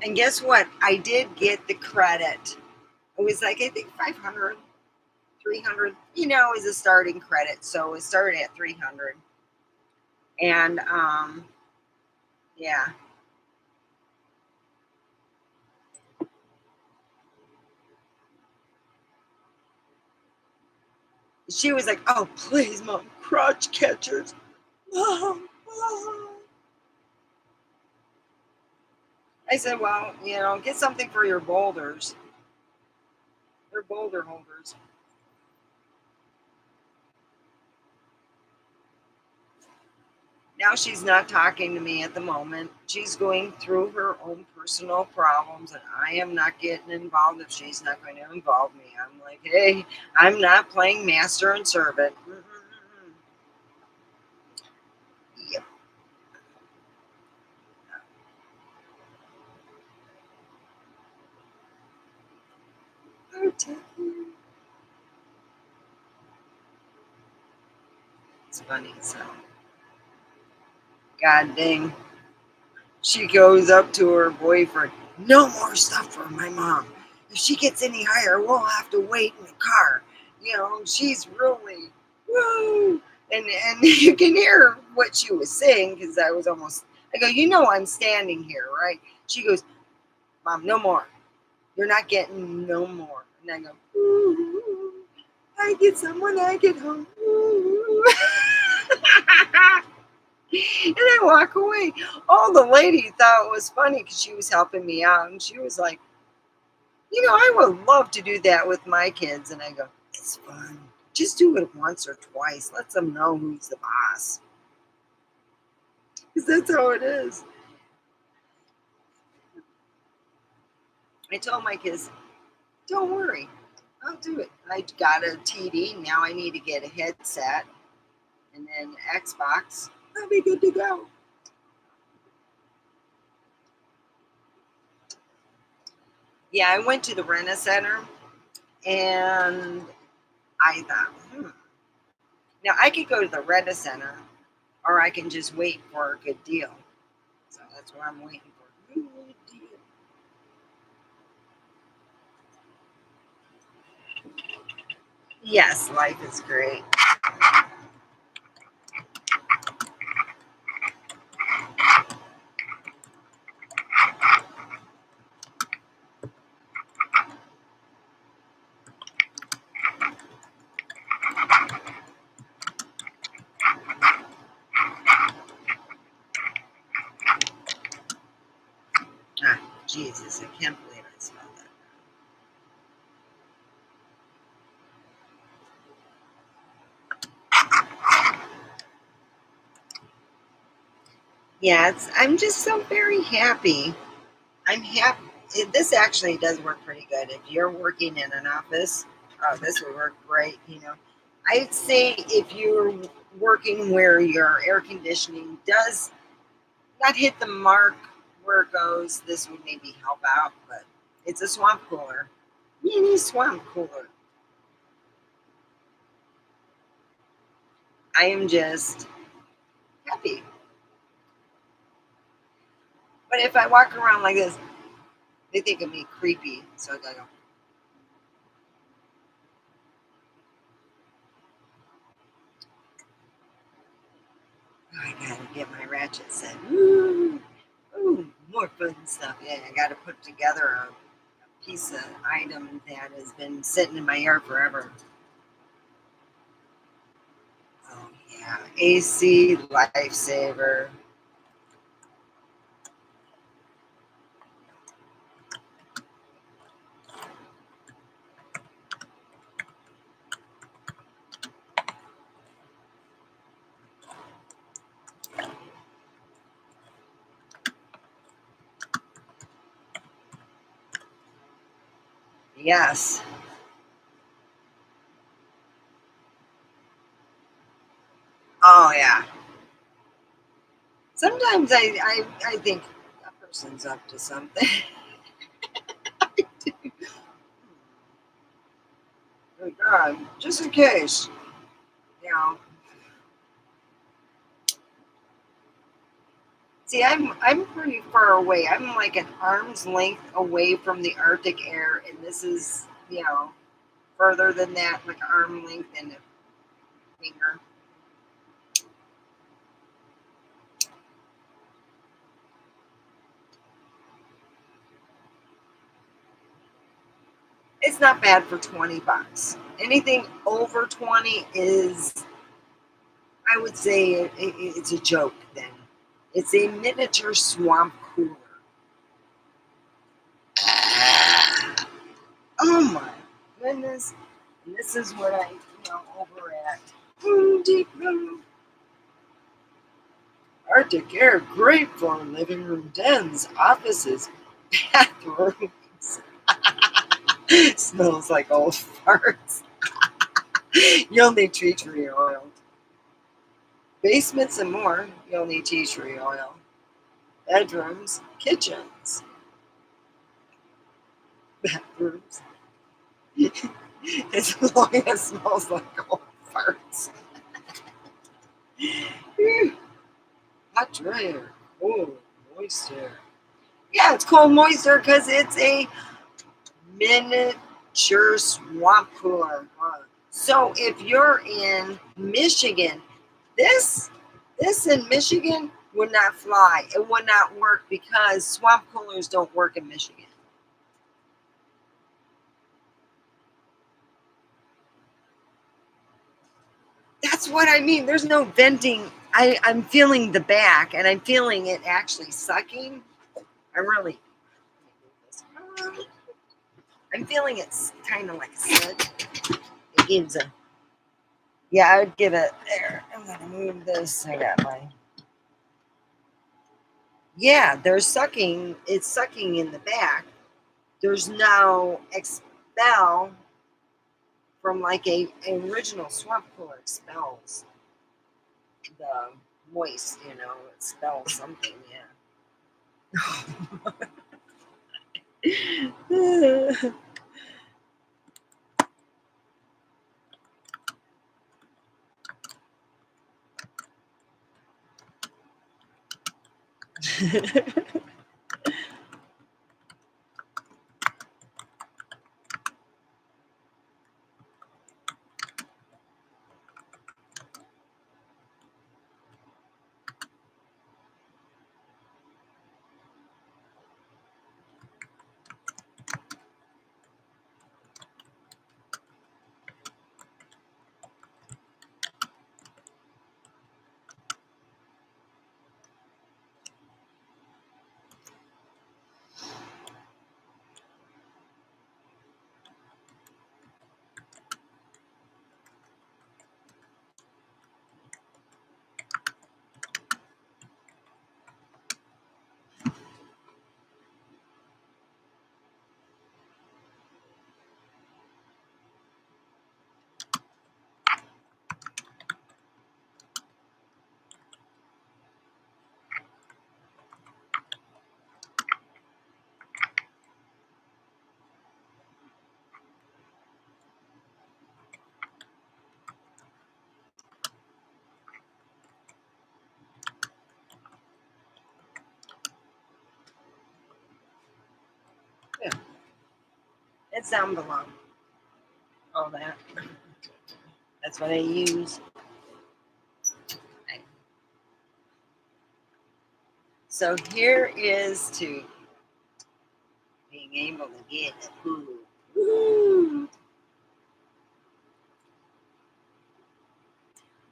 And guess what? I did get the credit. It was like, I think 500, 300, is a starting credit. So it started at 300. And yeah. She was like, oh, please, Mom, crotch catchers. Mom, Mom. I said, well, get something for your boulders. They're boulder holders. Now she's not talking to me at the moment. She's going through her own personal problems, and I am not getting involved if she's not going to involve me. I'm like, hey, I'm not playing master and servant. Yep. It's funny, so. God dang. She goes up to her boyfriend. No more stuff for my mom. If she gets any higher, we'll have to wait in the car. She's really, woo. And you can hear what she was saying because I go, I'm standing here, right? She goes, Mom, no more. You're not getting no more. And I go, ooh, I get someone, I get home. Ooh. And I walk away. Oh, the lady thought it was funny because she was helping me out. And she was like, I would love to do that with my kids. And I go, it's fun. Just do it once or twice. Let them know who's the boss. Because that's how it is. I told my kids, don't worry. I'll do it. I got a TV. Now I need to get a headset. And then Xbox. I'll be good to go. Yeah, I went to the Rent-A-Center. And I thought, Now I could go to the Rent-A-Center, or I can just wait for a good deal. So that's what I'm waiting for. Good deal. Yes, life is great. Ah, Jesus, I can't believe I spelled that. Yeah, I'm just so very happy. I'm happy. This actually does work pretty good. If you're working in an office, this would work great. I'd say if you're working where your air conditioning does not hit the mark where it goes, this would maybe help out. But it's a swamp cooler, mini swamp cooler. I am just happy. But if I walk around like this, they think of me creepy. So I gotta go. I gotta get my ratchet set. Ooh, more fun stuff. Yeah, I gotta put together piece of item that has been sitting in my yard forever. Oh yeah, AC lifesaver. Yes. Oh yeah. Sometimes I think that person's up to something. Like, just in case, you know. See, I'm pretty far away. I'm like an arm's length away from the Arctic Air, and this is, you know, further than that, like arm length and a finger. It's not bad for $20. Anything over 20 is, I would say, it's a joke. Then it's a miniature swamp cooler. Oh my goodness! And this is what I, over at Home Depot. Arctic Air, great for living room dens, offices, bathrooms. Smells like old farts. You'll need tea tree oil. Basements and more, you'll need tea tree oil. Bedrooms, kitchens, bathrooms. As long as it smells like old farts. Hot dryer. Oh, moist air. Yeah, it's called moist air because it's a miniature swamp cooler. So if you're in Michigan, this in Michigan would not fly. It would not work because swamp coolers don't work in Michigan. That's what I mean. There's no venting. I'm feeling the back and I'm feeling it actually sucking. I'm really, I'm feeling it's kind of like a sit. It gives a, yeah, I would give it there. I'm going to move this. I got my, yeah, there's sucking. It's sucking in the back. There's no expel from like a original swamp cooler expels the moist, it expels something, yeah. Yeah, it's down below. All that. That's what I use. So here is to being being able to get the food. Woo!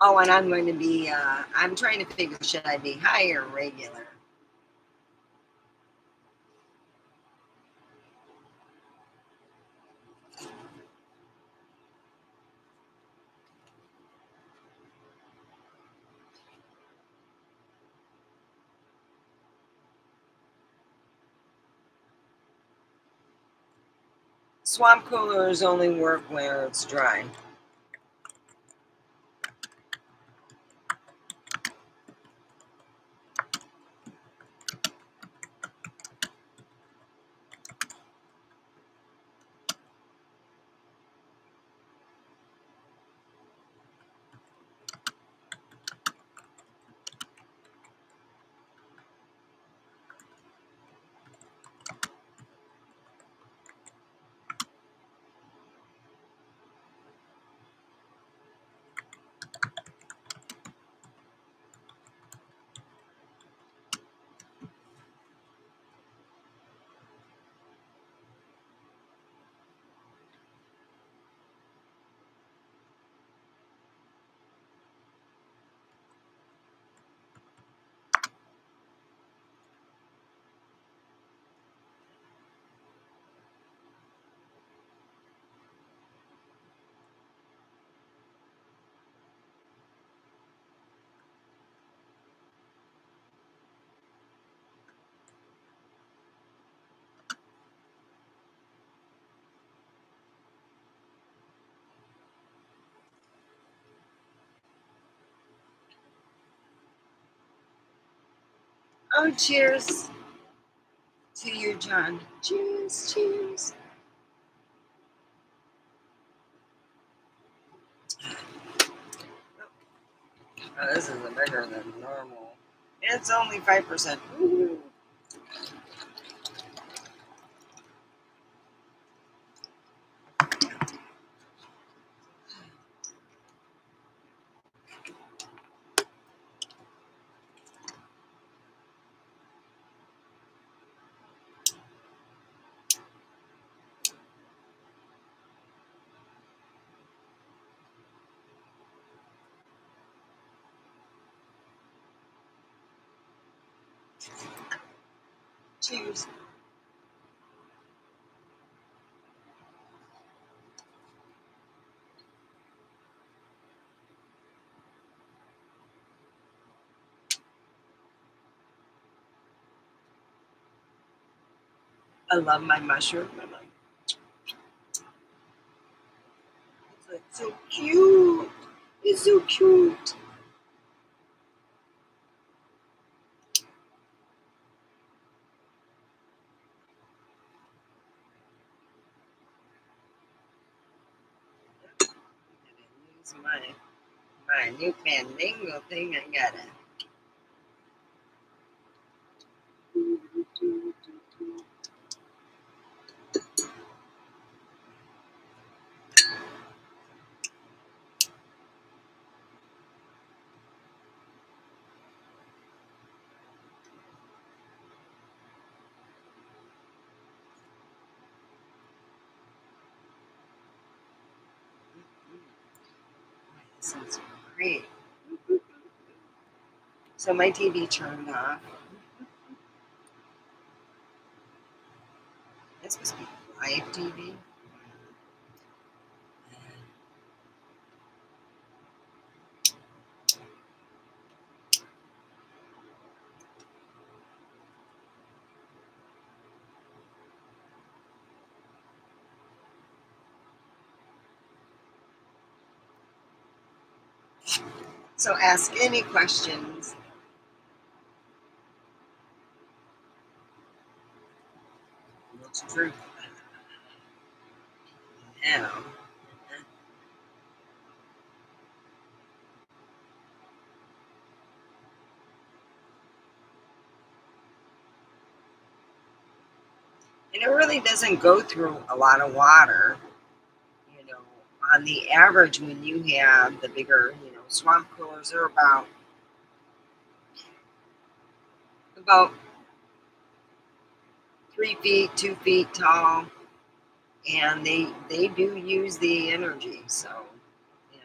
Oh, and I'm going to be, I'm trying to figure, should I be high or regular? Swamp coolers only work where it's dry. Oh, cheers to you, John. Cheers, cheers. Oh, this is a bigger than normal. It's only 5%. Woo-hoo. Cheers. I love my mushroom. I'm like, it's like so cute. It's so cute. I use my new Fandango thing. I got it. This is great. So my TV turned off. This must be live TV. So ask any questions. What's true now? And it really doesn't go through a lot of water. You know, on the average, when you have the bigger, swamp coolers, they're about 3 feet, 2 feet tall, and they do use the energy. So, yeah,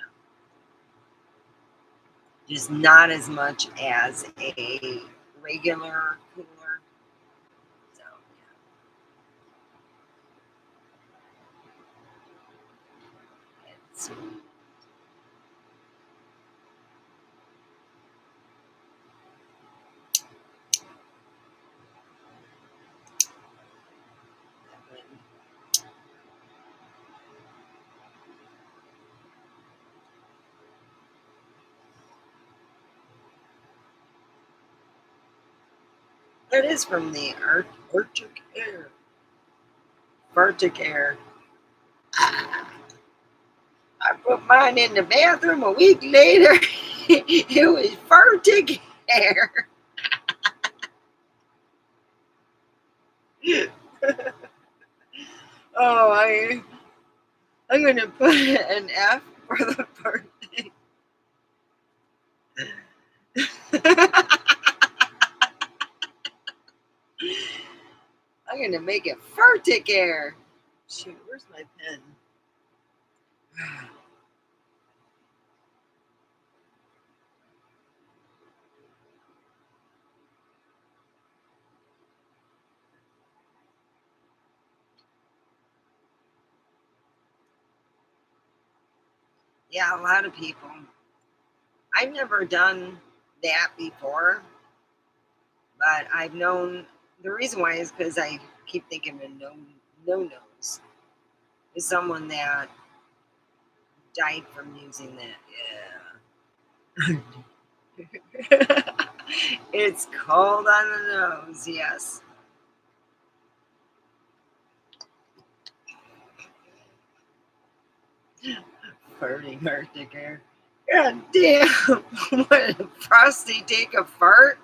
just not as much as a regular cooler. So, yeah, that is from the Artic Air. Artic Air. I put mine in the bathroom a week later. It was Artic Air. Oh, I'm gonna put an F for the birthday. I'm gonna make it Artic Air. Shoot, where's my pen? Yeah, a lot of people. I've never done that before, but I've known the reason why is because I keep thinking of no-nos is someone that died from using that. Yeah. It's cold on the nose, yes. Farting Arctic Air. God damn, what did Frosty take a fart?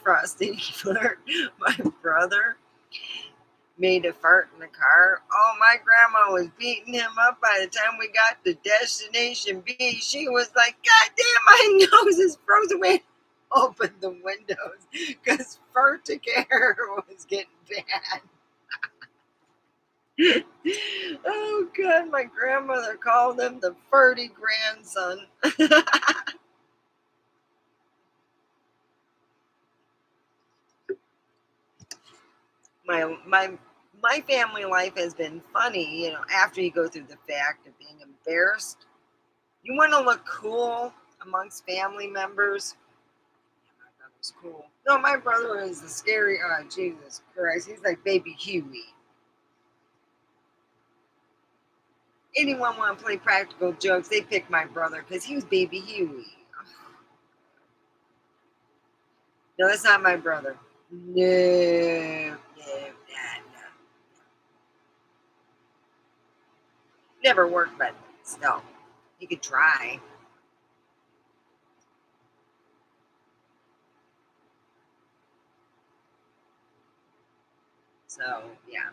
Frosty flirt. My brother made a fart in the car. Oh, my grandma was beating him up by the time we got to destination B. She was like, God damn, my nose is frozen. We opened the windows because Arctic Air was getting bad. Oh, God, my grandmother called him the farty grandson. My family life has been funny, after you go through the fact of being embarrassed. You want to look cool amongst family members. My brother's cool. No, my brother is the scary, Jesus Christ. He's like baby Huey. Anyone want to play practical jokes, they pick my brother because he was baby Huey. No, that's not my brother. No. Never worked, but still, you could try. So, yeah.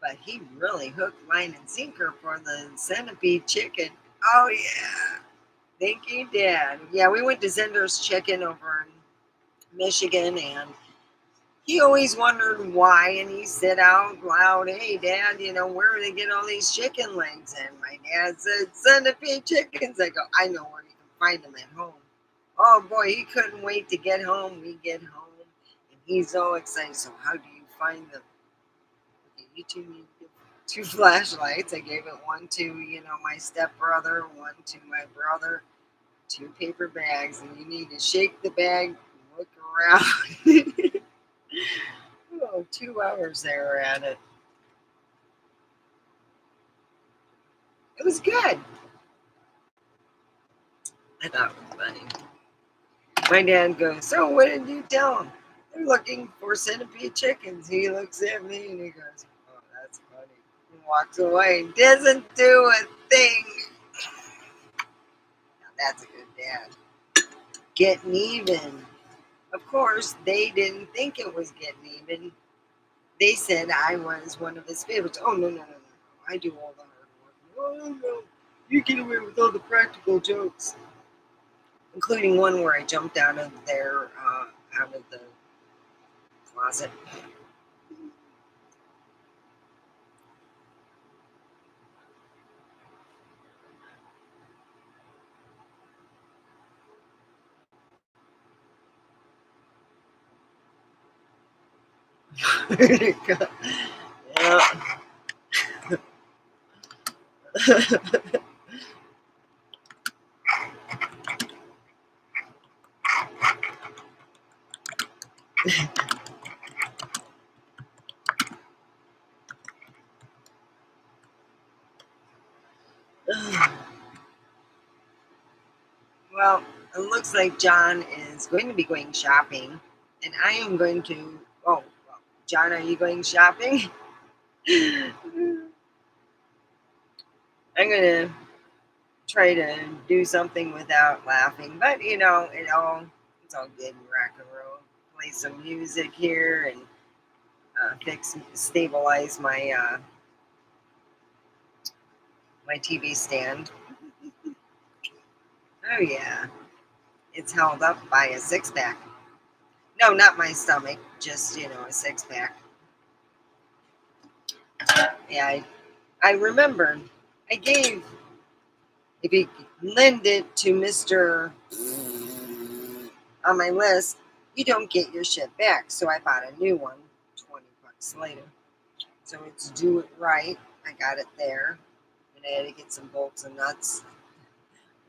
But he really hooked, line, and sinker for the centipede chicken. Oh, yeah. Think he did. Yeah, we went to Zender's Chicken over in Michigan, and he always wondered why. And he said out loud, Hey, Dad, where do they get all these chicken legs? And my dad said, Centipede chickens. I go, I know where you can find them at home. Oh, boy, he couldn't wait to get home. We get home, and he's so excited. So, how do you find them? Okay, you two need to get 2 flashlights. I gave it one to, my stepbrother, one to my brother, 2 paper bags, and you need to shake the bag, look around. Oh, 2 hours they were at it. It was good. I thought it was funny. My dad goes, So what did you tell them? They're looking for centipede chickens. He looks at me and he goes, Oh, that's funny. He walks away. Doesn't do a thing. Now that's a good dad. Getting even. Of course, they didn't think it was getting even. They said I was one of his favorites. Oh, no. I do all the hard work. No. You get away with all the practical jokes. Including one where I jumped out of the closet. Yeah. Well, it looks like John is going to be going shopping, and I am going to. Oh, well, John, are you going shopping? I'm going to try to do something without laughing, but you know, it's all good in rock and roll. Play some music here and stabilize my TV stand. Oh yeah, it's held up by a 6-pack. No, not my stomach, just a 6-pack. Yeah, I remember I gave, if you lend it to Mr. on my list, you don't get your shit back. So I bought a new one, $20 later. So it's do it right. I got it there. And I had to get some bolts and nuts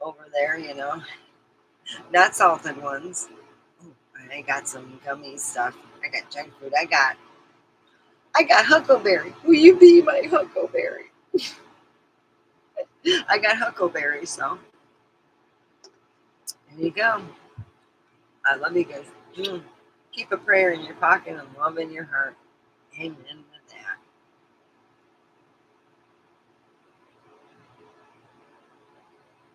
over there, not salted ones. I got some gummy stuff. I got junk food. I got huckleberry. Will you be my huckleberry? I got huckleberry, so there you go. I love you guys. Keep a prayer in your pocket and love in your heart. Amen.